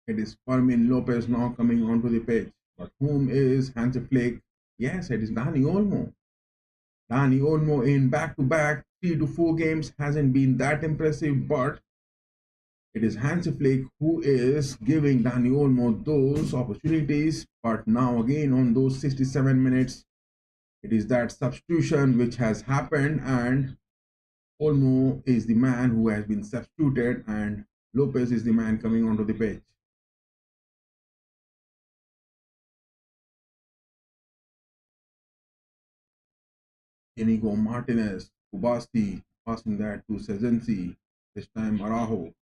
It is Fermin Lopez now coming onto the pitch. But whom is Hansi Flick? Yes, it is Dani Olmo. Dani Olmo in back-to-back 3 to 4 games hasn't been that impressive, but it is Hansi Flick who is giving Dani Olmo those opportunities. But now again on those 67 minutes, it is that substitution which has happened, and Olmo is the man who has been substituted, and Lopez is the man coming onto the pitch. Inigo Martinez, Kubasti, passing that to Sezensi, this time Araujo.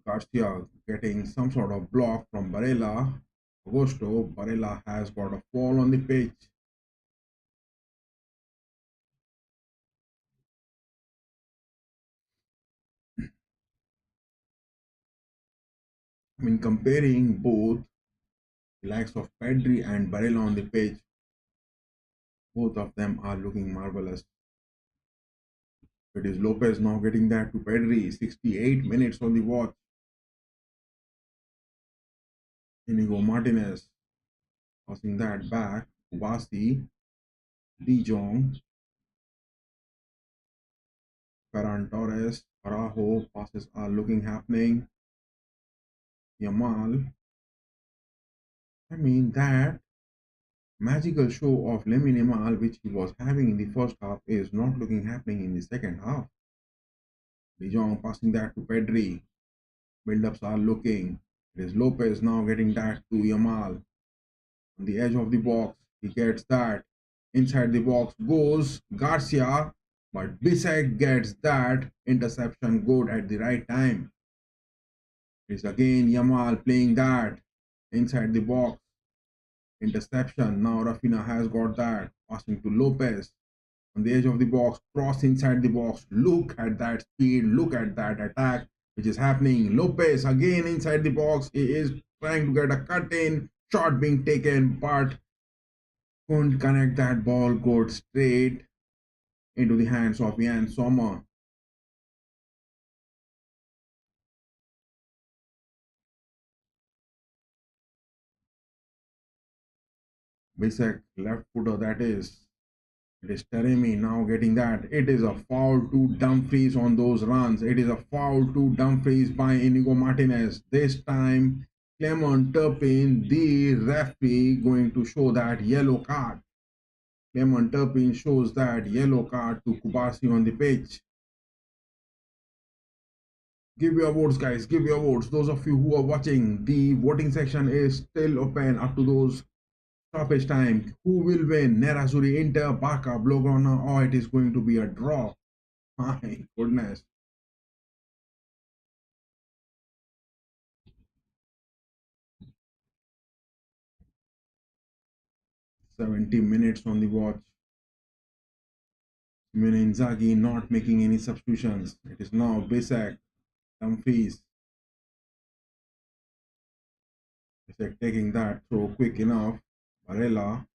Garcia getting some sort of block from Barella. Agosto, Barella has got a fall on the pitch. I mean, comparing both the likes of Pedri and Barella on the pitch, both of them are looking marvelous. It is Lopez now getting that to Pedri, 68 minutes on the watch. Inigo Martinez passing that back. Kubasi, De Jong, Ferran Torres, Araujo, passes are looking happening. Yamal. I mean, that magical show of Lamine Yamal, which he was having in the first half, is not looking happening in the second half. De Jong passing that to Pedri. Build-ups are looking. It is Lopez now getting that to Yamal. On the edge of the box, he gets that. Inside the box goes Garcia, but Bisek gets that interception good at the right time. It is again Yamal playing that inside the box. Interception. Now Rafinha has got that. Passing to Lopez. On the edge of the box, cross inside the box. Look at that speed, look at that attack which is happening. Lopez again inside the box. He is trying to get a cut in, shot being taken, but couldn't connect that ball, good straight into the hands of Jan Sommer. Bisek left footer, that is. It is Taremi now getting that. It is a foul to Dumfries on those runs. It is a foul to Dumfries by Inigo Martinez. This time, Clement Turpin, the referee, going to show that yellow card. Clement Turpin shows that yellow card to Kubasi on the pitch. Give your votes, guys. Give your votes. Those of you who are watching, the voting section is still open up to those stoppage time. Who will win? Nerazzurri, Inter, Barca, Blaugrana, or it is going to be a draw? My goodness. "70 minutes on the watch. Simone Inzaghi not making any substitutions. It is now Bisek, Dumfries. Bisek taking that throw quick enough. Barella.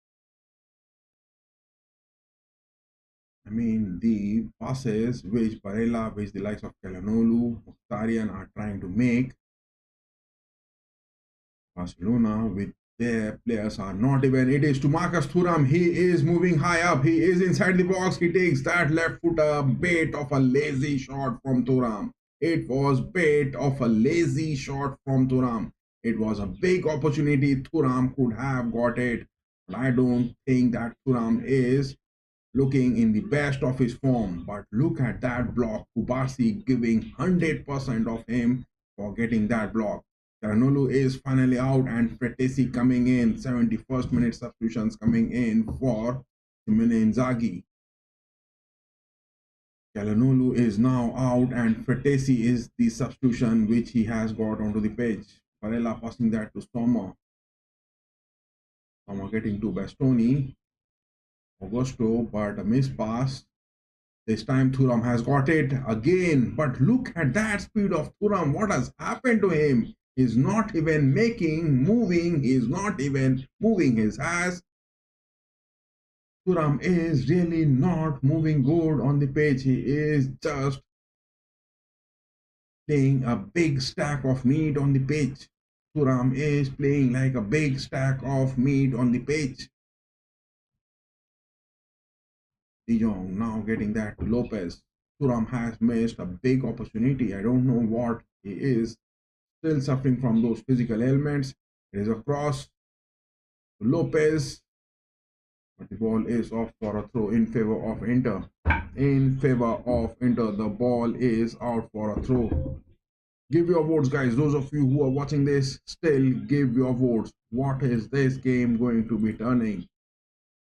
I mean, the passes which Barella, which the likes of Calhanoglu, Mkhitaryan are trying to make, Barcelona with their players are not even. It is to Marcus Thuram. He is moving high up. He is inside the box. He takes that left footer. Bait of a lazy shot from Thuram. It was bait of a lazy shot from Thuram. It was a big opportunity. Thuram could have got it. But I don't think that Thuram is looking in the best of his form. But look at that block. Kubasi giving 100% of him for getting that block. Calhanoglu is finally out and Fretesi coming in. 71st minute substitutions coming in for Simone Inzaghi. Calhanoglu is now out and Fretesi is the substitution which he has got onto the pitch. Barella passing that to Sommer. Sommer getting to Bastoni. Augusto, but a miss pass. This time Thuram has got it again. But look at that speed of Thuram. What has happened to him? He's not even moving. He's not even moving his ass. Thuram is really not moving good on the pitch. He is just playing a big stack of meat on the pitch. Thuram is playing like a big stack of meat on the pitch. De Jong now getting that to Lopez. Thuram has missed a big opportunity. I don't know what he is. Still suffering from those physical ailments. It is a cross to Lopez, but the ball is off for a throw in favor of Inter. In favor of Inter, the ball is out for a throw. Give your votes, guys. Those of you who are watching this, still give your votes. What is this game going to be turning?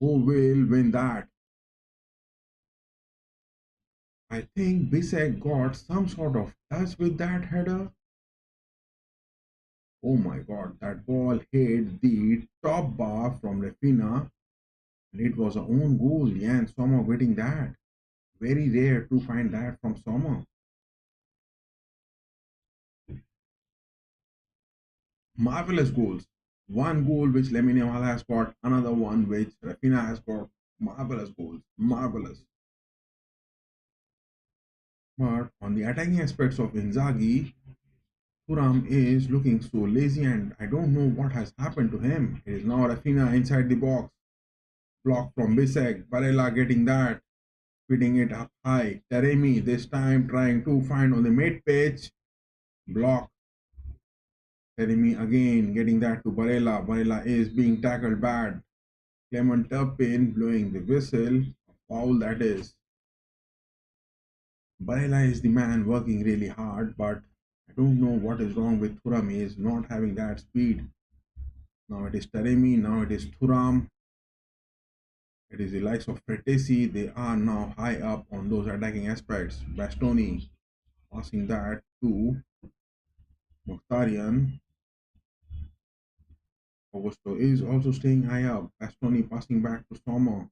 Who will win that? I think Bisek got some sort of touch with that header. Oh my god, that ball hit the top bar from Rafinha and it was a own goal. Jan Sommer getting that. Very rare to find that from Sommer. Marvelous goals. One goal which Lamine Yamal has got, another one which Rafinha has got. Marvelous goals. Marvelous. But on the attacking aspects of Inzaghi, Thuram is looking so lazy and I don't know what has happened to him. It is now Rafinha inside the box. Block from Bisek. Barella getting that. Feeding it up high. Taremi this time trying to find on the mid pitch. Block. Taremi again getting that to Barella. Barella is being tackled bad. Clement Turpin blowing the whistle. Foul that is. Barella is the man working really hard, but I don't know what is wrong with Thuram. He is not having that speed. Now it is Taremi, now it is Thuram. It is the likes of Pretesi. They are now high up on those attacking aspects. Bastoni passing that to Mkhitaryan. Augusto is also staying high up. Bastoni passing back to Sommer.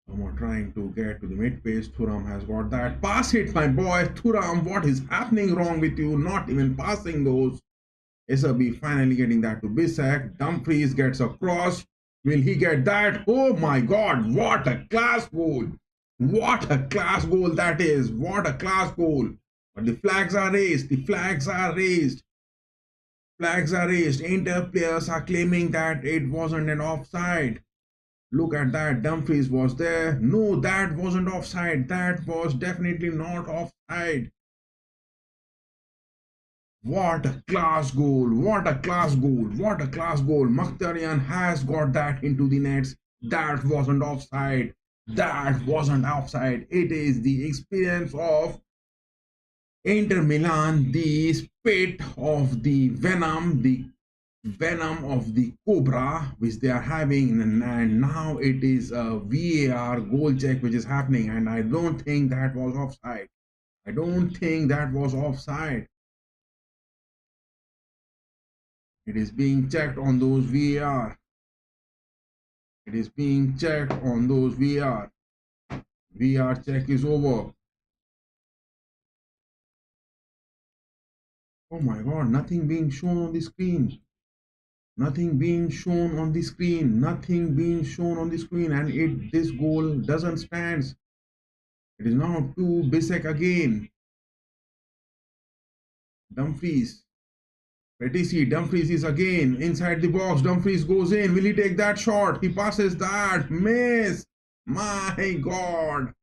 Sommer trying to get to the mid pace. Thuram has got that. Pass it, my boy. Thuram, what is happening wrong with you? Not even passing those. Estadi finally getting that to Bisek. Dumfries gets across. Will he get that? Oh my god, what a class goal! What a class goal that is! What a class goal! But the flags are raised. The flags are raised. Flags are raised. Inter players are claiming that it wasn't an offside. Look at that. Dumfries was there. No, that wasn't offside. That was definitely not offside. What a class goal! What a class goal! What a class goal! Mkhitaryan has got that into the nets. That wasn't offside. That wasn't offside. It is the experience of Inter Milan, the spit of the venom of the cobra which they are having, and now it is a VAR goal check which is happening, and I don't think that was offside. I don't think that was offside. It is being checked on those VAR. It is being checked on those VAR. VAR check is over. Oh my god, nothing being shown on the screen. Nothing being shown on the screen. Nothing being shown on the screen, and this goal doesn't stand. It is now to Bisek again. Dumfries. Pretty Dumfries is again inside the box. Dumfries goes in. Will he take that shot? He passes that. Miss. My god.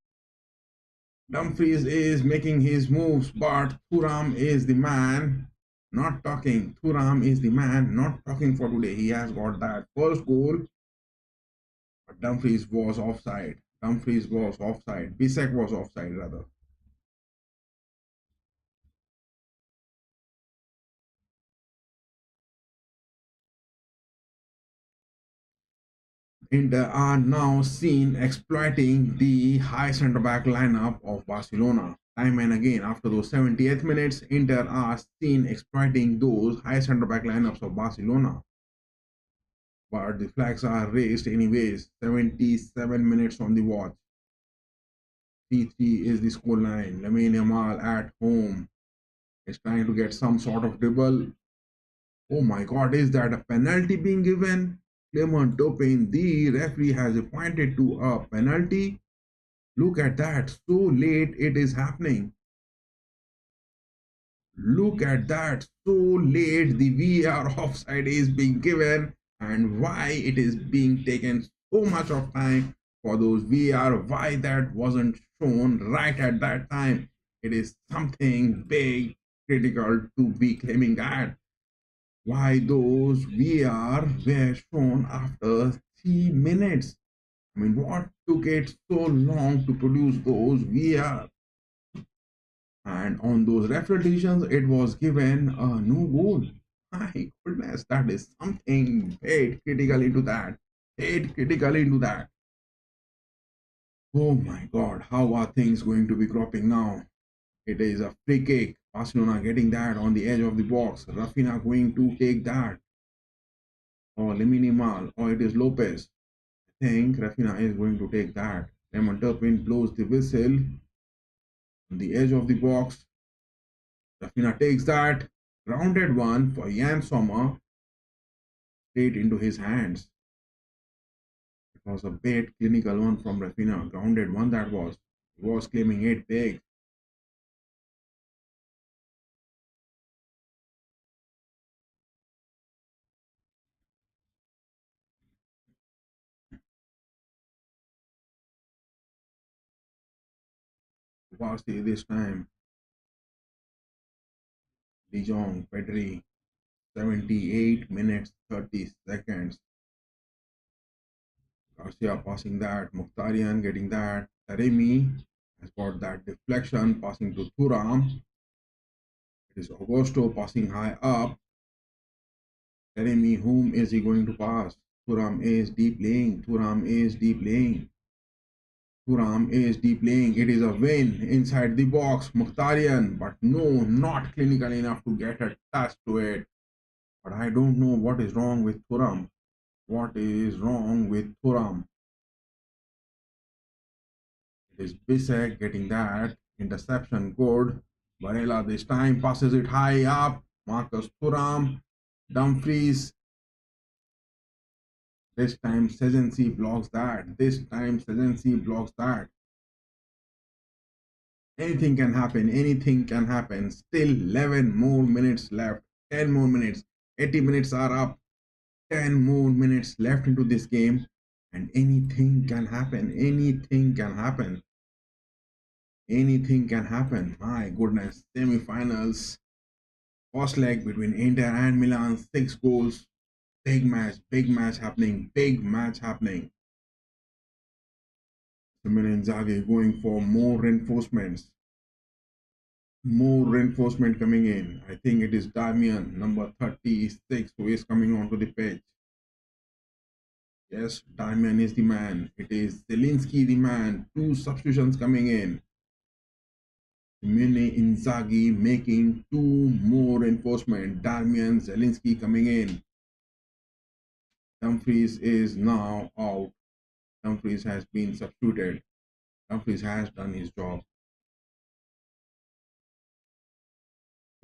Dumfries is making his moves, but Thuram is the man not talking. Thuram is the man not talking for today. He has got that first goal, but Dumfries was offside. Dumfries was offside. Bisek was offside, rather. Inter are now seen exploiting the high centre back lineup of Barcelona. Time and again, after those 78th minutes, Inter are seen exploiting those high centre back lineups of Barcelona. But the flags are raised anyways. 77 minutes on the watch. 3-3 is the scoreline. Lamine Yamal at home is trying to get some sort of dribble. Oh my god, is that a penalty being given? Clement Turpin, the referee, has pointed to a penalty. Look at that, so late it is happening. Look at that, so late the VAR offside is being given, and why it is being taken so much of time for those VAR, why that wasn't shown right at that time. It is something big, critical to be claiming that. Why those VAR were shown after 3 minutes? I mean, what took it so long to produce those VAR? And on those referee decisions, it was given a no goal. My goodness, that is something paid critical into that. Paid critical into that. Oh my god, how are things going to be cropping now? It is a free kick. Barcelona getting that on the edge of the box. Rafinha going to take that. Or Lamine Yamal, or it is Lopez. I think Rafinha is going to take that. Lemon Turpin blows the whistle. On the edge of the box, Rafinha takes that. Grounded one for Jan Sommer. Straight into his hands. It was a bit clinical one from Rafinha. Grounded one that was. He was claiming it big. Varsity this time. De Jong, Pedri, 78 minutes 30 seconds. Garcia passing that. Mkhitaryan getting that. Taremi has got that deflection passing to Thuram. It is Augusto passing high up. Taremi, whom is he going to pass? Thuram is deep laying. Thuram is deep laying. Thuram is deep laying. It is a win inside the box. Mkhitaryan, but no, not clinical enough to get a touch to it. But I don't know what is wrong with Thuram. What is wrong with Thuram? It is Bisek getting that. Interception good. Barella this time passes it high up. Marcus Thuram. Dumfries. This time Sejensi blocks that. This time Sejensi blocks that. Anything can happen. Anything can happen. Still 11 more minutes left. 10 more minutes. 80 minutes are up. 10 more minutes left into this game. And anything can happen. Anything can happen. Anything can happen. My goodness. Semi-finals. First leg between Inter and Milan. 6 goals. Big match happening. Big match happening. Simone Inzaghi going for more reinforcements. More reinforcement coming in. I think it is Damian, number 36, who is coming onto the pitch. Yes, Damian is the man. It is Zielinski the man. 2 substitutions coming in. Simone Inzaghi making 2 more reinforcement. Damian, Zielinski coming in. Dumfries is now out. Dumfries has been substituted. Dumfries has done his job.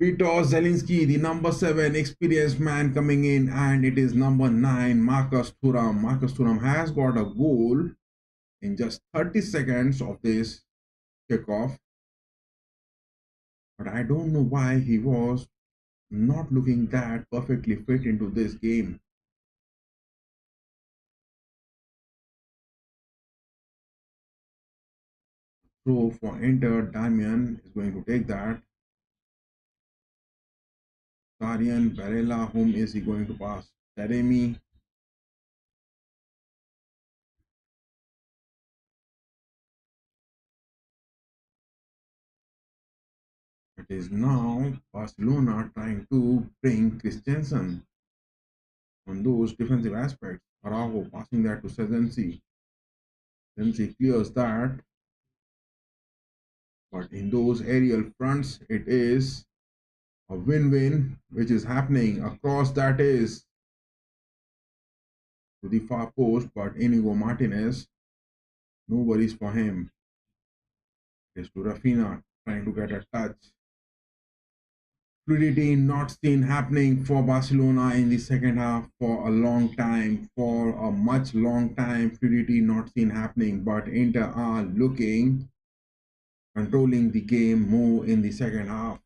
Peter Zielinski, the number 7 experienced man coming in, and it is number 9, Marcus Thuram. Marcus Thuram has got a goal in just 30 seconds of this kickoff. But I don't know why he was not looking that perfectly fit into this game. So for Inter, Damian is going to take that. Karian, Barella, whom is he going to pass? Taremi. It is now Barcelona trying to bring Christensen on those defensive aspects. Araujo passing that to Sejensi. Sejensi clears that. But in those aerial fronts, it is a win-win which is happening across, that is to the far post, but Inigo Martinez, no worries for him. It is to Rafinha trying to get a touch. Fluidity not seen happening for Barcelona in the second half for a long time, for a much long time. Fluidity not seen happening, but Inter are looking, controlling the game more in the second half.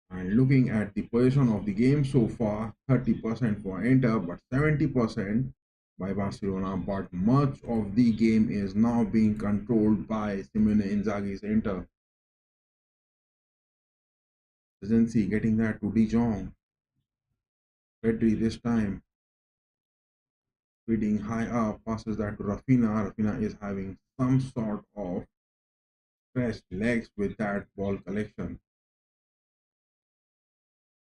And looking at the position of the game so far, 30% for Inter, but 70% by Barcelona. But much of the game is now being controlled by Simone Inzaghi's Inter. Agency getting that to De Jong. Pedri this time. Feeding high up, passes that to Rafinha. Rafinha is having some sort of fresh legs with that ball collection.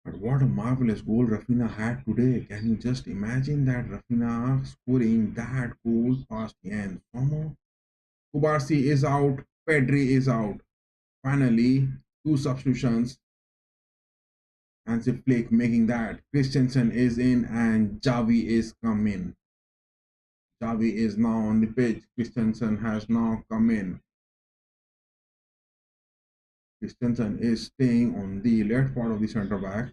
But what a marvelous goal Rafinha had today. Can you just imagine that Rafinha scoring that goal past Jan Sommer? Kubarsi is out. Pedri is out. Finally, 2 substitutions. Hansi Flick making that. Christensen is in and Xavi is come in. Xavi is now on the pitch. Christensen has now come in. Christensen is staying on the left part of the centre backs.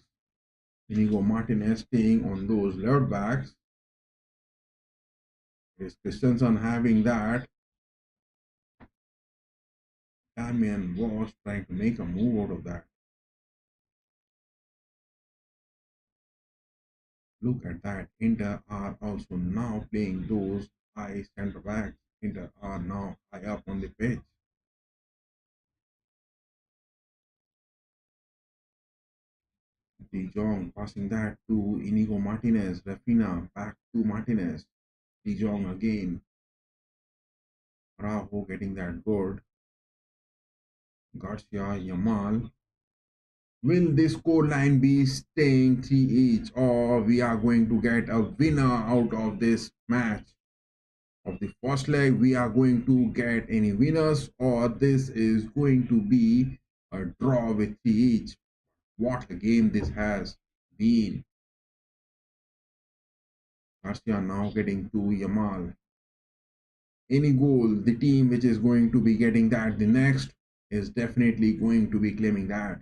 Inigo Martinez staying on those left backs. Is Christensen having that? Damian was trying to make a move out of that. Look at that. Inter are also now playing those high centre backs. Inter are now high up on the pitch. De Jong passing that to Inigo Martinez. Rafina back to Martinez. De Jong again. Araujo getting that good. Garcia, Yamal. Will this scoreline be staying 3 each, or we are going to get a winner out of this match? Of the first leg, we are going to get any winners, or this is going to be a draw with 3 each. What a game this has been. Garcia now getting to Yamal. Any goal, the team which is going to be getting that the next is definitely going to be claiming that.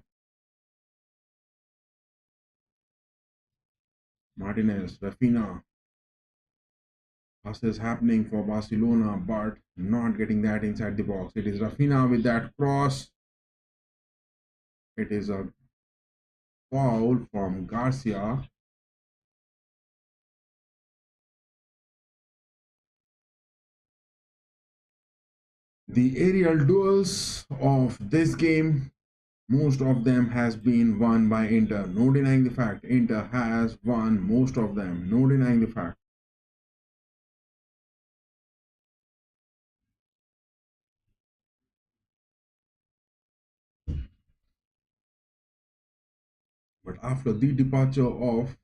Martinez, Rafina. Passes happening for Barcelona, but not getting that inside the box. It is Rafina with that cross. It is a foul from Garcia. The aerial duels of this game, most of them has been won by Inter. No denying the fact. Inter has won most of them. No denying the fact. But after the departure of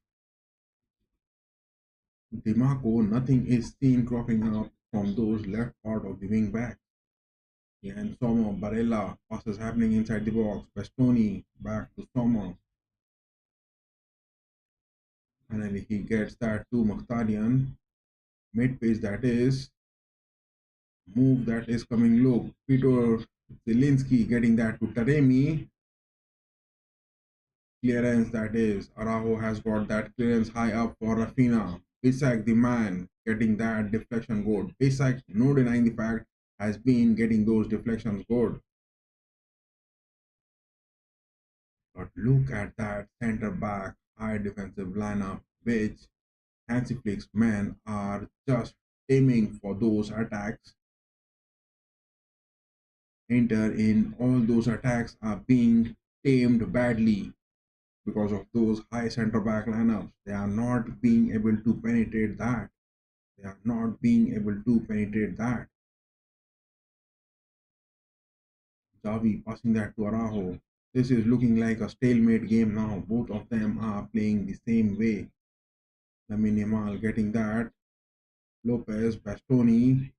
Dimarco, nothing is seen cropping up from those left part of the wing back. And Sommer, Barella, passes happening inside the box. Bastoni back to Sommer. Finally, he gets that to Mkhitaryan. Mid pace that is. Move that is coming low. Peter Zielinski getting that to Taremi. Clearance that is. Araujo has got that clearance high up for Rafina. Bisak the man getting that deflection goal. Bisak, no denying the fact, has been getting those deflections good. But look at that centre back high defensive lineup, which Hansi Flick's men are just aiming for those attacks. Inter in all those attacks are being tamed badly because of those high centre back lineups. They are not being able to penetrate that. They are not being able to penetrate that. Xavi passing that to Araujo. This is looking like a stalemate game now. Both of them are playing the same way. Lamine Yamal getting that. Lopez, Bastoni.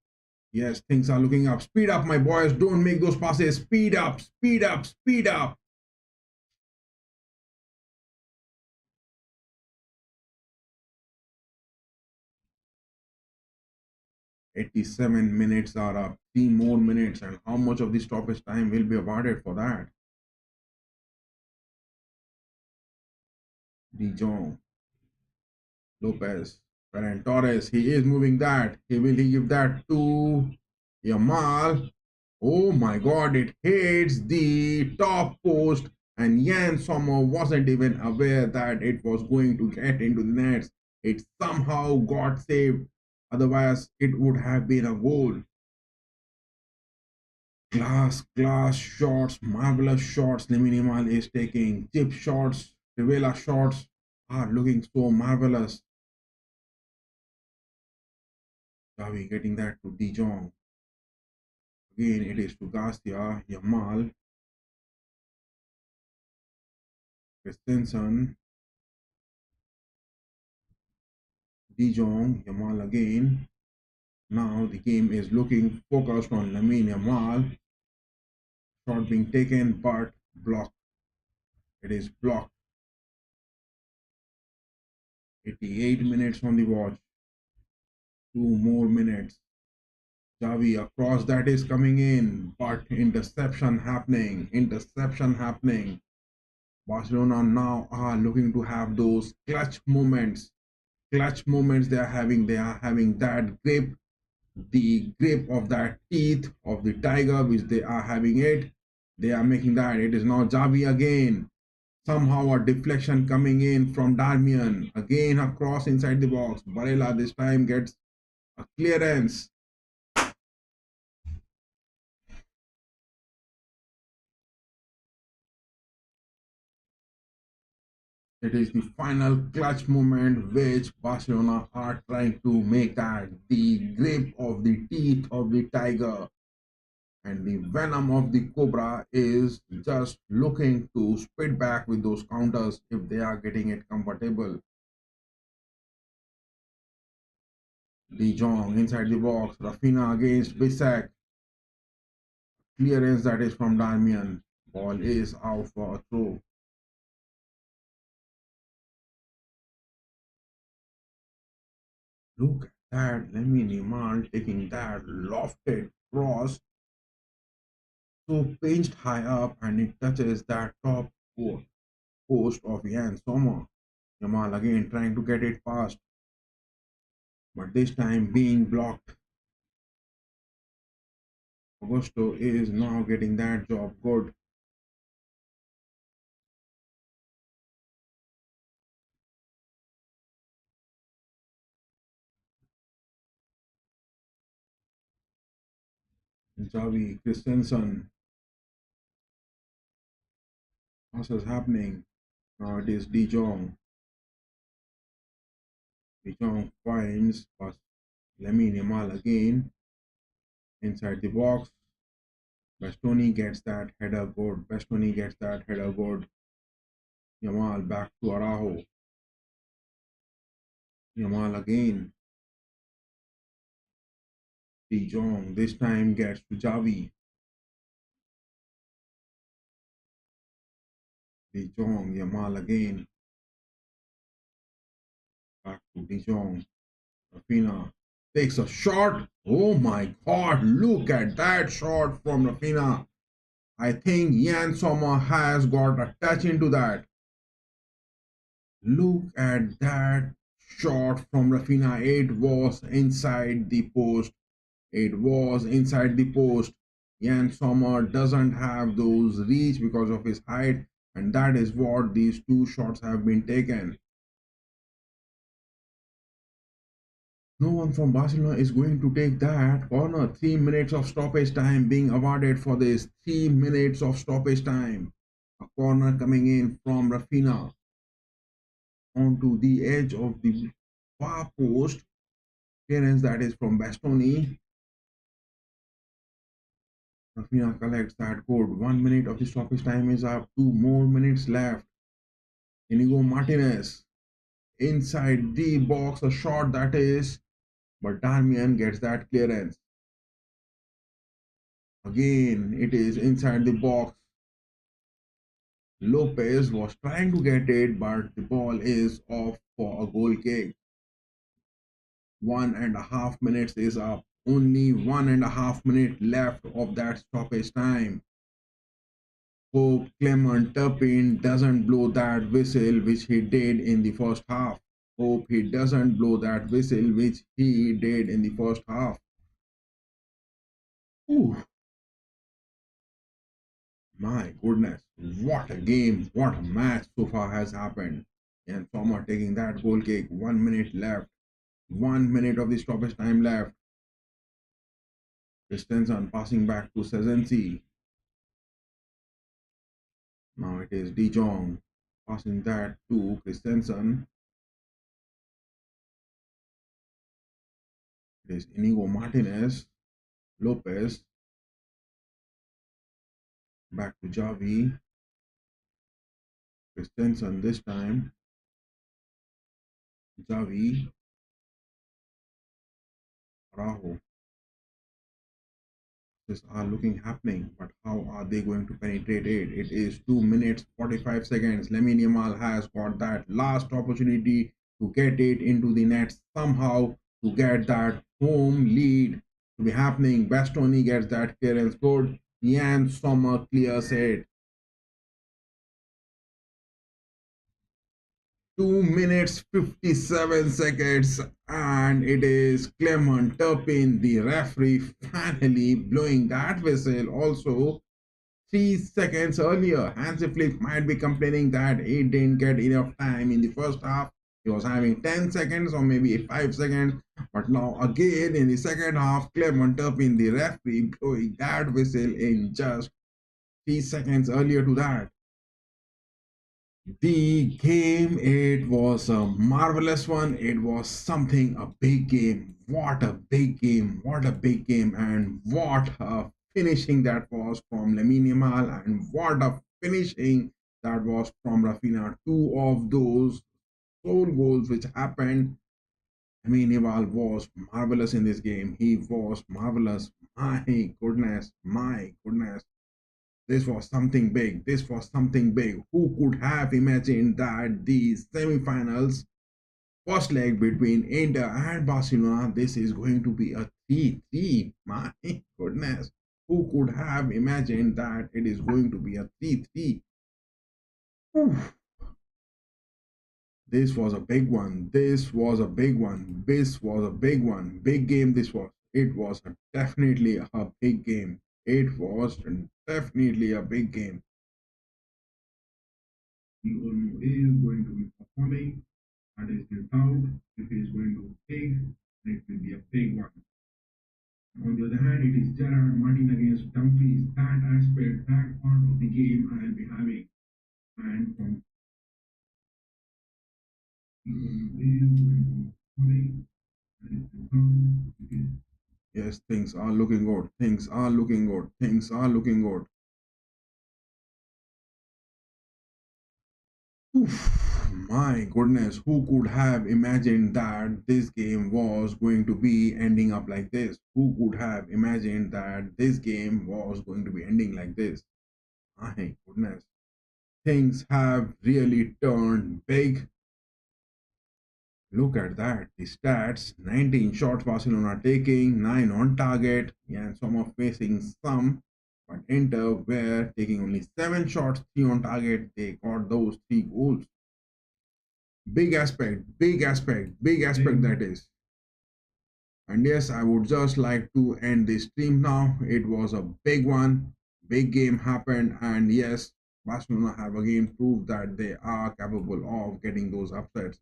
Yes, things are looking up. Speed up, my boys. Don't make those passes. Speed up, speed up, speed up. "87 minutes are up. 3 more minutes, and how much of the stoppage time will be awarded for that?" De Jong, Lopez, Ferran Torres. He is moving that. He give that to Yamal. Oh my God! It hits the top post, and Jan Sommer wasn't even aware that it was going to get into the nets. It somehow got saved. Otherwise, it would have been a goal. Glass shots, marvelous shots. Lamine Yamal is taking chip shots. Rivera shots are looking so marvelous. Xavi getting that to De Jong. Again, it is to Garcia, Yamal, Christensen, De Jong, Yamal again. Now the game is looking focused on Lamine Yamal. Shot being taken, but blocked. It is blocked. 88 minutes on the watch. 2 more minutes. Xavi across that is coming in, but interception happening. Interception happening. Barcelona now are looking to have those clutch moments. Clutch moments they are having. They are having that grip, the grip of that teeth of the tiger, which they are having it. They are making that. It is now Xavi again. Somehow a deflection coming in from Darmian. Again a cross inside the box. Barella this time gets a clearance. It is the final clutch moment which Barcelona are trying to make that the grip of the teeth of the tiger and the venom of the cobra is just looking to spit back with those counters if they are getting it comfortable. De Jong inside the box, Rafinha against Bisek. Clearance that is from Darmian. Ball is out for a throw. Look at that, Lamine Yamal taking that lofted cross so pinched high up and it touches that top post of Jan Sommer. Yamal again trying to get it past, but this time being blocked. Augusto is now getting that job good. Xavi, Christensen, what is happening? Now it is De Jong. De Jong finds Lamine Yamal again inside the box. Bastoni gets that header good. Bastoni gets that header good. Yamal back to Araujo. Yamal again. De Jong this time gets to Xavi. De Jong, Yamal again. Back to De Jong. Rafinha takes a shot. Oh my god, look at that shot from Rafinha. I think Jan Sommer has got a touch into that. Look at that shot from Rafinha. It was inside the post. It was inside the post. Jan Sommer doesn't have those reach because of his height, and that is what these two shots have been taken. No one from Barcelona is going to take that corner. 3 minutes of stoppage time being awarded for this. 3 minutes of stoppage time. A corner coming in from Rafinha onto the edge of the far post. Clearance that is from Bastoni. Rafinha collects that good. 1 minute of the stoppage time is up. 2 more minutes left. Inigo Martinez inside the box. A shot that is, but Darmian gets that clearance. Again, it is inside the box. Lopez was trying to get it, but the ball is off for a goal kick. 1.5 minutes is up. Only 1.5 minutes left of that stoppage time. Hope Clement Turpin doesn't blow that whistle which he did in the first half. Hope he doesn't blow that whistle which he did in the first half. Ooh. My goodness, what a game, what a match so far has happened. And Sommer taking that goal kick, 1 minute left. 1 minute of the stoppage time left. Christensen passing back to Sezensi. Now it is De Jong passing that to Christensen. It is Inigo Martinez. Lopez. Back to Xavi. Christensen this time. Xavi. Araujo. This are looking happening, but how are they going to penetrate it? It is 2 minutes 45 seconds. Lamine Yamal has got that last opportunity to get it into the net somehow to get that home lead. to be happening. Bastoni gets that clearance good. Jan Sommer clears it. 2 minutes 57 seconds, and it is Clement Turpin, the referee, finally blowing that whistle. Also, 3 seconds earlier, Hansi Flick might be complaining that he didn't get enough time in the first half. He was having 10 seconds or maybe 5 seconds. But now again in the second half, Clement Turpin, the referee, blowing that whistle in just 3 seconds earlier to that. The game, it was a marvelous one. It was something, a big game. What a big game. What a big game. And what a finishing that was from Lamine Yamal. And what a finishing that was from Rafinha. Two of those sole goals which happened. Lamine Yamal was marvelous in this game. He was marvelous. My goodness. My goodness. This was something big. This was something big. Who could have imagined that the semi-finals, first leg between Inter and Barcelona, this is going to be a 3-3? My goodness. Who could have imagined that it is going to be a 3-3? This was a big one. This was a big one. This was a big one. Big game this was. It was definitely a big game. It was definitely a big game. The Olmo is going to be performing. That is the doubt. If he is going to take, it will be a big one. On the other hand, it is Gerard Martin against Dumfries. That aspect, that part of the game I will be having. And from the Olmo is going to be performing. That is the doubt. Yes, things are looking good. Things are looking good. Things are looking good. Oof, my goodness, who could have imagined that this game was going to be ending up like this? Who could have imagined that this game was going to be ending like this? My goodness. Things have really turned big. Look at that. The stats: 19 shots Barcelona taking, 9 on target, and some are facing some. But Inter were taking only 7 shots, 3 on target. They got those 3 goals. Big aspect, big aspect, big aspect that is. And yes, I would just like to end this stream now. It was a big one. Big game happened. And yes, Barcelona have again proved that they are capable of getting those upsets.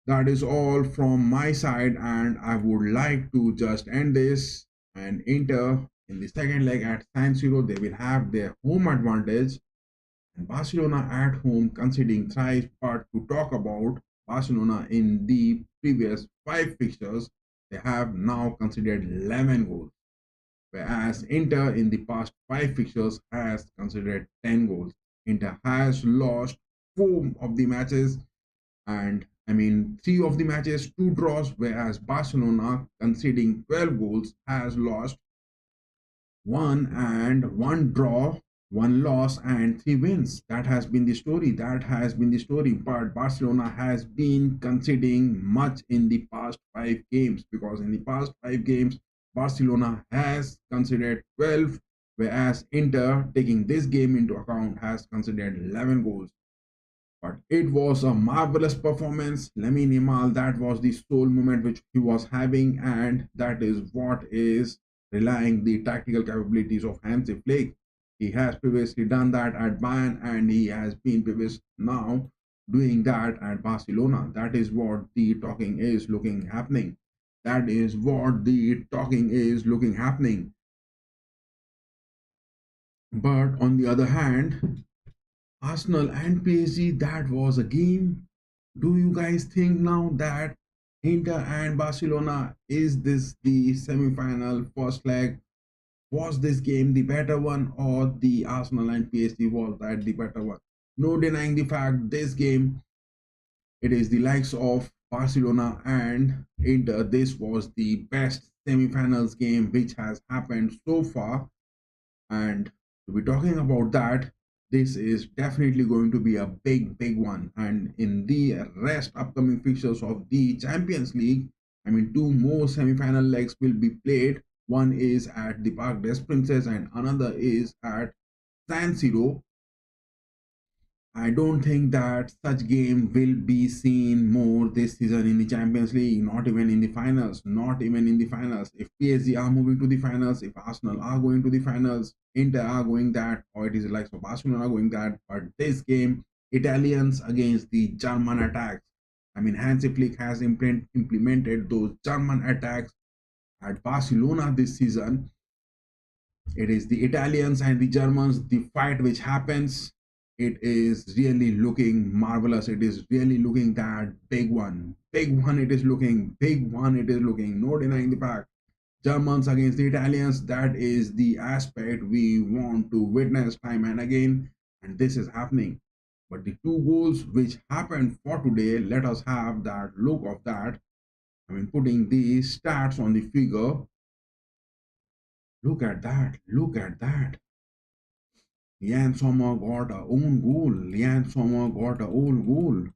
That is all from my side, and I would like to just end this. And Inter in the second leg at San Siro, they will have their home advantage, and Barcelona at home conceding thrice. But to talk about Barcelona in the previous 5 fixtures, they have now conceded 11 goals, whereas Inter in the past 5 fixtures has conceded 10 goals. Inter has lost 4 of the matches, and 3 of the matches, 2 draws, whereas Barcelona, conceding 12 goals, has lost 1 and 1 draw, 1 loss, and 3 wins. That has been the story. That has been the story. But Barcelona has been conceding much in the past 5 games, because in the past 5 games, Barcelona has conceded 12, whereas Inter, taking this game into account, has conceded 11 goals. But it was a marvelous performance. Lamine Yamal, that was the sole moment which he was having, and that is what is relying the tactical capabilities of Hansi Flick. He has previously done that at Bayern, and he has been previous now doing that at Barcelona. That is what the talking is looking happening. That is what the talking is looking happening. But on the other hand, Arsenal and PSG, that was a game. Do you guys think now that Inter and Barcelona, is this the semi-final first leg? Was this game the better one, or the Arsenal and PSG, was that the better one? No denying the fact, this game, it is the likes of Barcelona and Inter. This was the best semi-finals game which has happened so far, and to be talking about that, this is definitely going to be a big one. And in the rest upcoming fixtures of the Champions League, I mean, two more semi-final legs will be played. One is at the Parc des Princes and another is at San Siro. I don't think that such game will be seen more this season in the Champions League, not even in the finals, not even in the finals. If PSG are moving to the finals, if Arsenal are going to the finals, Inter are going that, or it is like so Barcelona are going that. But this game, Italians against the German attacks. I mean, Hansi Flick has implemented those German attacks at Barcelona this season. It is the Italians and the Germans, the fight which happens. It is really looking marvelous. It is really looking that big one. Big one it is looking. Big one it is looking. No denying the fact. Germans against the Italians, that is the aspect we want to witness time and again. And this is happening. But the two goals which happened for today, let us have that look of that. I mean, putting the stats on the figure. Look at that. Look at that. Lian Sommer got a own goal. Lian Sommer got a own goal.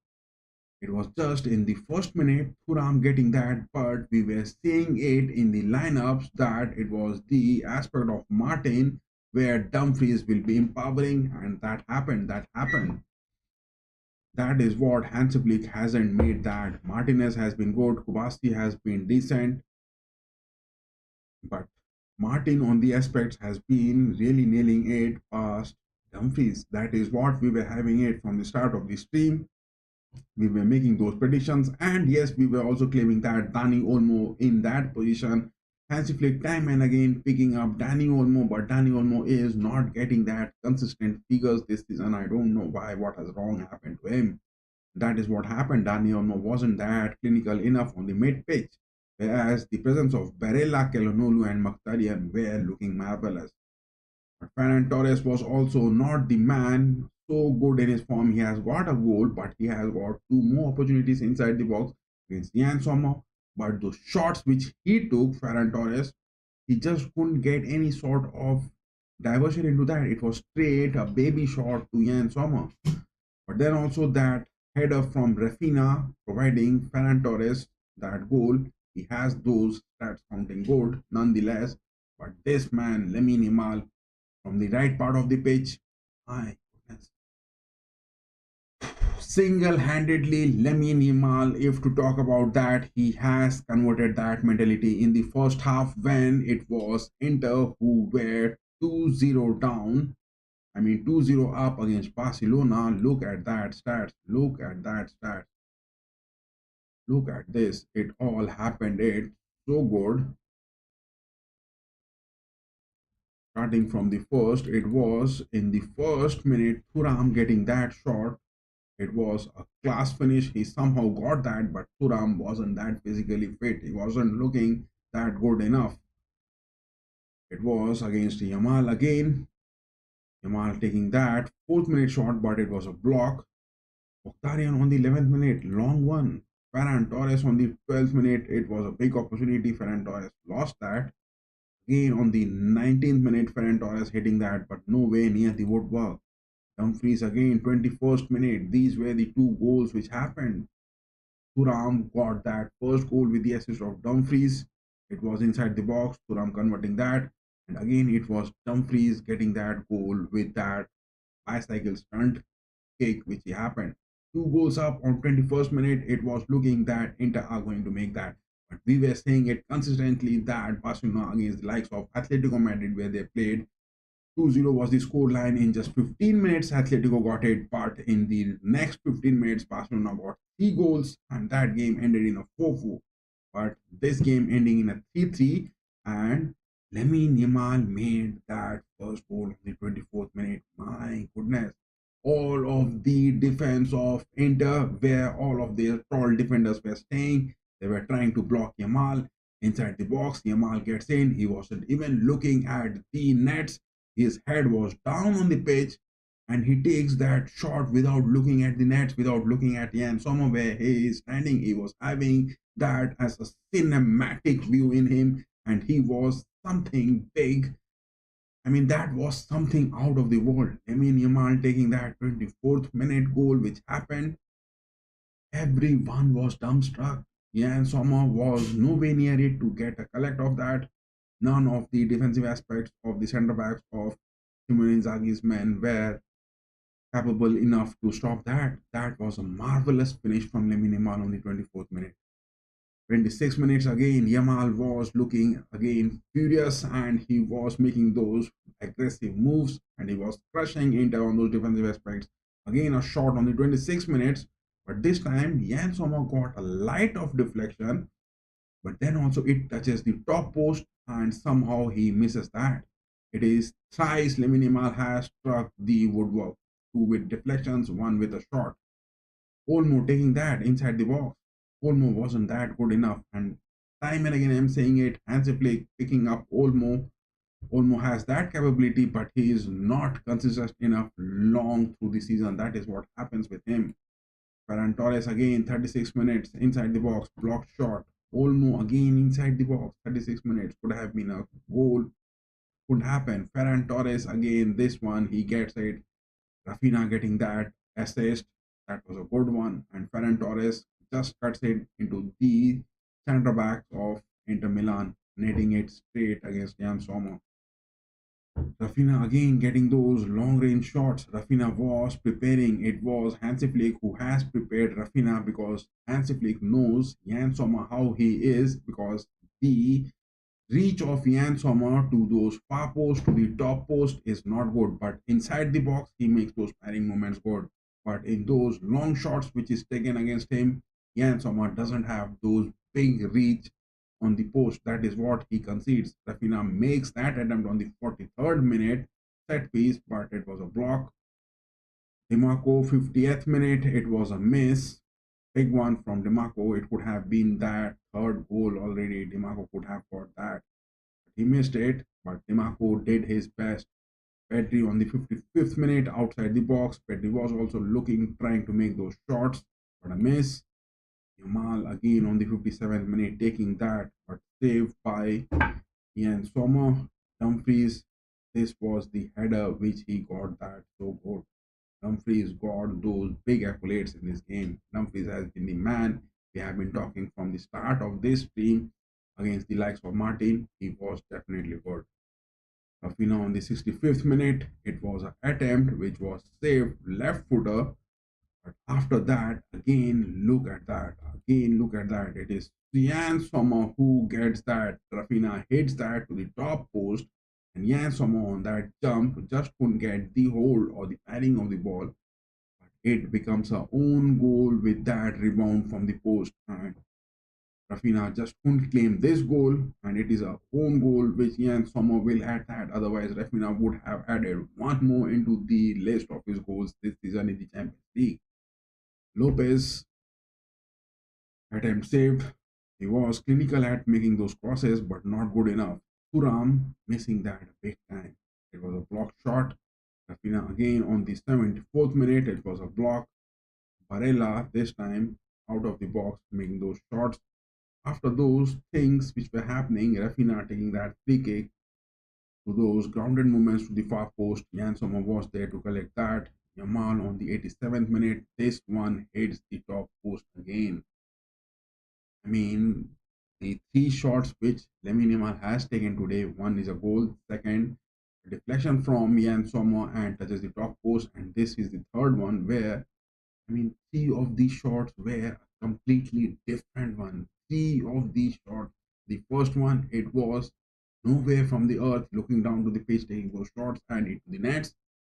It was just in the first minute, Thuram getting that, but we were seeing it in the lineups that it was the aspect of Martin where Dumfries will be empowering, and that happened. That happened. That is what Hansi Flick hasn't made that. Martinez has been good, Kubasti has been decent, but Martin on the aspects has been really nailing it past Dumfries. That is what we were having it from the start of the stream. We were making those predictions, and yes, we were also claiming that Dani Olmo in that position. Hansi Flick time and again picking up Dani Olmo, but Dani Olmo is not getting that consistent figures this season. I don't know why, what has wrong happened to him. That is what happened. Dani Olmo wasn't that clinical enough on the mid pitch, whereas the presence of Barella, Kelonolu and Mkhitaryan were looking marvelous. But Ferran Torres was also not the man so good in his form. He has got a goal, but he has got two more opportunities inside the box against Lian Sommer. But those shots which he took, Ferran Torres, he just couldn't get any sort of diversion into that. It was straight a baby shot to Lian Sommer. But then also that header from Rafinha providing Ferran Torres that goal. He has those stats counting good nonetheless. But this man, Lamine Yamal, from the right part of the pitch, my goodness. Single-handedly, Lamine Yamal, if to talk about that, he has converted that mentality in the first half when it was Inter who were 2-0 down. I mean 2-0 up against Barcelona. Look at that stats. Look at that stats. Look at this. It all happened. It's so good. Starting from the first, it was in the first minute, Thuram getting that shot. It was a class finish. He somehow got that, but Thuram wasn't that physically fit. He wasn't looking that good enough. It was against Yamal again. Yamal taking that 4th minute shot, but it was a block. Mkhitaryan on the 11th minute, long one. Ferran Torres on the 12th minute, it was a big opportunity. Ferran Torres lost that. Again on the 19th minute, Ferran Torres hitting that, but no way near the woodwork. Dumfries again, 21st minute. These were the two goals which happened. Thuram got that first goal with the assist of Dumfries. It was inside the box. Thuram converting that. And again, it was Dumfries getting that goal with that bicycle stunt kick which happened. Two goals up on 21st minute. It was looking that Inter are going to make that. But we were saying it consistently that Barcelona against the likes of Atletico Madrid where they played 2-0 was the scoreline in just 15 minutes. Atletico got it, but in the next 15 minutes, Barcelona got 3 goals, and that game ended in a 4-4. But this game ending in a 3-3, and Lamine Yamal made that first goal in the 24th minute. My goodness. All of the defense of Inter, where all of their tall defenders were staying, they were trying to block Yamal inside the box. Yamal gets in. He wasn't even looking at the nets. His head was down on the pitch, and he takes that shot without looking at the nets, without looking at Lian Sommer where he is standing. He was having that as a cinematic view in him, and he was something big. I mean, that was something out of the world. Lamine Yamal taking that 24th minute goal which happened. Everyone was dumbstruck. Jan Sommer was nowhere near it to get a collect of that. None of the defensive aspects of the centre backs of Simone Inzaghi's men were capable enough to stop that. That was a marvelous finish from Lamine Yamal on the 24th minute. 26 minutes again, Yamal was looking again furious and he was making those aggressive moves and he was crushing Inter on those defensive aspects. Again, a shot on the 26 minutes, but this time Jan Sommer got a light of deflection, but then also it touches the top post and somehow he misses that. It is thrice Lamine Yamal has struck the woodwork, two with deflections, one with a shot. Olmo taking that inside the box. Olmo wasn't that good enough. And time and again, I'm saying it, Hansi Flick picking up Olmo. Olmo has that capability, but he is not consistent enough long through the season. That is what happens with him. Ferran Torres again, 36 minutes inside the box, blocked shot. Olmo again inside the box, 36 minutes. Could have been a goal. Could happen. Ferran Torres again, this one, he gets it. Rafinha getting that assist. That was a good one. And Ferran Torres just cuts it into the centre backs of Inter Milan, netting it straight against Jan Sommer. Rafinha again getting those long range shots. Rafinha was preparing. It was Hansi Flick who has prepared Rafinha because Hansi Flick knows Jan Sommer how he is, because the reach of Jan Sommer to those far posts, to the top post is not good, but inside the box he makes those parrying movements good. But in those long shots which is taken against him, Jan Sommer doesn't have those big reach on the post. That is what he concedes. Rafinha makes that attempt on the 43rd minute set piece, but it was a block. DiMarco, 50th minute, it was a miss. Big one from DiMarco. It could have been that third goal already. DiMarco could have got that. He missed it, but DiMarco did his best. Pedri on the 55th minute outside the box. Pedri was also looking, trying to make those shots, but a miss. Yamal again on the 57th minute taking that, but saved by Jan Sommer. Dumfries, this was the header which he got that so good. Dumfries got those big accolades in this game. Dumfries has been the man. We have been talking from the start of this stream against the likes of Martin. He was definitely good. Rafinha on the 65th minute, it was an attempt which was saved, left footer. But after that, again, look at that. Again, look at that. It is Jan Sommer who gets that. Rafinha hits that to the top post. And Jan Sommer on that jump just couldn't get the hold or the padding of the ball. But it becomes a own goal with that rebound from the post. And Rafinha just couldn't claim this goal. And it is a own goal which Jan Sommer will add that. Otherwise, Rafinha would have added one more into the list of his goals this season in the Champions League. Lopez, attempt saved. He was clinical at making those crosses, but not good enough. Thuram missing that big time. It was a block shot. Rafinha again on the 74th minute. It was a block. Barella this time out of the box making those shots. After those things which were happening, Rafinha taking that free kick to those grounded movements to the far post. Jan Sommer was there to collect that. Yamal on the 87th minute, this one hits the top post again. I mean, the three shots which Lamine Yamal has taken today, one is a goal, second, a deflection from Jan Sommer and touches the top post, and this is the third one where, I mean, three of these shots were a completely different one. Three of these shots. The first one, it was nowhere from the earth, looking down to the pitch, taking those shots and into the nets.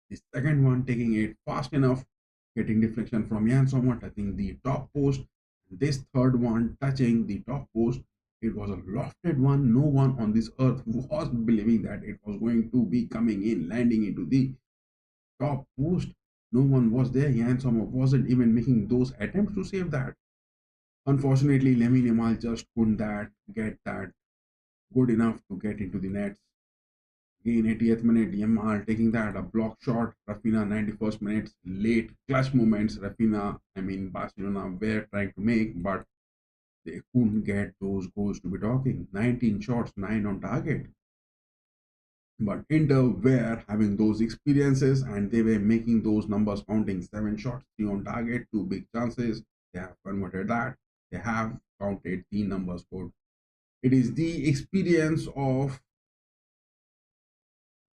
The second one taking it fast enough, getting deflection from Jan Sommer, touching the top post. This third one touching the top post, it was a lofted one. No one on this earth was believing that it was going to be coming in, landing into the top post. No one was there. Jan Sommer wasn't even making those attempts to save that. Unfortunately, Lamine Yamal just couldn't get that good enough to get into the nets. Again, 80th minute, Yamal taking that, a block shot. Rafinha, 91st minute, late clutch moments. Rafinha, I mean, Barcelona were trying to make, but they couldn't get those goals to be talking. 19 shots, 9 on target. But Inter were having those experiences and they were making those numbers counting. 7 shots, 3 on target, 2 big chances. They have converted that. they have counted the numbers good. It is the experience of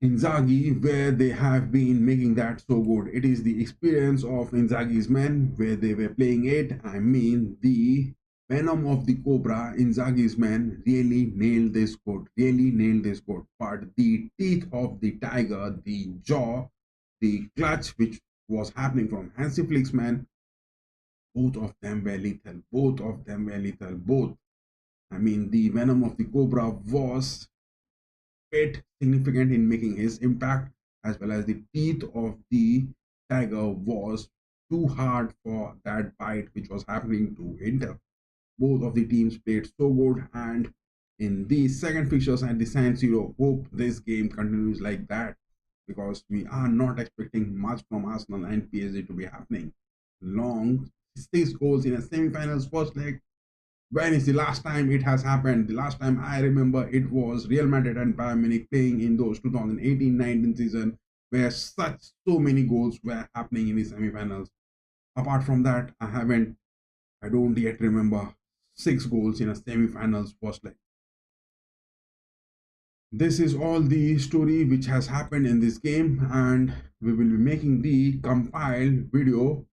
Inzaghi where they have been making that so good. It is the experience of Inzaghi's men where they were playing it. I mean, the venom of the cobra, Inzaghi's men really nailed this good, really nailed this good. But the teeth of the tiger, the jaw, the clutch which was happening from Hansi Flick's men, both of them were lethal. Both of them were lethal. Both. I mean, the venom of the cobra was bit significant in making his impact, as well as the teeth of the tiger was too hard for that bite which was happening to Inter. Both of the teams played so good, and in the second fixtures at the San Siro, hope this game continues like that, because we are not expecting much from Arsenal and PSG to be happening. Long 6 goals in a semi-finals first leg. When is the last time it has happened? The last time I remember it was Real Madrid and Bayern Munich playing in those 2018-19 season, where so many goals were happening in the semi-finals. Apart from that, I don't yet remember 6 goals in a semi-finals first leg. This is all the story which has happened in this game, and we will be making the compiled video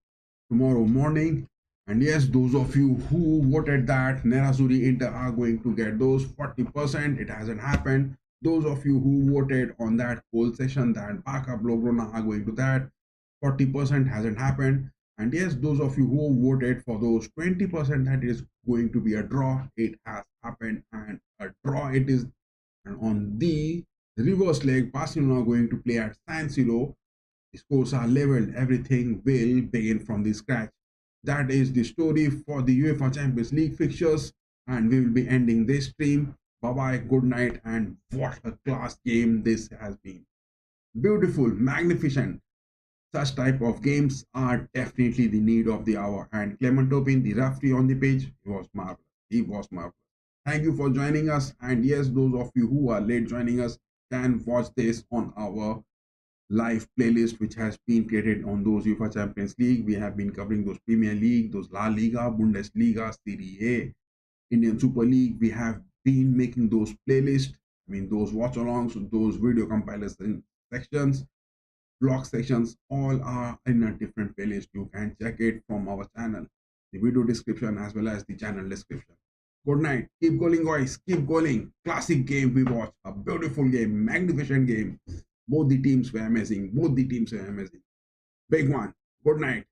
tomorrow morning. And yes, those of you who voted that Nerazzurri Inter are going to get those 40%, it hasn't happened. Those of you who voted on that poll session that Barca Blaugrana are going to that, 40% hasn't happened. And yes, those of you who voted for those 20% that is going to be a draw, it has happened, and a draw it is. And on the reverse leg, Barcelona are going to play at San Siro. The scores are leveled. Everything will begin from the scratch. That is the story for the UEFA Champions League fixtures, and we will be ending this stream. Bye bye, good night, and what a class game this has been. Beautiful, magnificent. Such type of games are definitely the need of the hour. And Clement Topin, the referee on the pitch, he was marvelous. He was marvelous. Thank you for joining us. And yes, those of you who are late joining us can watch this on our live playlist which has been created on those UEFA Champions League. We have been covering those Premier League, those La Liga, Bundesliga, Serie A, Indian Super League. We have been making those playlists, I mean those watch-alongs, those video compilers sections, blog sections, all are in a different playlist. You can check it from our channel, the video description as well as the channel description. Good night. Keep going, guys. Keep going. Classic game we watched. A beautiful game. Magnificent game. Both the teams were amazing. Both the teams were amazing. Big one. Good night.